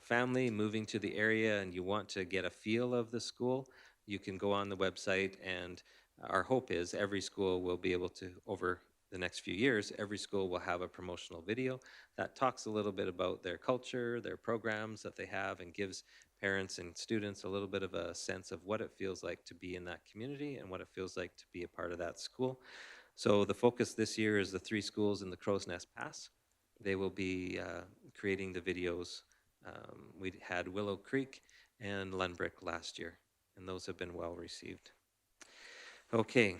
S3: family moving to the area and you want to get a feel of the school, you can go on the website, and our hope is every school will be able to, over the next few years, every school will have a promotional video that talks a little bit about their culture, their programs that they have, and gives parents and students a little bit of a sense of what it feels like to be in that community and what it feels like to be a part of that school. So the focus this year is the 3 schools in the Crow's Nest Pass. They will be creating the videos. We had Willow Creek and Lunbrick last year, and those have been well received. Okay,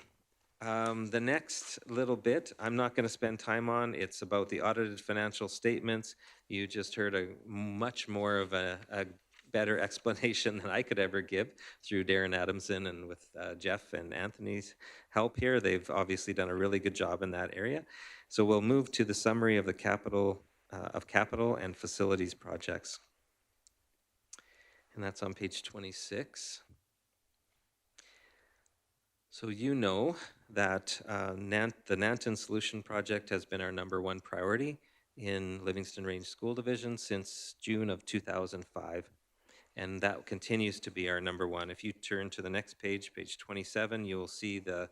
S3: the next little bit, I'm not going to spend time on. It's about the audited financial statements. You just heard a much more of a better explanation than I could ever give through Darren Adamson and with Jeff and Anthony's help here. They've obviously done a really good job in that area. So we'll move to the summary of the capital and facilities projects. And that's on page 26. So you know that the Nanton Solution Project has been our #1 priority in Livingston Range School Division since June of 2005. And that continues to be our #1. If you turn to the next page, page 27, you'll see the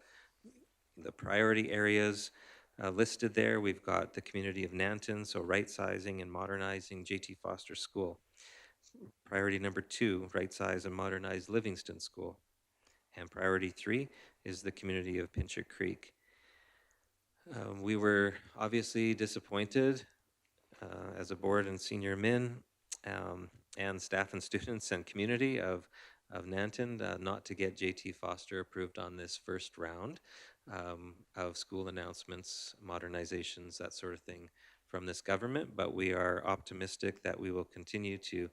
S3: priority areas listed there. We've got the community of Nanton, so right-sizing and modernizing J.T. Foster School. Priority #2, right-size and modernize Livingston School. And priority 3 is the community of Pincher Creek. We were obviously disappointed as a board and senior min and staff and students and community of Nanton not to get J.T. Foster approved on this first round of school announcements, modernizations, that sort of thing from this government, but we are optimistic that we will continue to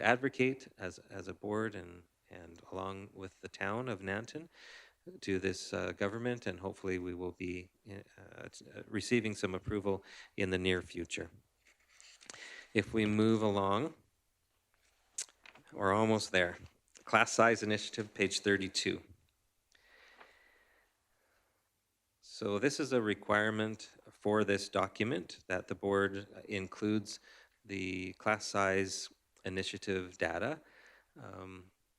S3: advocate as a board and along with the town of Nanton to this government, and hopefully we will be receiving some approval in the near future. If we move along, we're almost there. Class size initiative, page 32. So this is a requirement for this document that the board includes the class size initiative data.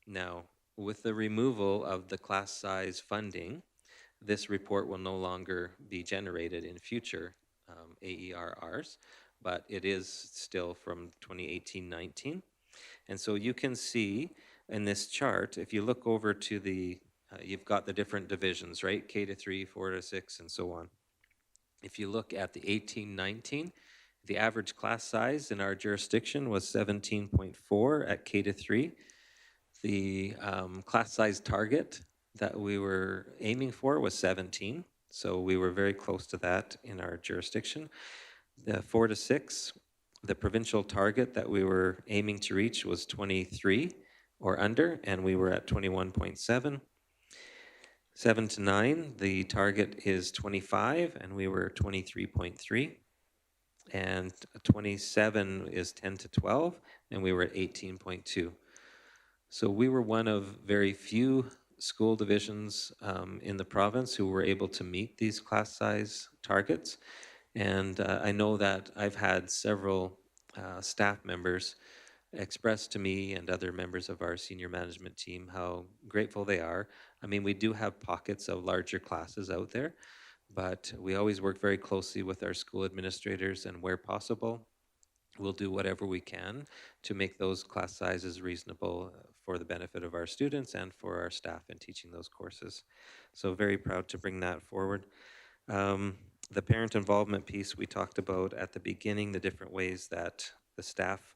S3: Now, with the removal of the class size funding, this report will no longer be generated in future AERRs, but it is still from 2018-19. And so you can see in this chart, if you look over to you've got the different divisions, right? K-3, 4-6, and so on. If you look at the 18-19, the average class size in our jurisdiction was 17.4 at K to 3. The class size target that we were aiming for was 17, so we were very close to that in our jurisdiction. The 4 to 6, the provincial target that we were aiming to reach was 23 or under, and we were at 21.7. 7 to 9, the target is 25, and we were 23.3. And 27 is 10 to 12, and we were at 18.2. So we were one of very few school divisions in the province who were able to meet these class size targets. And I know that I've had several staff members express to me and other members of our senior management team how grateful they are. I mean, we do have pockets of larger classes out there, but we always work very closely with our school administrators, and where possible, we'll do whatever we can to make those class sizes reasonable for the benefit of our students and for our staff in teaching those courses. So very proud to bring that forward. The parent involvement piece we talked about at the beginning, the different ways that the staff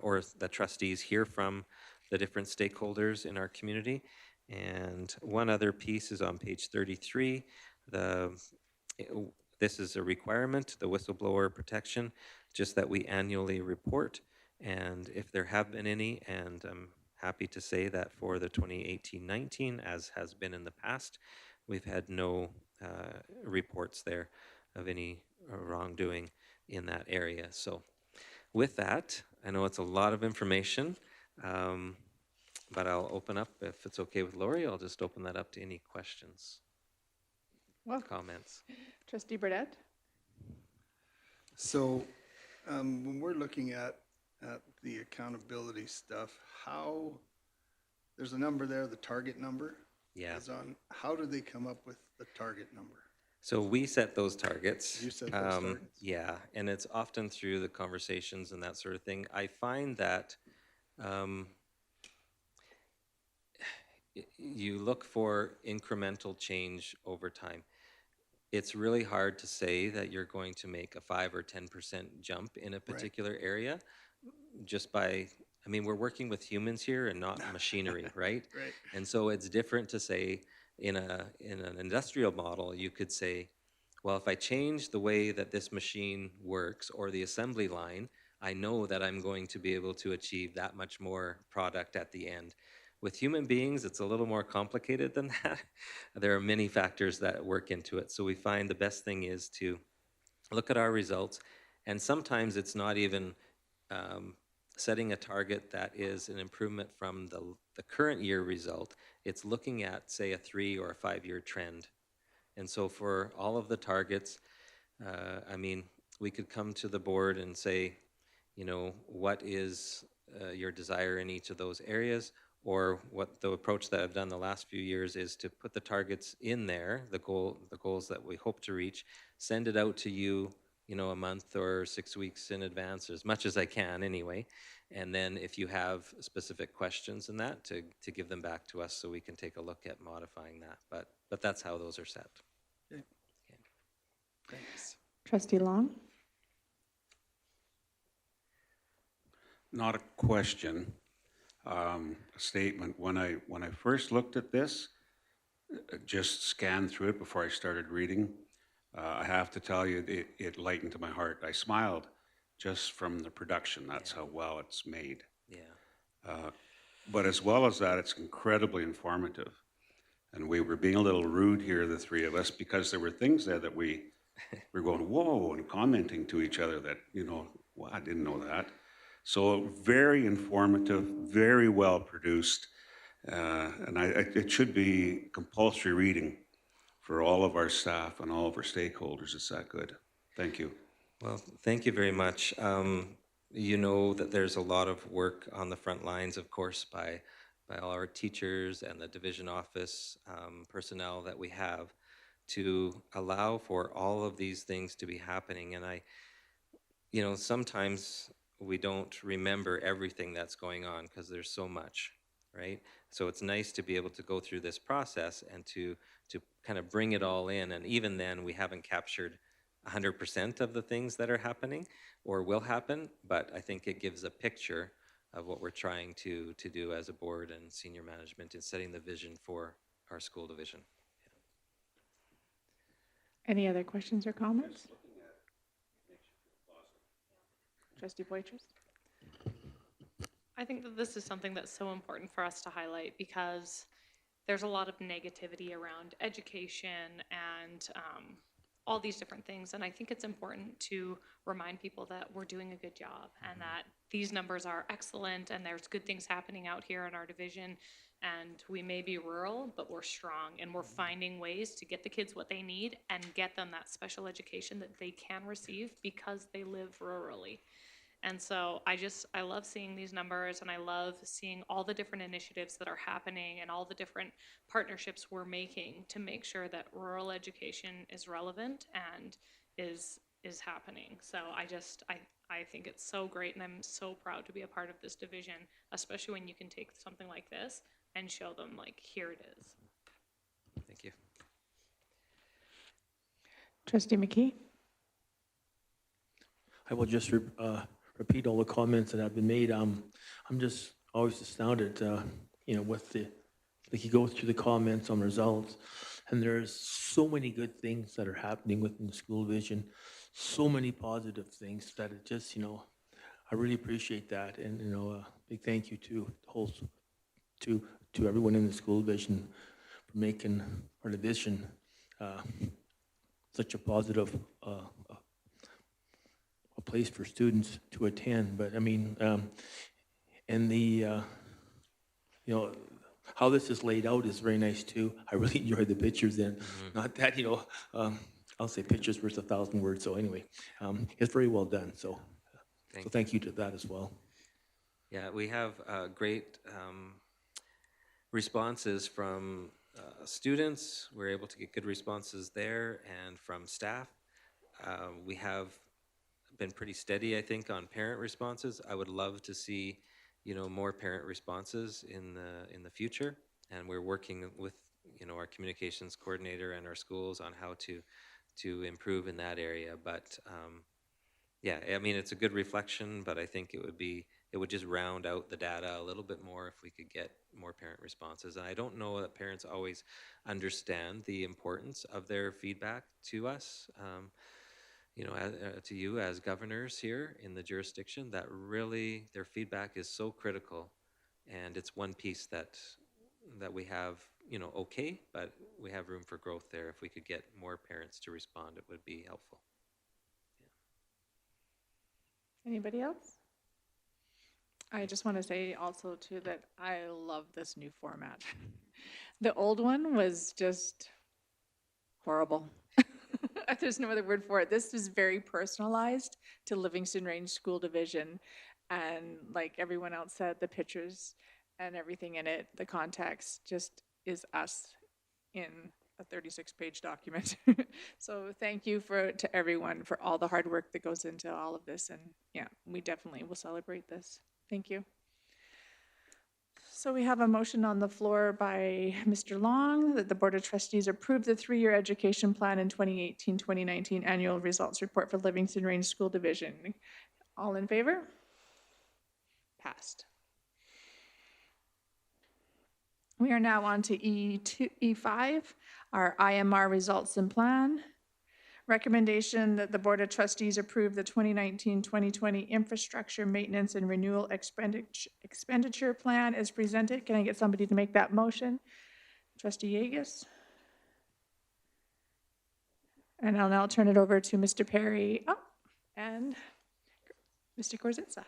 S3: or the trustees hear from the different stakeholders in our community. And one other piece is on page 33. This is a requirement, the whistleblower protection, just that we annually report. And if there have been any, and I'm happy to say that for the 2018-19, as has been in the past, we've had no reports there of any wrongdoing in that area. So with that, I know it's a lot of information, but I'll open up, if it's okay with Lori, I'll just open that up to any questions, comments.
S1: Trustee Burdette?
S7: So when we're looking at the accountability stuff, there's a number there, the target number
S3: Yeah.
S7: is on. How do they come up with the target number?
S3: So we set those targets.
S7: You set those targets?
S3: Yeah, and it's often through the conversations and that sort of thing. I find that you look for incremental change over time. It's really hard to say that you're going to make a 5 or 10% jump in a particular area just by, I mean, we're working with humans here and not machinery, right?
S7: Right.
S3: And so it's different to say in an industrial model, you could say, well, if I change the way that this machine works or the assembly line, I know that I'm going to be able to achieve that much more product at the end. With human beings, it's a little more complicated than that. There are many factors that work into it. So we find the best thing is to look at our results, and sometimes it's not even setting a target that is an improvement from the current year result. It's looking at, say, a 3 or a 5-year trend. And so for all of the targets, I mean, we could come to the board and say, you know, what is your desire in each of those areas? Or what the approach that I've done the last few years is to put the targets in there, the goals that we hope to reach, send it out to you, you know, a month or 6 weeks in advance, as much as I can anyway. And then if you have specific questions in that, to give them back to us so we can take a look at modifying that. But that's how those are set.
S7: Okay. Thanks.
S1: Trustee Long?
S10: Not a question, a statement. When I first looked at this, just scanned through it before I started reading, I have to tell you, it lightened my heart. I smiled just from the production. That's how well it's made.
S3: Yeah.
S10: But as well as that, it's incredibly informative. And we were being a little rude here, the three of us, because there were things there that we were going, whoa, and commenting to each other that, you know, well, I didn't know that. So very informative, very well produced. And it should be compulsory reading for all of our staff and all of our stakeholders. It's that good. Thank you.
S3: Well, thank you very much. You know that there's a lot of work on the front lines, of course, by all our teachers and the division office personnel that we have to allow for all of these things to be happening. And you know, sometimes we don't remember everything that's going on because there's so much, right? So it's nice to be able to go through this process and to kind of bring it all in. And even then, we haven't captured 100% of the things that are happening or will happen, but I think it gives a picture of what we're trying to do as a board and senior management in setting the vision for our school division.
S1: Any other questions or comments? Trustee Poitras?
S8: I think that this is something that's so important for us to highlight because there's a lot of negativity around education and all these different things. And I think it's important to remind people that we're doing a good job and that these numbers are excellent and there's good things happening out here in our division. And we may be rural, but we're strong and we're finding ways to get the kids what they need and get them that special education that they can receive because they live rurally. And so I love seeing these numbers and I love seeing all the different initiatives that are happening and all the different partnerships we're making to make sure that rural education is relevant and is happening. So I think it's so great and I'm so proud to be a part of this division, especially when you can take something like this and show them like, here it is.
S3: Thank you.
S1: Trustee McKee?
S2: I will just repeat all the comments that have been made. I'm just always astounded, with you go through the comments on results, and there's so many good things that are happening within the school division, so many positive things that it just, I really appreciate that, and big thank you to the whole, to everyone in the school division for making our division such a positive a place for students to attend. But I mean, and the how this is laid out is very nice too. I really enjoyed the pictures then. Not that, I'll say pictures versus 1,000 words. So anyway, it's very well done. So thank you to that as well.
S3: Yeah, we have great responses from students. We're able to get good responses there, and from staff. We have been pretty steady, I think, on parent responses. I would love to see, more parent responses in the future, and we're working with, our communications coordinator and our schools on how to improve in that area. But yeah, I mean, it's a good reflection, but I think it would just round out the data a little bit more if we could get more parent responses. And I don't know that parents always understand the importance of their feedback to us. To you as governors here in the jurisdiction, that really their feedback is so critical, and it's one piece that we have, okay, but we have room for growth there. If we could get more parents to respond, it would be helpful.
S1: Yeah. Anybody else? I just want to say also too that I love this new format. The old one was just horrible. There's no other word for it. This is very personalized to Livingston Range School Division. And like everyone else said, the pictures and everything in it, the context just is us in a 36-page document. So thank you to everyone for all the hard work that goes into all of this. And yeah, we definitely will celebrate this. Thank you. So we have a motion on the floor by Mr. Long that the Board of Trustees approve the 3-year education plan and 2018-2019 annual results report for Livingston Range School Division. All in favor? Passed. We are now on to E5, our IMR results and plan. Recommendation that the Board of Trustees approve the 2019-2020 infrastructure maintenance and renewal expenditure plan as presented. Can I get somebody to make that motion? Trustee Yeagus. And I'll now turn it over to Mr. Perry and Mr. Korzitsa.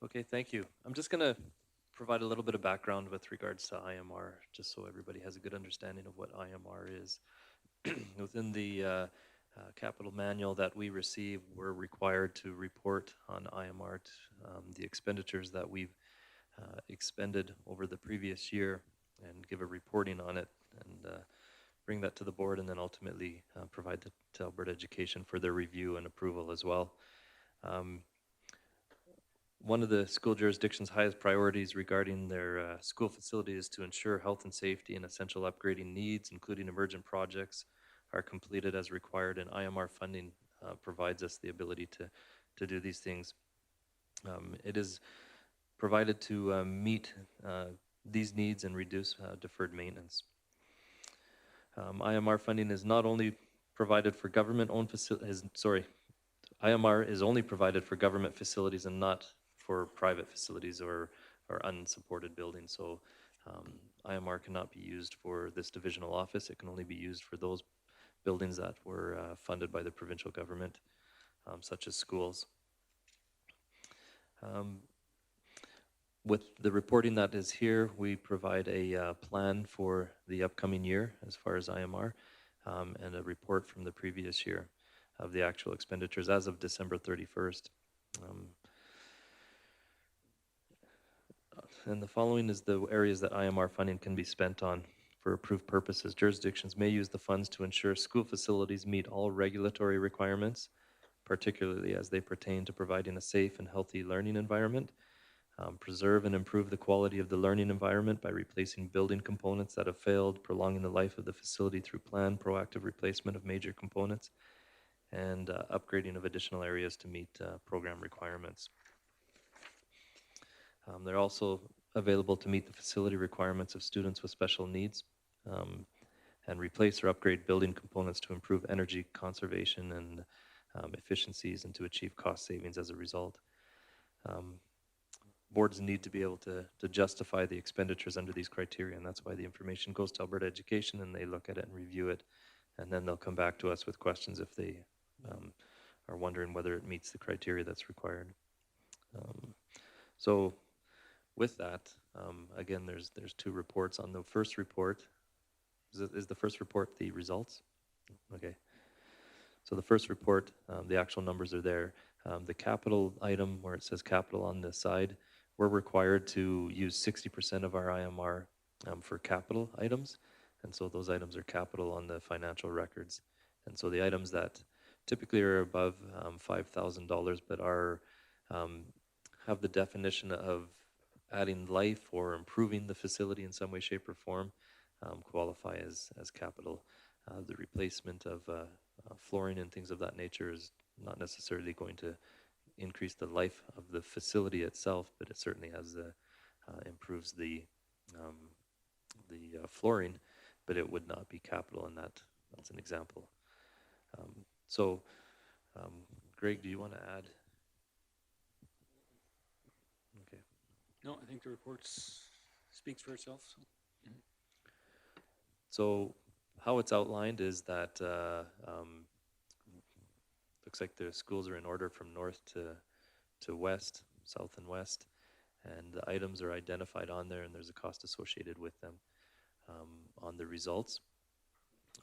S5: Okay, thank you. I'm just going to provide a little bit of background with regards to IMR, just so everybody has a good understanding of what IMR is. Within the capital manual that we receive, we're required to report on IMR the expenditures that we've expended over the previous year and give a reporting on it. And bring that to the board, and then ultimately provide that to Alberta Education for their review and approval as well. One of the school jurisdiction's highest priorities regarding their school facility is to ensure health and safety and essential upgrading needs, including emergent projects, are completed as required, and IMR funding provides us the ability to do these things. It is provided to meet these needs and reduce deferred maintenance. IMR funding is not only provided for government-owned facilities, IMR is only provided for government facilities and not for private facilities or unsupported buildings. So IMR cannot be used for this divisional office. It can only be used for those buildings that were funded by the provincial government, such as schools. With the reporting that is here, we provide a plan for the upcoming year as far as IMR, and a report from the previous year of the actual expenditures as of December 31st. And the following is the areas that IMR funding can be spent on for approved purposes. Jurisdictions may use the funds to ensure school facilities meet all regulatory requirements, particularly as they pertain to providing a safe and healthy learning environment. Preserve and improve the quality of the learning environment by replacing building components that have failed, prolonging the life of the facility through planned proactive replacement of major components, and upgrading of additional areas to meet program requirements. They're also available to meet the facility requirements of students with special needs, and replace or upgrade building components to improve energy conservation and efficiencies, and to achieve cost savings as a result. Boards need to be able to justify the expenditures under these criteria, and that's why the information goes to Alberta Education, and they look at it and review it, and then they'll come back to us with questions if they are wondering whether it meets the criteria that's required. So with that, again, there's two reports. On the first report, is the first report the results? Okay. So the first report, the actual numbers are there. The capital item, where it says capital on the side, we're required to use 60% of our IMR for capital items. And so those items are capital on the financial records. And so the items that typically are above $5,000 but are have the definition of adding life or improving the facility in some way, shape, or form qualify as capital. The replacement of flooring and things of that nature is not necessarily going to increase the life of the facility itself, but it certainly has improves the flooring, but it would not be capital, and that's an example. Greg, do you want to add? Okay.
S11: No, I think the report speaks for itself.
S5: So how it's outlined is that looks like the schools are in order from north to west, south and west, and the items are identified on there, and there's a cost associated with them. On the results,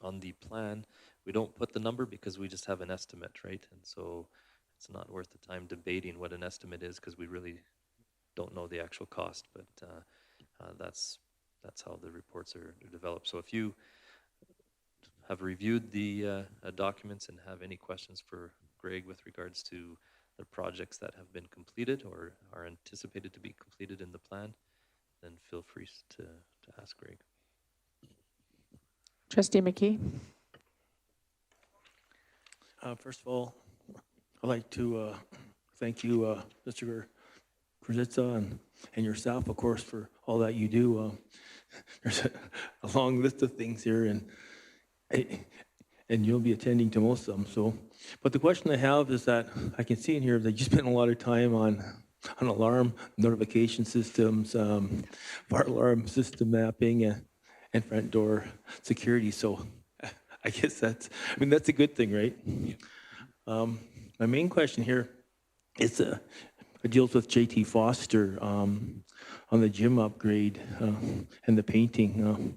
S5: on the plan, we don't put the number because we just have an estimate, right? And so it's not worth the time debating what an estimate is, because we really don't know the actual cost, but that's how the reports are developed. So if you have reviewed the documents and have any questions for Greg with regards to the projects that have been completed or are anticipated to be completed in the plan, then feel free to ask Greg.
S1: Trustee McKee?
S2: First of all, I'd like to thank you, Mr. Krzyzka, and yourself, of course, for all that you do. There's a long list of things here, and you'll be attending to most of them. So, but the question I have is that I can see in here that you spend a lot of time on alarm notification systems, fire alarm system mapping, and front door security. So I guess that's a good thing, right? My main question here is it deals with JT Foster on the gym upgrade and the painting.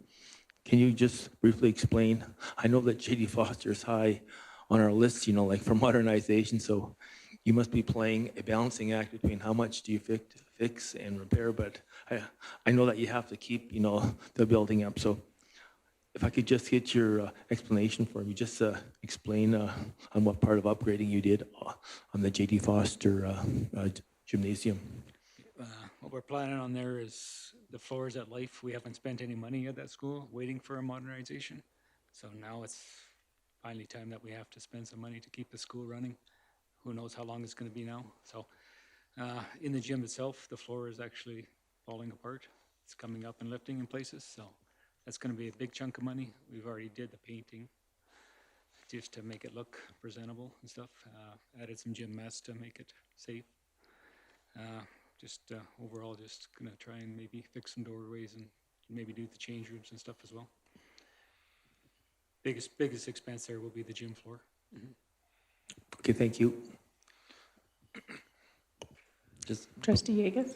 S2: Can you just briefly explain? I know that JT Foster is high on our list, like for modernization, so you must be playing a balancing act between how much do you fix and repair, but I know that you have to keep, the building up. So if I could just get your explanation for me, just explain on what part of upgrading you did on the J.D. Foster gymnasium.
S11: What we're planning on there is the floors at Life. We haven't spent any money at that school, waiting for a modernization. So now it's finally time that we have to spend some money to keep the school running. Who knows how long it's going to be now. So in the gym itself, the floor is actually falling apart. It's coming up and lifting in places. So that's going to be a big chunk of money. We've already did the painting just to make it look presentable and stuff. Added some gym mats to make it safe. Overall, just gonna try and maybe fix some doorways and maybe do the change rooms and stuff as well. Biggest expense there will be the gym floor.
S2: Okay, thank you.
S1: Just Trustee Yeagas?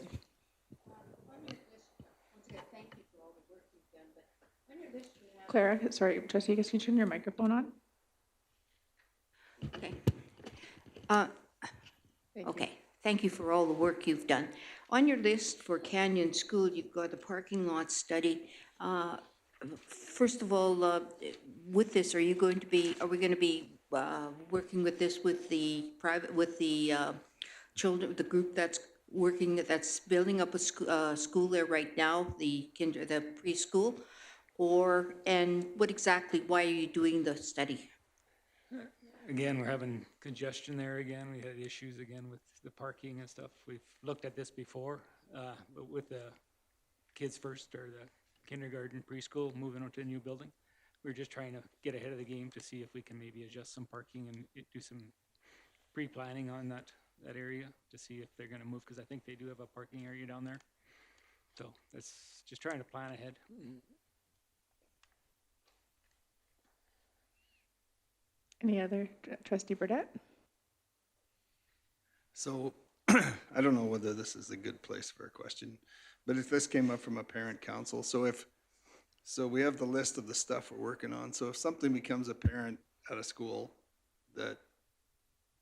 S1: Clara, sorry, Trustee Yeagas, can you turn your microphone on?
S9: Okay.
S1: Thank you.
S9: Okay, thank you for all the work you've done. On your list for Canyon School, you've got a parking lot study. First of all, with this, are we going to be working with this with the children, the group that's building up a school there right now, the preschool? And why are you doing the study?
S11: Again, we're having congestion there again. We had issues again with the parking and stuff. We've looked at this before, but with the kids first or the kindergarten preschool moving on to a new building, we're just trying to get ahead of the game to see if we can maybe adjust some parking and do some pre-planning on that area to see if they're going to move, because I think they do have a parking area down there. So that's just trying to plan ahead.
S1: Any other, Trustee Burdette?
S7: So I don't know whether this is a good place for a question, but if this came up from a parent council, so we have the list of the stuff we're working on. So if something becomes apparent at a school that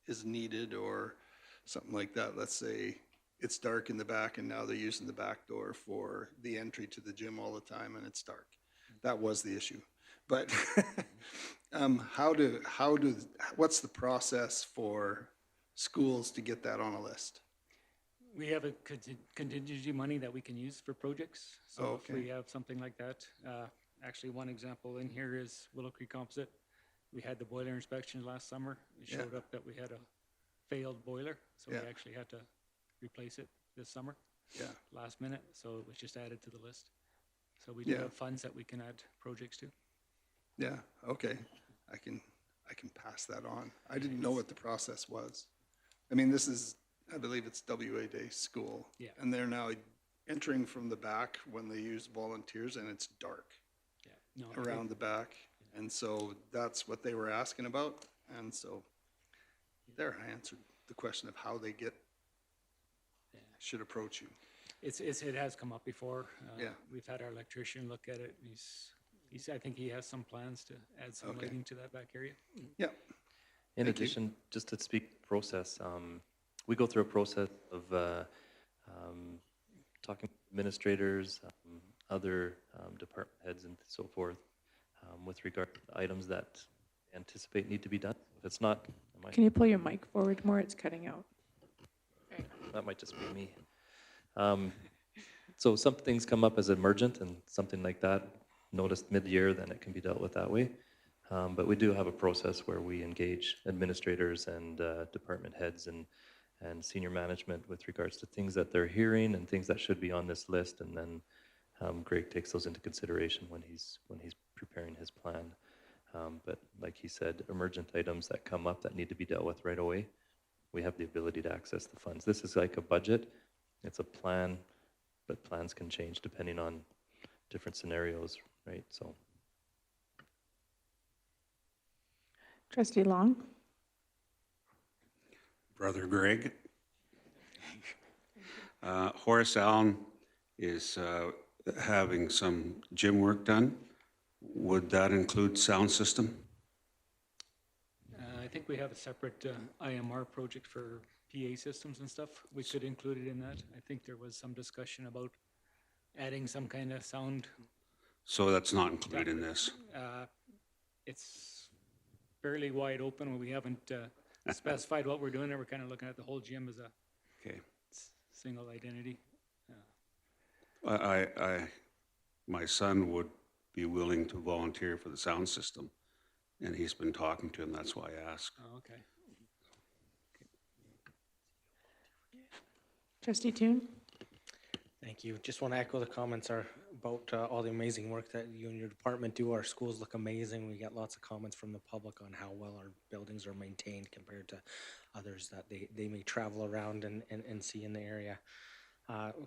S7: is needed or something like that, let's say it's dark in the back and now they're using the back door for the entry to the gym all the time and it's dark. That was the issue. But what's the process for schools to get that on a list?
S11: We have a contingency money that we can use for projects. So if we have something like that, actually one example in here is Willow Creek Composite. We had the boiler inspection last summer. It showed up that we had a failed boiler, so we actually had to replace it this summer. Last minute, so it was just added to the list. So we do have funds that we can add projects to.
S7: Yeah, okay. I can pass that on. I didn't know what the process was. I mean, I believe it's WA Day school.
S11: Yeah.
S7: And they're now entering from the back when they use volunteers and it's dark around the back. And so that's what they were asking about. And so there I answered the question of how they should approach you.
S11: It has come up before.
S7: Yeah.
S11: We've had our electrician look at it. I think he has some plans to add some lighting to that back area.
S7: Yeah.
S5: In addition, just to speak process, we go through a process of talking to administrators, other department heads and so forth, with regard to items that anticipate need to be done. If it's not,
S1: Can you pull your mic forward more? It's cutting out.
S5: that might just be me. So some things come up as emergent and something like that noticed mid-year, then it can be dealt with that way. But we do have a process where we engage administrators and department heads and senior management with regards to things that they're hearing and things that should be on this list. And then Greg takes those into consideration when he's preparing his plan. But like he said, emergent items that come up that need to be dealt with right away, we have the ability to access the funds. This is like a budget. It's a plan, but plans can change depending on different scenarios, right? So.
S1: Trustee Long?
S10: Brother Greg. Horace Allen is having some gym work done. Would that include sound system?
S11: I think we have a separate IMR project for PA systems and stuff. We could include it in that. I think there was some discussion about adding some kind of sound
S10: So that's not included in this.
S11: It's fairly wide open. We haven't specified what we're doing there. We're kind of looking at the whole gym as a
S10: Okay.
S11: single identity.
S10: My son would be willing to volunteer for the sound system, and he's been talking to him, that's why I asked.
S11: Oh, okay.
S1: Trustee Toon?
S6: Thank you. Just want to echo the comments about all the amazing work that you and your department do. Our schools look amazing. We get lots of comments from the public on how well our buildings are maintained compared to others that they may travel around and see in the area.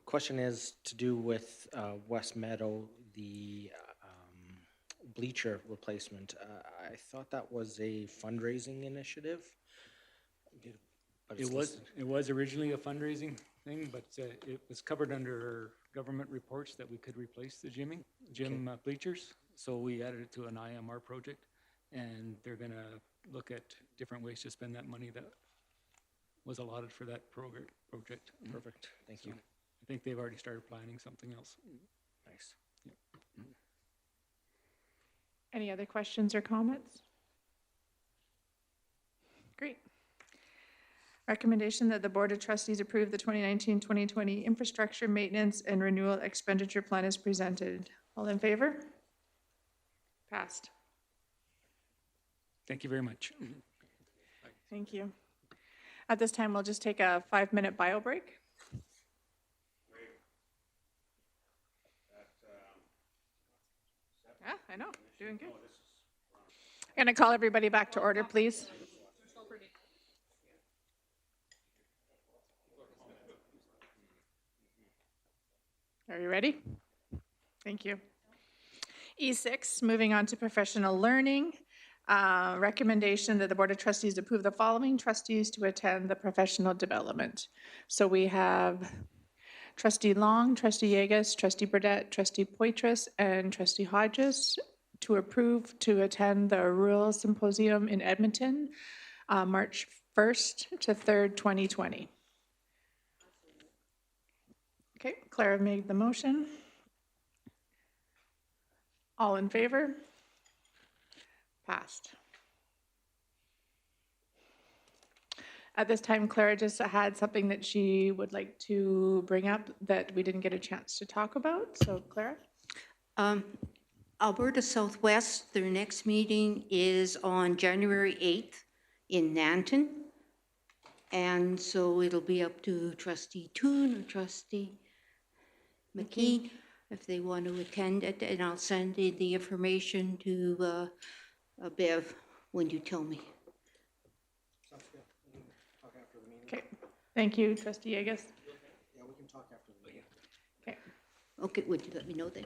S6: Question is to do with West Meadow, the bleacher replacement. I thought that was a fundraising initiative. But it's listed.
S11: It was originally a fundraising thing, but it was covered under government reports that we could replace the gym bleachers. So we added it to an IMR project, and they're gonna look at different ways to spend that money that was allotted for that project.
S6: Perfect. Thank you.
S11: I think they've already started planning something else.
S6: Nice.
S1: Any other questions or comments? Great. Recommendation that the Board of Trustees approve the 2019-2020 Infrastructure Maintenance and Renewal Expenditure Plan is presented. All in favor? Passed.
S11: Thank you very much.
S1: Thank you. At this time, we'll just take a 5-minute bio break. Yeah, I know, doing good. I'm going to call everybody back to order, please. Are you ready? Thank you. E6, moving on to professional learning. Recommendation that the Board of Trustees approve the following trustees to attend the professional development. So we have Trustee Long, Trustee Yegas, Trustee Burdette, Trustee Poitras, and Trustee Hodges to approve to attend the Rural Symposium in Edmonton, March 1st to 3rd, 2020. Okay, Clara made the motion. All in favor? Passed. At this time, Clara just had something that she would like to bring up that we didn't get a chance to talk about. So, Clara?
S9: Alberta Southwest, their next meeting is on January 8th in Nanton. And so it'll be up to Trustee Toon or Trustee McKee if they want to attend it. And I'll send the information to Bev when you tell me.
S1: Okay, thank you, Trustee Yegas.
S6: Yeah, we can talk after the meeting.
S1: Okay,
S9: Okay, would you let me know then?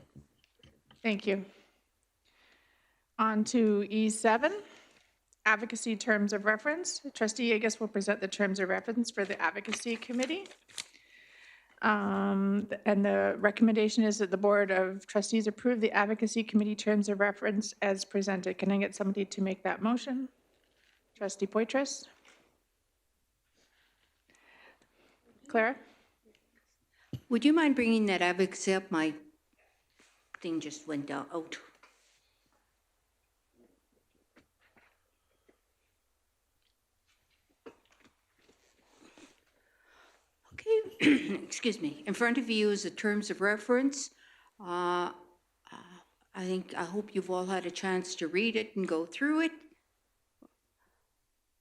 S1: thank you. On to E7, advocacy terms of reference. Trustee Yegas will present the terms of reference for the advocacy committee. And the recommendation is that the Board of Trustees approve the advocacy committee terms of reference as presented. Can I get somebody to make that motion? Trustee Poitras? Clara?
S9: Would you mind bringing that advocacy up? My thing just went out. Okay, excuse me. In front of you is the terms of reference. I hope you've all had a chance to read it and go through it.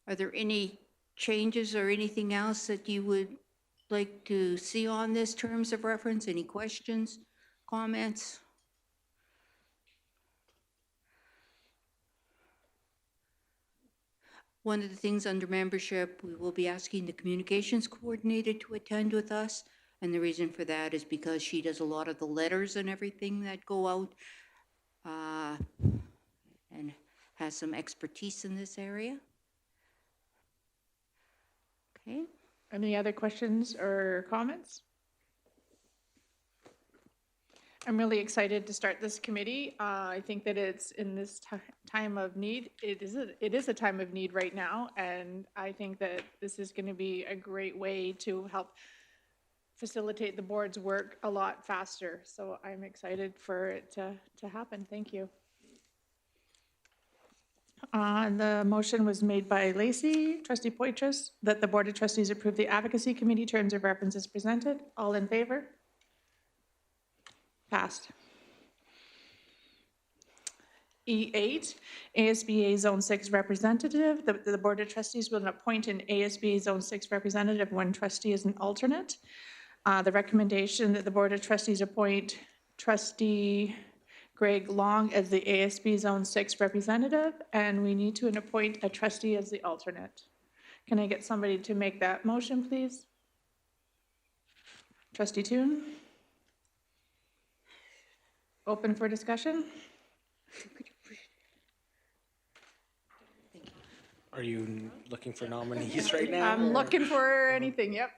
S9: Are there any changes or anything else that you would like to see on this terms of reference? Any questions, comments? One of the things under membership, we will be asking the communications coordinator to attend with us. And the reason for that is because she does a lot of the letters and everything that go out and has some expertise in this area. Okay.
S1: Any other questions or comments? I'm really excited to start this committee. I think that it's in this time of need. It is a time of need right now, and I think that this is going to be a great way to help facilitate the board's work a lot faster. So I'm excited for it to happen. Thank you. The motion was made by Lacey, trustee Poitras, that the Board of Trustees approve the Advocacy Committee terms of reference as presented. All in favor? Passed. E8, ASBA Zone 6 representative. The Board of Trustees will appoint an ASBA Zone 6 representative. One trustee is an alternate. The recommendation that the Board of Trustees appoint trustee Greg Long as the ASB Zone 6 representative, and we need to appoint a trustee as the alternate. Can I get somebody to make that motion, please? Trustee Toon? Open for discussion?
S6: Are you looking for nominees right now?
S1: I'm
S6: or-
S1: looking for anything, yep.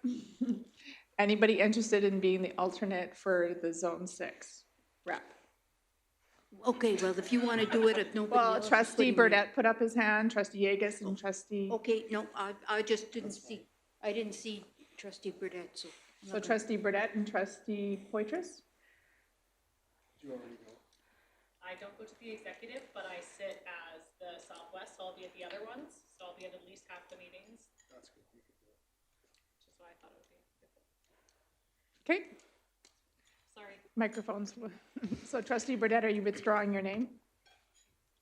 S1: Anybody interested in being the alternate for the Zone 6 rep?
S9: Okay, well, if you want to do it, if nobody else.
S1: Well,
S9: is
S1: trustee
S9: putting in-
S1: Burdette put up his hand, trustee Yegus and trustee,
S9: Okay, no, I just didn't see, I didn't see trustee Burdette, so. I'm
S1: so
S9: not gonna-
S1: trustee Burdette and trustee Poitras?
S12: I don't go to the executive, but I sit as the Southwest, so I'll be at the other ones, so I'll be at least half the meetings. That's good. Which is why I thought it would be.
S1: Okay,
S12: Sorry.
S1: microphones. So trustee Burdette, are you withdrawing your name?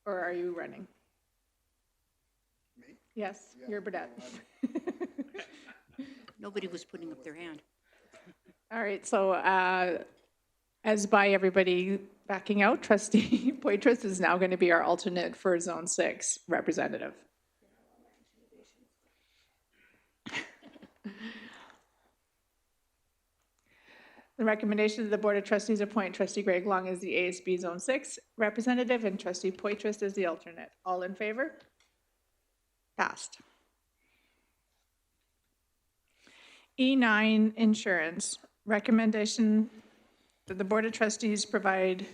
S1: Or are you running?
S7: Me?
S1: Yes, you're Burdette.
S9: Nobody was putting up their hand.
S1: All right, so as by everybody backing out, trustee Poitras is now going to be our alternate for Zone 6 representative. The recommendation of the Board of Trustees appoint trustee Greg Long as the ASB Zone 6 representative and trustee Poitras as the alternate. All in favor? Passed. E9, insurance. Recommendation that the Board of Trustees provide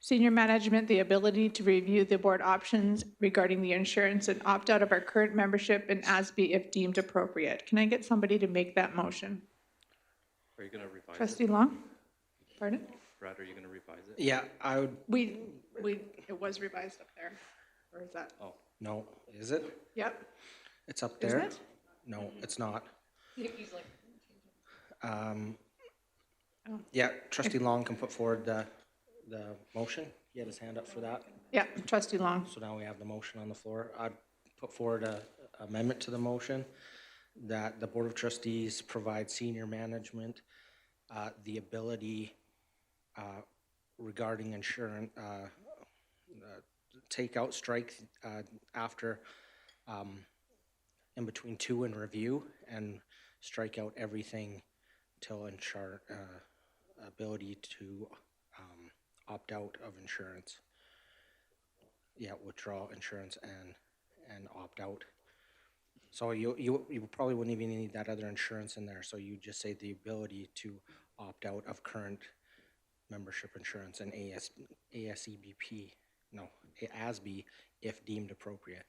S1: senior management the ability to review the board options regarding the insurance and opt out of our current membership in ASB if deemed appropriate. Can I get somebody to make that motion?
S5: Are you going to revise it?
S1: Trustee Long? Pardon?
S5: Brad, are you going to revise it?
S6: Yeah, I would,
S1: It was revised up there. Or is that?
S5: Oh,
S6: no, is it?
S1: Yep.
S6: It's up
S1: Isn't
S6: there?
S1: it?
S6: No, it's not.
S12: He's like,
S6: Yeah, trustee Long can put forward the motion. He had his hand up for that.
S1: Yeah, trustee Long.
S6: So now we have the motion on the floor. I'd put forward a amendment to the motion that the Board of Trustees provide senior management the ability regarding insurance, take out, strike after, in between two and review, and strike out everything till ensure ability to opt out of insurance. Yeah, withdraw insurance and opt out. So you probably wouldn't even need that other insurance in there, so you just say the ability to opt out of current membership insurance and ASEBP, no, ASB if deemed appropriate.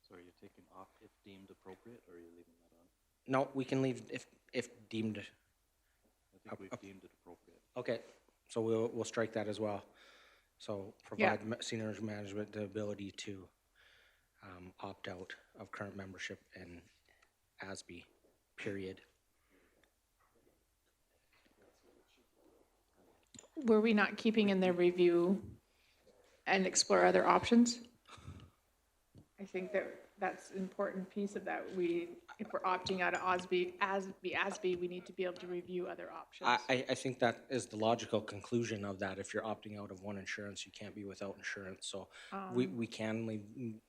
S5: so are you taking off if deemed appropriate, or are you leaving that on?
S6: No, we can leave if deemed,
S5: I think we've deemed it appropriate.
S6: okay, so we'll strike that as well. So provide senior management the ability to opt out of current membership in ASB, period.
S1: Were we not keeping in the review and explore other options? I think that's an important piece of that. If we're opting out of ASB, we need to be able to review other options.
S6: I think that is the logical conclusion of that. If you're opting out of one insurance, you can't be without insurance. So we can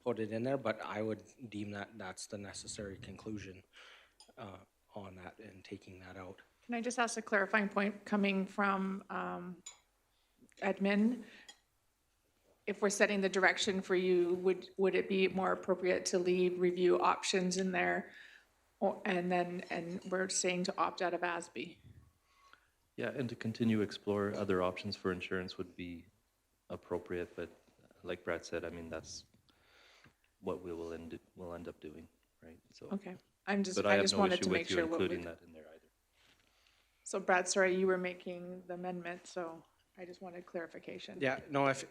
S6: put it in there, but I would deem that that's the necessary conclusion on that and taking that out.
S1: Can I just ask a clarifying point coming from admin? If we're setting the direction for you, would it be more appropriate to leave review options in there? And we're saying to opt out of ASB?
S5: Yeah, and to continue to explore other options for insurance would be appropriate, but like Brad said, I mean, that's what we'll end up doing, right? So
S1: Okay.
S5: But I
S1: I
S5: have
S1: just
S5: no
S1: wanted
S5: issue
S1: to make
S5: with you
S1: sure what we.
S5: including that in there either.
S1: So Brad, sorry, you were making the amendment, so I just wanted clarification.
S6: Yeah, no, if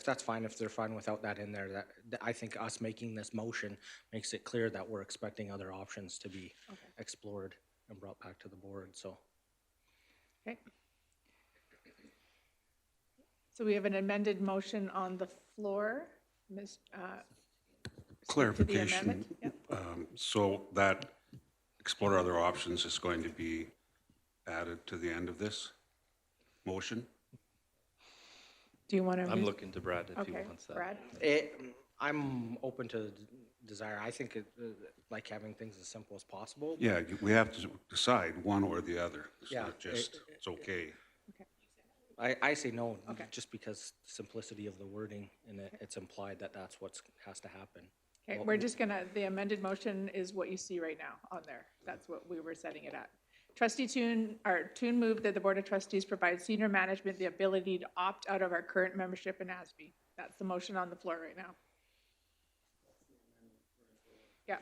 S6: that's fine, if they're fine without that in there, that I think us making this motion makes it clear that we're expecting other options to be explored and brought back to the board, so.
S1: Okay. So we have an amended motion on the floor. Ms. speak to the
S10: Clarification.
S1: amendment. Yep.
S10: So that explore other options is going to be added to the end of this motion?
S1: Do you want to?
S5: I'm looking to Brad if he
S1: Okay,
S5: wants that.
S1: Brad?
S6: I'm open to desire. I think like having things as simple as possible.
S10: Yeah, we have to decide one or the other. It's
S6: Yeah,
S10: not just, it's okay.
S6: I say no,
S1: Okay.
S6: just because simplicity of the wording, and it's implied that that's what has to happen.
S1: Okay, we're just gonna, the amended motion is what you see right now on there. That's what we were setting it at. Trustee Toon moved that the Board of Trustees provide senior management the ability to opt out of our current membership in ASB. That's the motion on the floor right now. Yeah.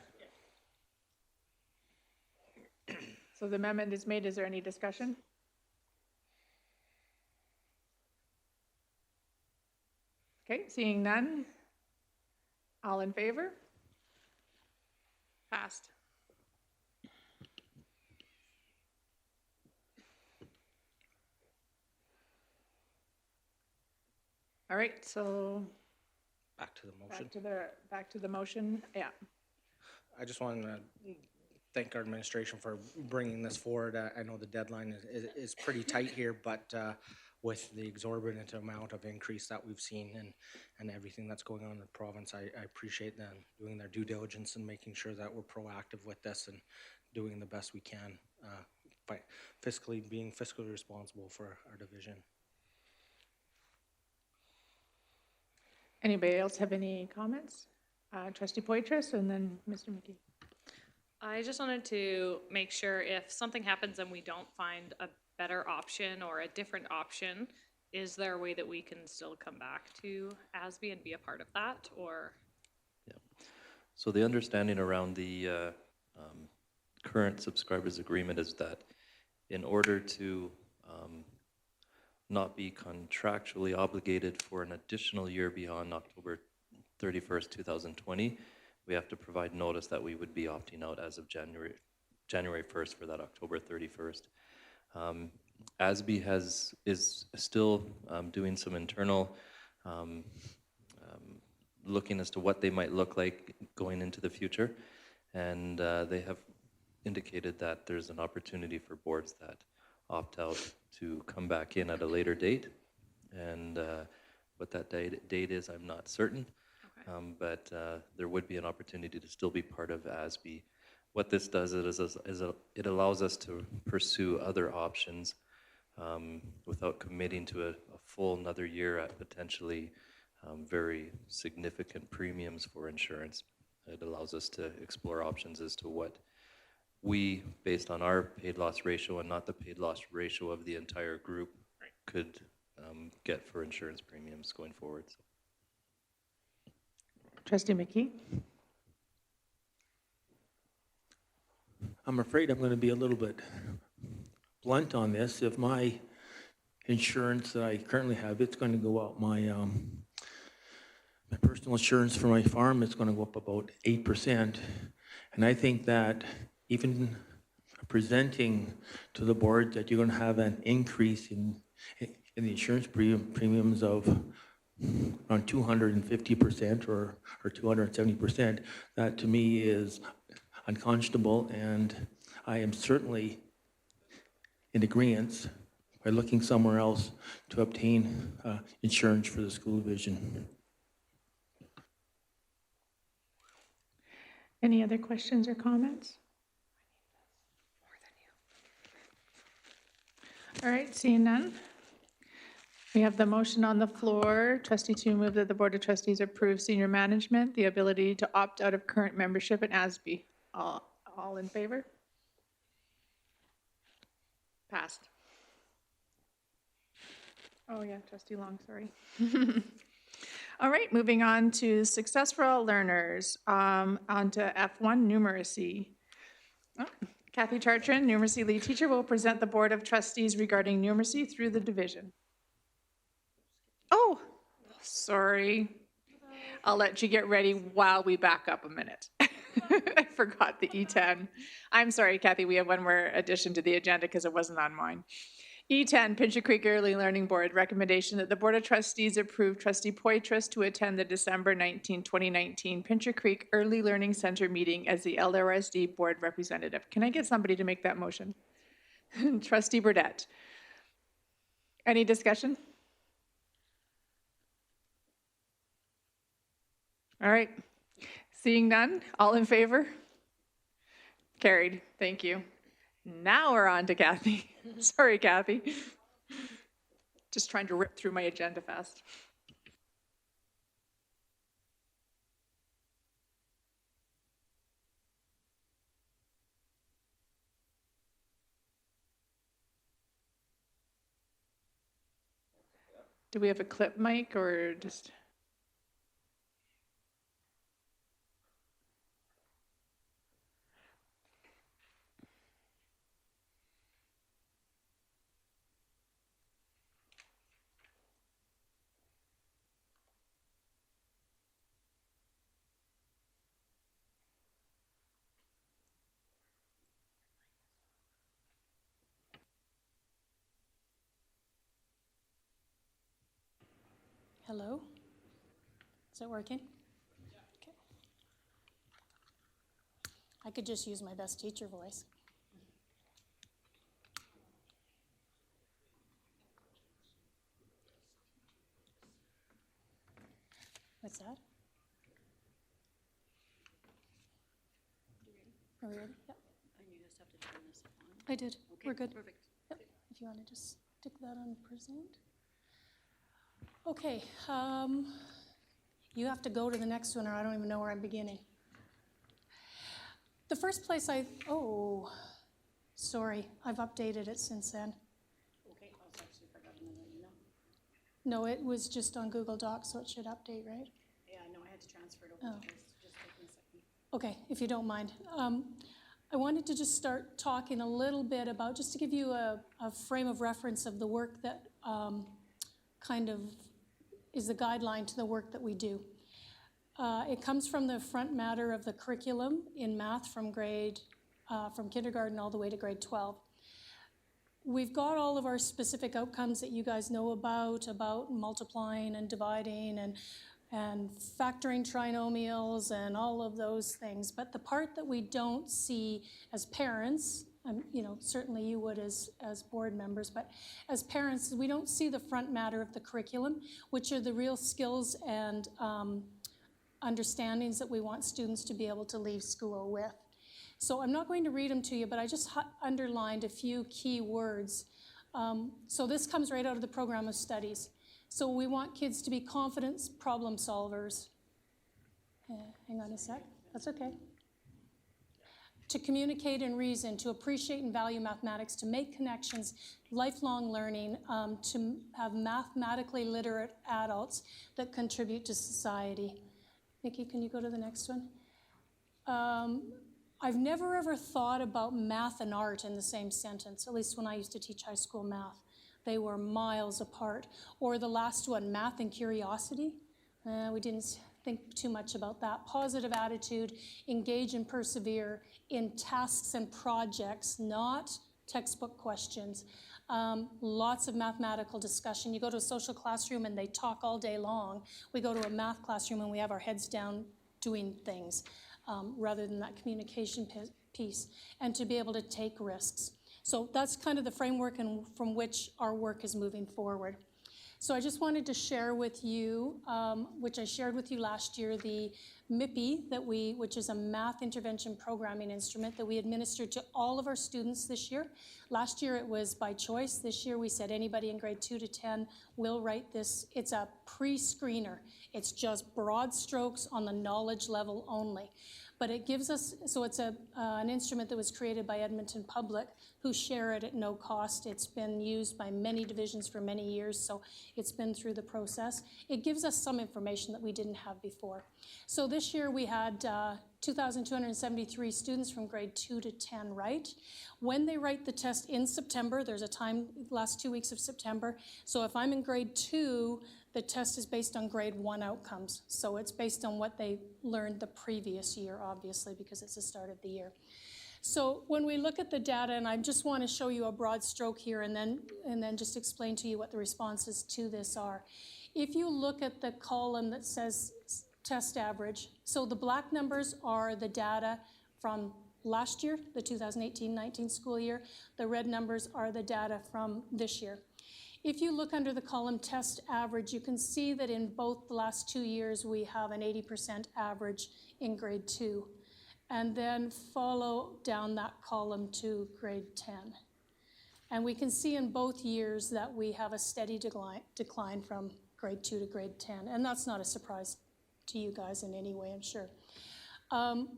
S1: So the amendment is made. Is there any discussion? Okay, seeing none. All in favor? Passed. All right, so
S6: Back to the motion.
S1: back to the motion, yeah.
S6: I just want to thank our administration for bringing this forward. I know the deadline is pretty tight here, but with the exorbitant amount of increase that we've seen and everything that's going on in the province, I appreciate them doing their due diligence and making sure that we're proactive with this and doing the best we can, by being fiscally responsible for our division.
S1: Anybody else have any comments? Trustee Poitras and then Mr. McKee.
S8: I just wanted to make sure if something happens and we don't find a better option or a different option, is there a way that we can still come back to ASB and be a part of that, or?
S5: Yeah. So the understanding around the current subscribers agreement is that in order to not be contractually obligated for an additional year beyond October 31st, 2020, we have to provide notice that we would be opting out as of January 1st for that October 31st. ASB is still doing some internal looking as to what they might look like going into the future, and they have indicated that there's an opportunity for boards that opt out to come back in at a later date, and what that date is, I'm not certain. Okay. But there would be an opportunity to still be part of ASB. What this does is it allows us to pursue other options without committing to a full another year at potentially very significant premiums for insurance. It allows us to explore options as to what we, based on our paid loss ratio and not the paid loss ratio of the entire group, could get for insurance premiums going forward. So.
S1: Trustee McKee.
S2: I'm afraid I'm going to be a little bit blunt on this. If my insurance that I currently have, it's going to go up. My personal insurance for my farm is going to go up about 8%. And I think that even presenting to the board that you're going to have an increase in the insurance premiums of around 250% or 270%, that to me is unconscionable, and I am certainly in agreement by looking somewhere else to obtain insurance for the school division.
S1: Any other questions or comments? All right, seeing none. We have the motion on the floor. Trustee Toon moved that the Board of Trustees approve senior management the ability to opt out of current membership in ASB. All in favor? Passed. Oh yeah, Trustee Long, sorry. All right, moving on to successful learners, on to F1 numeracy. Oh, Kathy Chartrand, numeracy lead teacher, will present the Board of Trustees regarding numeracy through the division. Oh, sorry. I'll let you get ready while we back up a minute. I forgot the E10. I'm sorry, Kathy, we have one more addition to the agenda because it wasn't on mine. E10, Pincher Creek Early Learning Board, recommendation that the Board of Trustees approve Trustee Poitras to attend the December 19, 2019 Pincher Creek Early Learning Center meeting as the LRSD Board representative. Can I get somebody to make that motion? Trustee Burdette. Any discussion? All right. Seeing none, all in favor? Carried. Thank you. Now we're on to Kathy. Sorry, Kathy. Just trying to rip through my agenda fast. Do we have a clip mic or just?
S13: Hello? Is it working? Okay. I could just use my best teacher voice. What's that? Are we ready? Yep.
S14: And you just have to turn this on.
S13: I did.
S14: Okay,
S13: We're good.
S14: perfect.
S13: Yep. If you want to just stick that on present. Okay, you have to go to the next one or I don't even know where I'm beginning. The first place sorry, I've updated it since then.
S14: Okay, I'll actually forgot to let you know.
S13: No, it was just on Google Docs, so it should update, right?
S14: Yeah, no, I had to transfer it over.
S13: Oh.
S14: Just take me a second.
S13: Okay, if you don't mind. I wanted to just start talking a little bit about, just to give you a frame of reference of the work that kind of is the guideline to the work that we do. It comes from the front matter of the curriculum in math from kindergarten all the way to grade 12. We've got all of our specific outcomes that you guys know about multiplying and dividing and factoring trinomials and all of those things. But the part that we don't see as parents, certainly you would as board members, but as parents, we don't see the front matter of the curriculum, which are the real skills and understandings that we want students to be able to leave school with. So I'm not going to read them to you, but I just underlined a few key words. So this comes right out of the program of studies. So we want kids to be confident problem solvers. Hang on a sec, that's okay. To communicate and reason, to appreciate and value mathematics, to make connections, lifelong learning, to have mathematically literate adults that contribute to society. Nikki, can you go to the next one? I've never ever thought about math and art in the same sentence, at least when I used to teach high school math. They were miles apart. Or the last one, math and curiosity. We didn't think too much about that. Positive attitude, engage and persevere in tasks and projects, not textbook questions. Lots of mathematical discussion. You go to a social classroom and they talk all day long. We go to a math classroom and we have our heads down doing things rather than that communication piece, and to be able to take risks. So that's kind of the framework and from which our work is moving forward. So I just wanted to share with you, which I shared with you last year, the MIPI which is a math intervention programming instrument that we administered to all of our students this year. Last year it was by choice. This year we said anybody in grade 2 to 10 will write this. It's a pre-screener. It's just broad strokes on the knowledge level only. But it gives us, so it's an instrument that was created by Edmonton Public, who share it at no cost. It's been used by many divisions for many years, so it's been through the process. It gives us some information that we didn't have before. So this year we had 2,273 students from grade 2 to 10 write. When they write the test in September, there's a time, last 2 weeks of September. So if I'm in grade 2, the test is based on grade 1 outcomes. So it's based on what they learned the previous year, obviously, because it's the start of the year. So when we look at the data, and I just want to show you a broad stroke here and then just explain to you what the responses to this are. If you look at the column that says test average, so the black numbers are the data from last year, the 2018-19 school year. The red numbers are the data from this year. If you look under the column test average, you can see that in both the last 2 years, we have an 80% average in grade 2. And then follow down that column to grade 10. And we can see in both years that we have a steady decline from grade 2 to grade 10. And that's not a surprise to you guys in any way, I'm sure.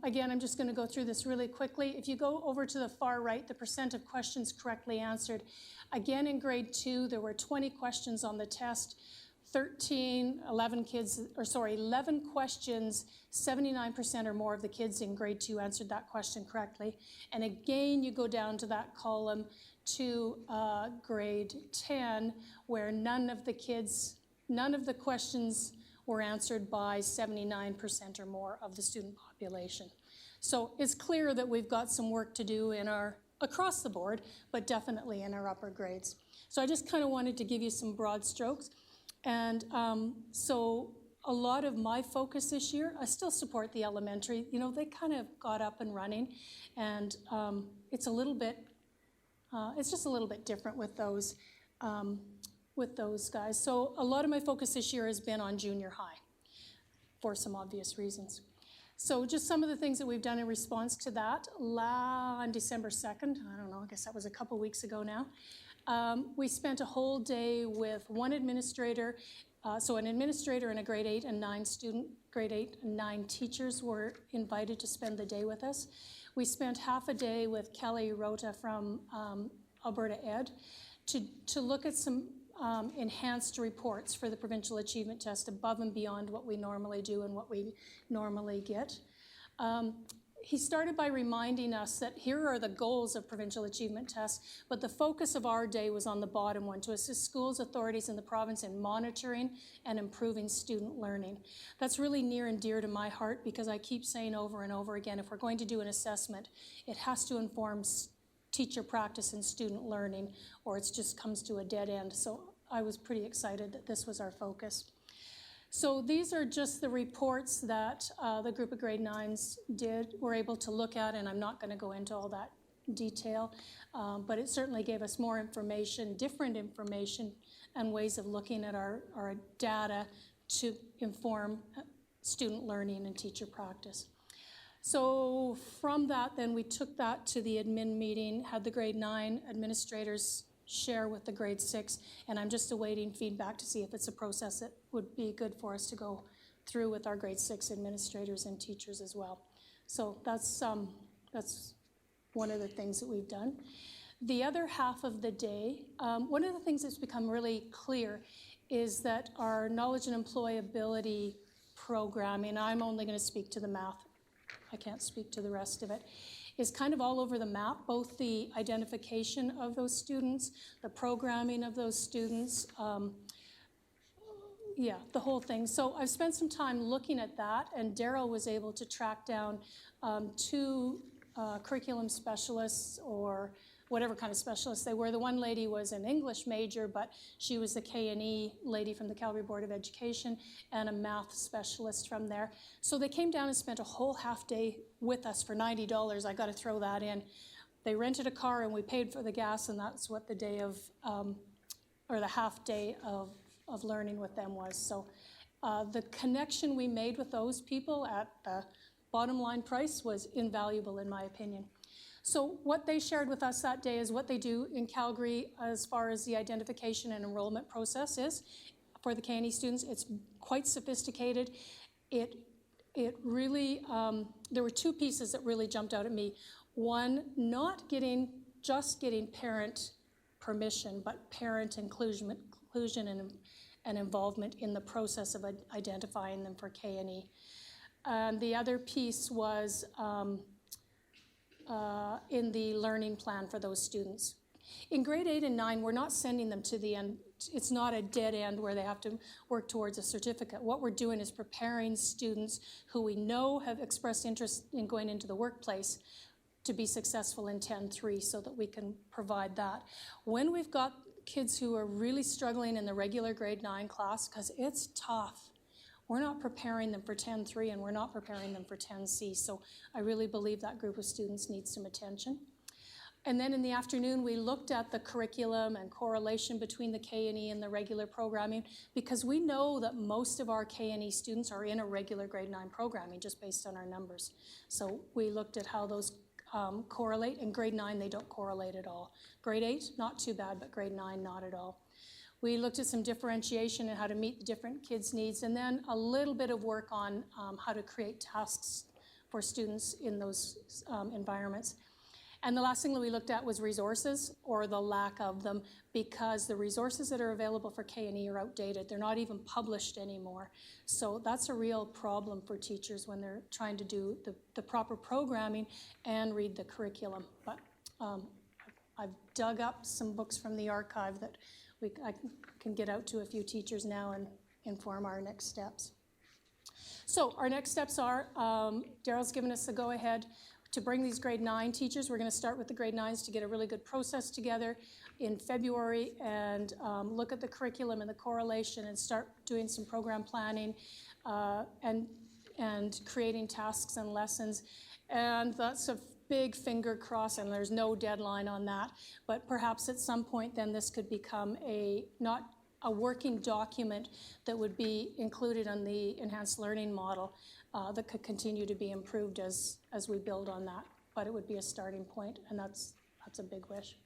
S13: Again, I'm just going to go through this really quickly. If you go over to the far right, the percent of questions correctly answered. Again, in grade 2, there were 20 questions on the test. 11 questions, 79% or more of the kids in grade 2 answered that question correctly. And again, you go down to that column to grade 10, where none of the questions were answered by 79% or more of the student population. So it's clear that we've got some work to do across the board, but definitely in our upper grades. So I just kind of wanted to give you some broad strokes. And so a lot of my focus this year, I still support the elementary. You know, they kind of got up and running, and it's just a little bit different with those guys. So a lot of my focus this year has been on junior high for some obvious reasons. So just some of the things that we've done in response to that. On December 2nd, I don't know, I guess that was a couple weeks ago now, we spent a whole day with one administrator. So an administrator and a grade 8 and 9 student, grade 8 and 9 teachers were invited to spend the day with us. We spent half a day with Kelly Rota from Alberta Ed to look at some enhanced reports for the provincial achievement test above and beyond what we normally do and what we normally get. He started by reminding us that here are the goals of provincial achievement tests, but the focus of our day was on the bottom one, to assist schools, authorities in the province in monitoring and improving student learning. That's really near and dear to my heart, because I keep saying over and over again, if we're going to do an assessment, it has to inform teacher practice and student learning, or it just comes to a dead end. So I was pretty excited that this was our focus. So these are just the reports that the group of grade 9s were able to look at, and I'm not going to go into all that detail, but it certainly gave us more information, different information, and ways of looking at our data to inform student learning and teacher practice. So from that, then we took that to the admin meeting, had the grade 9 administrators share with the grade 6, and I'm just awaiting feedback to see if it's a process that would be good for us to go through with our grade 6 administrators and teachers as well. So that's one of the things that we've done. The other half of the day, one of the things that's become really clear is that our knowledge and employability programming, I'm only going to speak to the math, I can't speak to the rest of it, is kind of all over the map, both the identification of those students, the programming of those students, the whole thing. So I've spent some time looking at that, and Daryl was able to track down 2 curriculum specialists, or whatever kind of specialists they were. The one lady was an English major, but she was the K&E lady from the Calgary Board of Education, and a math specialist from there. So they came down and spent a whole half day with us for $90. I got to throw that in. They rented a car and we paid for the gas, and that's what the day of, or the half day of learning with them was. So The connection we made with those people at the bottom line price was invaluable in my opinion. So what they shared with us that day is what they do in Calgary as far as the identification and enrollment process is for the KNE students. It's quite sophisticated. It really, there were two pieces that really jumped out at me. One, not just getting parent permission, but parent inclusion and involvement in the process of identifying them for KNE. And the other piece was in the learning plan for those students. In grade 8 and 9, we're not sending them to the end. It's not a dead end where they have to work towards a certificate. What we're doing is preparing students who we know have expressed interest in going into the workplace to be successful in 10-3 so that we can provide that. When we've got kids who are really struggling in the regular grade 9 class, because it's tough, we're not preparing them for 10-3 and we're not preparing them for 10C. So I really believe that group of students needs some attention. And then in the afternoon, we looked at the curriculum and correlation between the KNE and the regular programming, because we know that most of our KNE students are in a regular grade 9 programming just based on our numbers. So we looked at how those correlate. In grade 9, they don't correlate at all. Grade 8, not too bad, but grade 9, not at all. We looked at some differentiation and how to meet the different kids' needs, and then a little bit of work on how to create tasks for students in those environments. And the last thing that we looked at was resources, or the lack of them, because the resources that are available for KNE are outdated. They're not even published anymore. So that's a real problem for teachers when they're trying to do the proper programming and read the curriculum. But I've dug up some books from the archive that I can get out to a few teachers now and inform our next steps. So our next steps are, Daryl's given us the go-ahead to bring these grade 9 teachers. We're going to start with the grade 9s to get a really good process together in February and look at the curriculum and the correlation and start doing some program planning and creating tasks and lessons. And that's a big finger cross, and there's no deadline on that. But perhaps at some point then this could become not a working document that would be included on the enhanced learning model that could continue to be improved as we build on that. But it would be a starting point, and that's a big wish.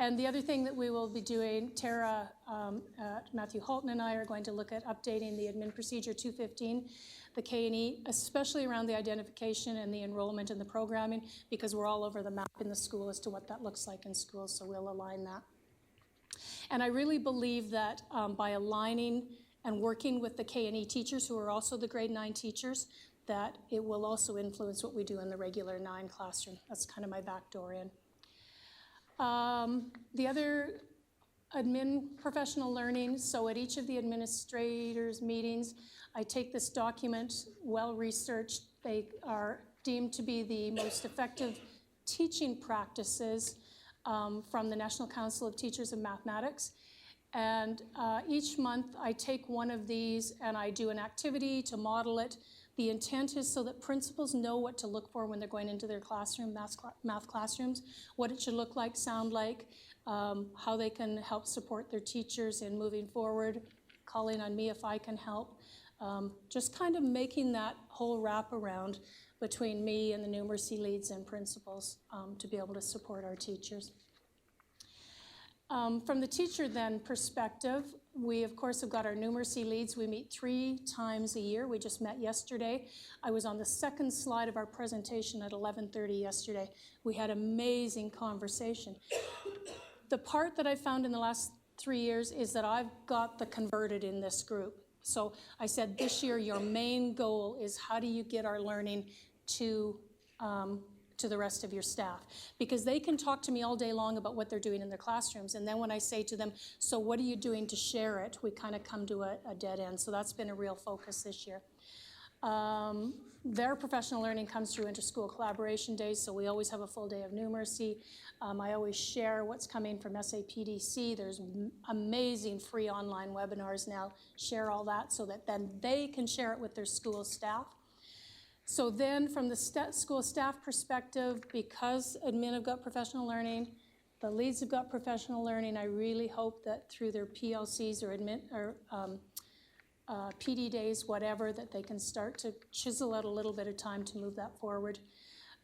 S13: And the other thing that we will be doing, Tara, Matthew Halton and I are going to look at updating the admin procedure 215, the KNE, especially around the identification and the enrollment and the programming, because we're all over the map in the school as to what that looks like in schools, so we'll align that. And I really believe that by aligning and working with the KNE teachers, who are also the grade 9 teachers, that it will also influence what we do in the regular 9 classroom. That's kind of my back door in. The other professional learning, so at each of the administrators' meetings, I take this document, well-researched. They are deemed to be the most effective teaching practices from the National Council of Teachers of Mathematics. And each month I take one of these and I do an activity to model it. The intent is so that principals know what to look for when they're going into their classroom, math classrooms, what it should look like, sound like, how they can help support their teachers in moving forward, calling on me if I can help. Just kind of making that whole wraparound between me and the numeracy leads and principals to be able to support our teachers. From the teacher then perspective, we of course have got our numeracy leads. We meet 3 times a year. We just met yesterday. I was on the second slide of our presentation at 11:30 yesterday. We had amazing conversation. The part that I found in the last 3 years is that I've got the converted in this group. So I said this year your main goal is how do you get our learning to the rest of your staff, because they can talk to me all day long about what they're doing in their classrooms, and then when I say to them, so what are you doing to share it, we kind of come to a dead end. So that's been a real focus this year. Their professional learning comes through inter-school collaboration days, so we always have a full day of numeracy. I always share what's coming from SAPDC. There's amazing free online webinars now. Share all that so that then they can share it with their school staff. So then from the school staff perspective, because admin have got professional learning, the leads have got professional learning, I really hope that through their PLCs or PD days, whatever, that they can start to chisel out a little bit of time to move that forward.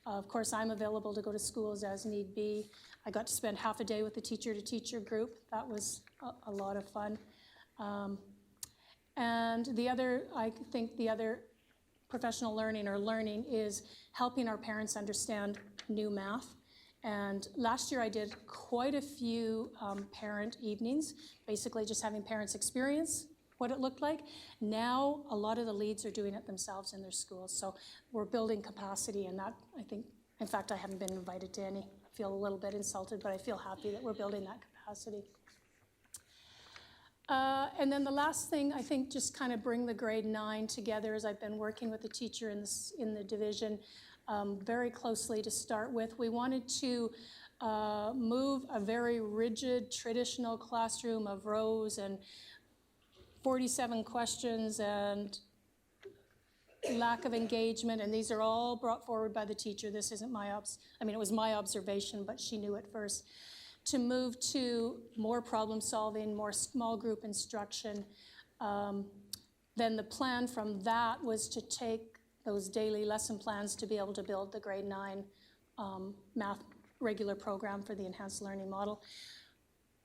S13: Of course, I'm available to go to schools as need be. I got to spend half a day with the teacher-to-teacher group. That was a lot of fun. And I think the other professional learning or learning is helping our parents understand new math. And last year I did quite a few parent evenings, basically just having parents experience what it looked like. Now, a lot of the leads are doing it themselves in their schools. So we're building capacity, and that, I think, in fact, I haven't been invited to any. I feel a little bit insulted, but I feel happy that we're building that capacity. And then the last thing, I think, just kind of bring the grade 9 together, as I've been working with the teacher in the division very closely to start with. We wanted to move a very rigid, traditional classroom of rows and 47 questions and lack of engagement, and these are all brought forward by the teacher. This isn't it was my observation, but she knew it first. To move to more problem solving, more small group instruction. Then the plan from that was to take those daily lesson plans to be able to build the grade 9 math regular program for the enhanced learning model.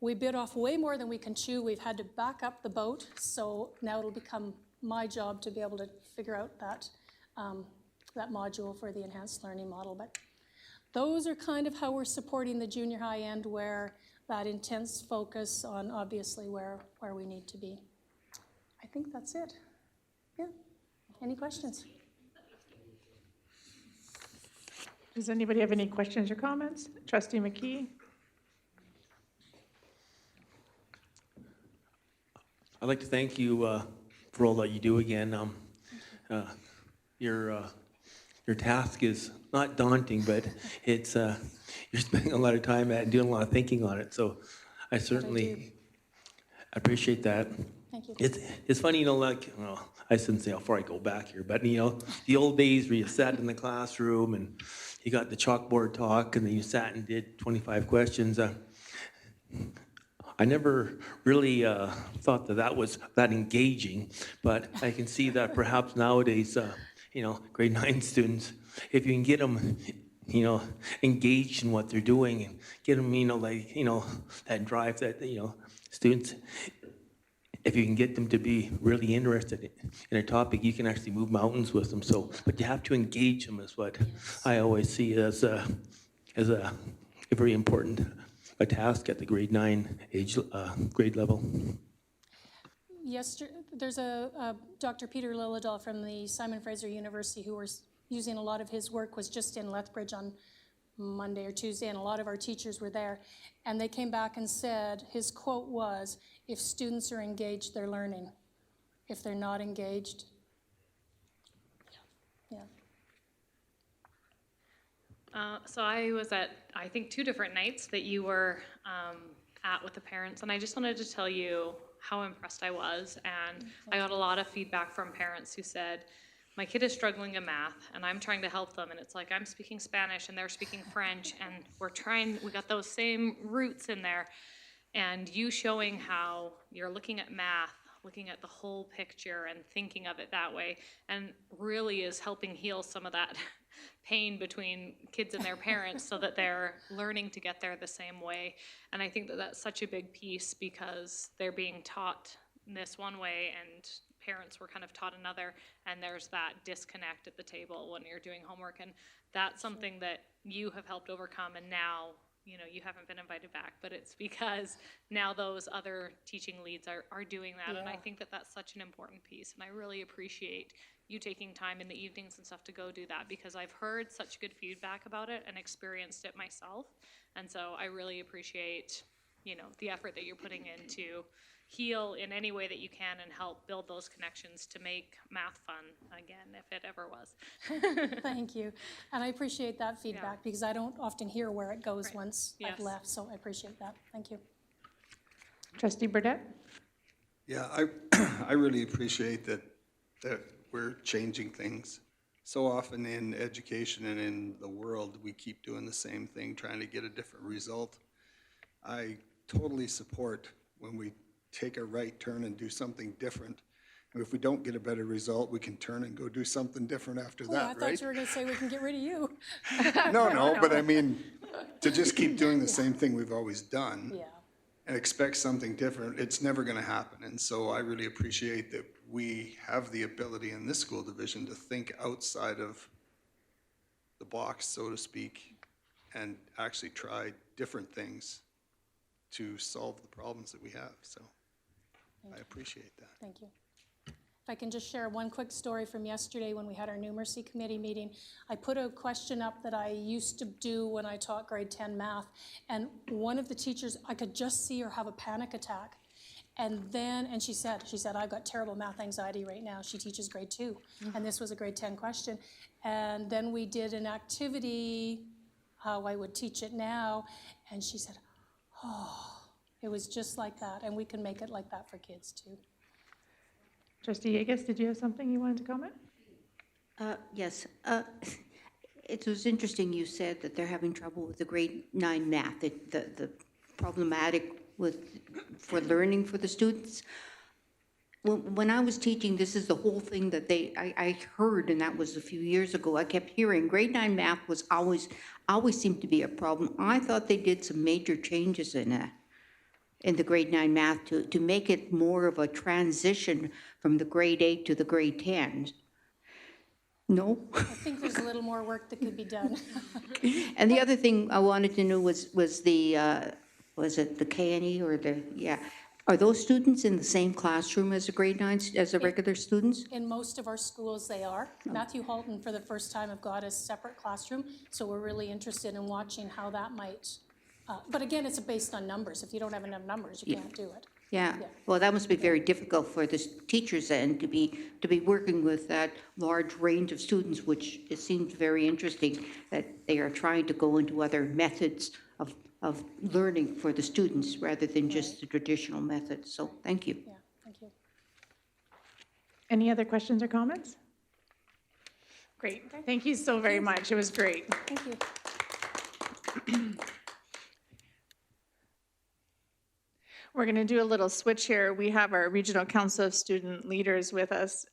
S13: We bit off way more than we can chew. We've had to back up the boat, so now it'll become my job to be able to figure out that module for the enhanced learning model. But those are kind of how we're supporting the junior high end, where that intense focus on obviously where we need to be. I think that's it. Yeah. Any questions?
S1: Does anybody have any questions or comments? Trustee McKee?
S2: I'd like to thank you for all that you do again. Your task is not daunting, but it's you're spending a lot of time at it and doing a lot of thinking on it. So I certainly appreciate that.
S13: Thank you.
S2: It's funny, I shouldn't say how far I go back here, but the old days where you sat in the classroom and you got the chalkboard talk and then you sat and did 25 questions. I never really thought that was that engaging, but I can see that perhaps nowadays, grade 9 students, if you can get them, engaged in what they're doing and get them, that drive that, students, if you can get them to be really interested in a topic, you can actually move mountains with them. So, but you have to engage them is what I always see as a very important a task at the grade 9 grade level.
S13: There's a Dr. Peter Lillidahl from the Simon Fraser University who was using a lot of his work, was just in Lethbridge on Monday or Tuesday, and a lot of our teachers were there. And they came back and said, his quote was, if students are engaged, they're learning. If they're not engaged, yeah.
S8: So I was at, I think, 2 different nights that you were at with the parents, and I just wanted to tell you how impressed I was. And I got a lot of feedback from parents who said, my kid is struggling in math, and I'm trying to help them, and it's like I'm speaking Spanish and they're speaking French, and we got those same roots in there. And you showing how you're looking at math, looking at the whole picture and thinking of it that way, and really is helping heal some of that pain between kids and their parents so that they're learning to get there the same way. And I think that that's such a big piece, because they're being taught this one way and parents were kind of taught another, and there's that disconnect at the table when you're doing homework. And that's something that you have helped overcome, and now you haven't been invited back, but it's because now those other teaching leads are doing that. Yeah. And I think that that's such an important piece, and I really appreciate you taking time in the evenings and stuff to go do that, because I've heard such good feedback about it and experienced it myself. And so I really appreciate, the effort that you're putting in to heal in any way that you can and help build those connections to make math fun again, if it ever was.
S13: Thank you. And I appreciate that feedback, because I don't often hear where it goes once I've left, so I appreciate that. Thank you.
S1: Trustee Burdette?
S7: Yeah, I really appreciate that we're changing things. So often in education and in the world, we keep doing the same thing, trying to get a different result. I totally support when we take a right turn and do something different And if we don't get a better result, we can turn and go do something different after
S13: Oh, I
S7: that,
S13: thought
S7: right?
S13: you were gonna say we can get rid of you.
S7: No, but I mean, to just keep doing the same thing we've always done
S13: Yeah,
S7: and expect something different, it's never gonna happen. And so I really appreciate that we have the ability in this school division to think outside of the box, so to speak, and actually try different things to solve the problems that we have. So I appreciate that.
S13: thank you. If I can just share one quick story from yesterday when we had our Numeracy committee meeting. I put a question up that I used to do when I taught grade 10 math, and one of the teachers, I could just see her have a panic attack. And she said, I've got terrible math anxiety right now. She teaches grade 2, and this was a grade 10 question. And then we did an activity, how I would teach it now, and she said, oh, it was just like that, and we can make it like that for kids too.
S1: Trustee Yeagas, did you have something you wanted to comment?
S9: Yes. It was interesting you said that they're having trouble with the grade 9 math, the problematic for learning for the students. When I was teaching, this is the whole thing that I heard, and that was a few years ago. I kept hearing grade 9 math was always seemed to be a problem. I thought they did some major changes in the grade 9 math to make it more of a transition from the grade 8 to the grade 10. No?
S13: I think there's a little more work that could be done.
S9: And the other thing I wanted to know was it the KNE or are those students in the same classroom as the grade 9s, as the regular students?
S13: In most of our schools, they are. Matthew Halton, for the first time, have got a separate classroom, so we're really interested in watching how that might, but again, it's based on numbers. If you don't have enough numbers, you can't do it.
S9: Yeah, well, that must be very difficult for the teachers then to be working with that large range of students, which it seems very interesting that they are trying to go into other methods of learning for the students rather than just the traditional methods. So thank you.
S13: Yeah, thank you.
S1: Any other questions or comments? Great. Thank you so very much. It was great.
S13: Thank you.
S1: We're going to do a little switch here. We have our Regional Council of Student Leaders with us.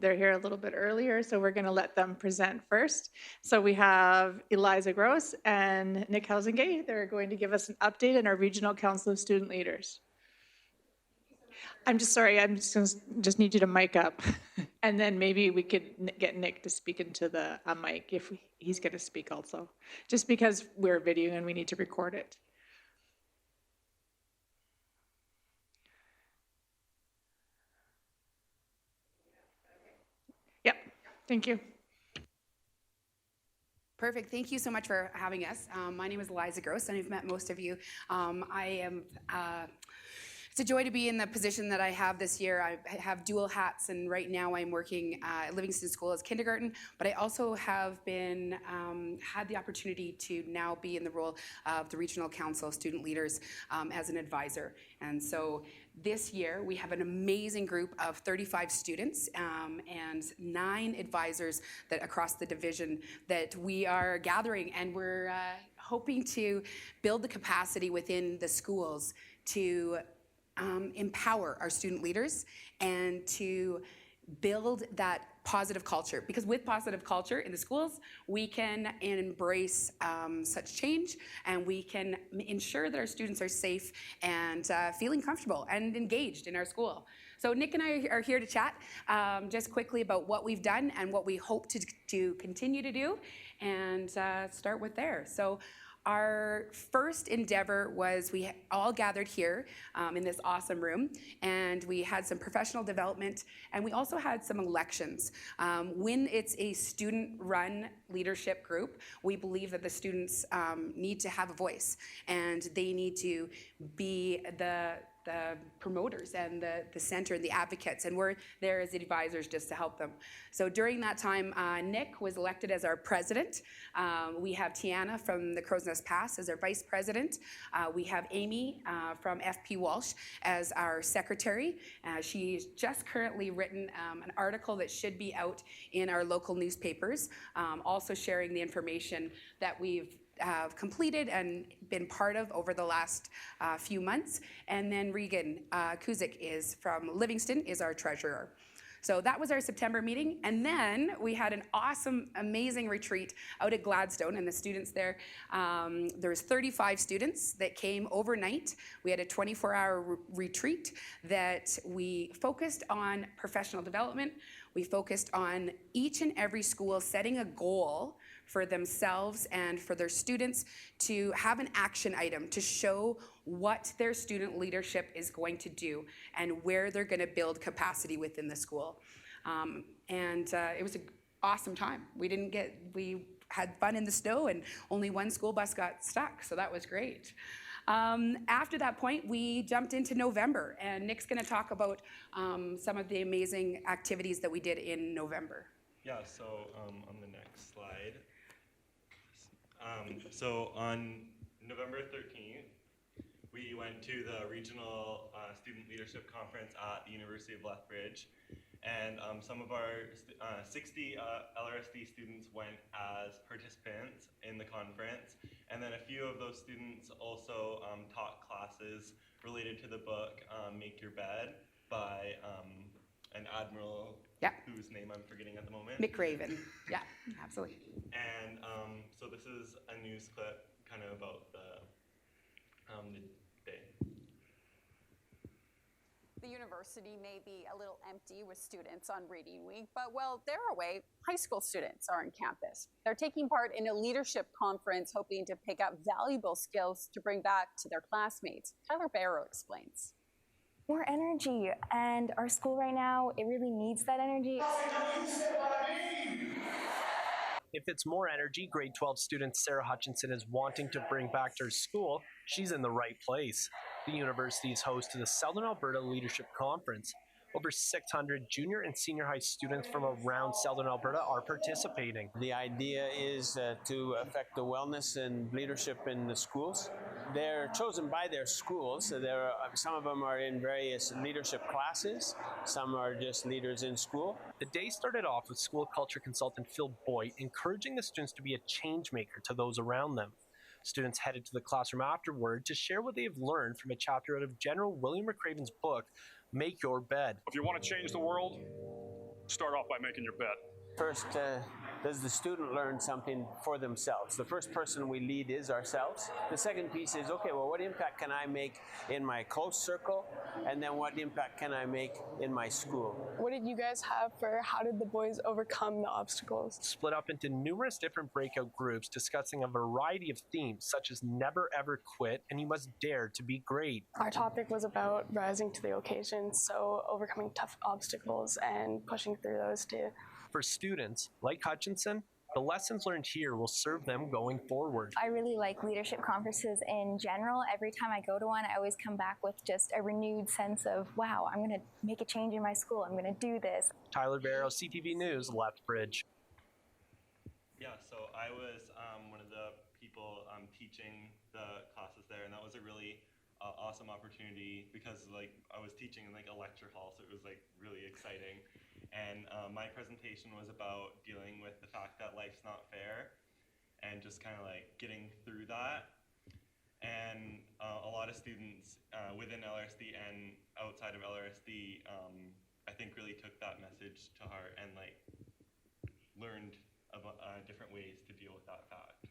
S1: They're here a little bit earlier, so we're going to let them present first. So we have Eliza Gross and Nick Housingay. They're going to give us an update on our Regional Council of Student Leaders. I'm just sorry, I'm just need you to mic up. And then maybe we could get Nick to speak into the mic if he's going to speak also. Just because we're videoing and we need to record it. Yep, thank you.
S15: Perfect. Thank you so much for having us. My name is Eliza Gross, and I've met most of you. It's a joy to be in the position that I have this year. I have dual hats, and right now I'm working at Livingston School as kindergarten, but I also have been had the opportunity to now be in the role of the Regional Council of Student Leaders as an advisor. And so this year, we have an amazing group of 35 students and 9 advisors that across the division that we are gathering, and we're hoping to build the capacity within the schools to empower our student leaders and to build that positive culture. Because with positive culture in the schools, we can embrace such change, and we can ensure that our students are safe and feeling comfortable and engaged in our school. So Nick and I are here to chat just quickly about what we've done and what we hope to continue to do, and start with there. So our first endeavor was we all gathered here in this awesome room, and we had some professional development, and we also had some elections. When it's a student-run leadership group, we believe that the students need to have a voice, and they need to be the promoters and the center and the advocates, and we're there as advisors just to help them. So during that time, Nick was elected as our president. We have Tiana from the Crow's Nest Pass as our vice president. We have Amy from FP Walsh as our secretary. She's just currently written an article that should be out in our local newspapers, also sharing the information that we've have completed and been part of over the last few months. And then Regan Kuzik is from Livingston, is our treasurer. So that was our September meeting. And then we had an awesome, amazing retreat out at Gladstone, and the students there, there was 35 students that came overnight. We had a 24-hour retreat that we focused on professional development. We focused on each and every school setting a goal for themselves and for their students to have an action item to show what their student leadership is going to do and where they're going to build capacity within the school. It was an awesome time. We had fun in the snow, and only one school bus got stuck, so that was great. After that point, we jumped into November, and Nick's going to talk about some of the amazing activities that we did in November.
S16: Yeah, so on the next slide. So on November 13th, we went to the Regional Student Leadership Conference at the University of Lethbridge, and some of our 60 LRSD students went as participants in the conference, and then a few of those students also taught classes related to the book Make Your Bed by an admiral whose name I'm forgetting at the moment.
S15: Mick Raven, yeah, absolutely.
S16: And so this is a news clip kind of about the day.
S17: The university may be a little empty with students on reading week, but while they're away, high school students are on campus. They're taking part in a leadership conference, hoping to pick up valuable skills to bring back to their classmates. Tyler Barrow explains.
S18: More energy, and our school right now, it really needs that energy.
S19: If it's more energy grade 12 student Sarah Hutchinson is wanting to bring back to her school, she's in the right place. The university is host to the Southern Alberta Leadership Conference. Over 600 junior and senior high students from around Southern Alberta are participating.
S20: The idea is to affect the wellness and leadership in the schools. They're chosen by their schools. So some of them are in various leadership classes. Some are just leaders in school.
S19: The day started off with school culture consultant Phil Boyd encouraging the students to be a change maker to those around them. Students headed to the classroom afterward to share what they've learned from a chapter out of General William McRaven's book, Make Your Bed.
S21: If you want to change the world, start off by making your bed.
S20: First, does the student learn something for themselves? The first person we lead is ourselves. The second piece is, okay, well, what impact can I make in my close circle? And then what impact can I make in my school?
S22: What did you guys have for how did the boys overcome the obstacles?
S19: Split up into numerous different breakout groups discussing a variety of themes such as never ever quit and you must dare to be great.
S22: Our topic was about rising to the occasion, so overcoming tough obstacles and pushing through those too.
S19: For students like Hutchinson, the lessons learned here will serve them going forward.
S18: I really like leadership conferences in general. Every time I go to one, I always come back with just a renewed sense of, wow, I'm going to make a change in my school. I'm going to do this.
S19: Tyler Barrow, CTV News, Lethbridge.
S16: Yeah, so I was one of the people teaching the classes there, and that was a really awesome opportunity because I was teaching in a lecture hall, so it was really exciting. And my presentation was about dealing with the fact that life's not fair and just kind of getting through that. And a lot of students within LRSD and outside of LRSD, I think really took that message to heart and learned about different ways to deal with that fact.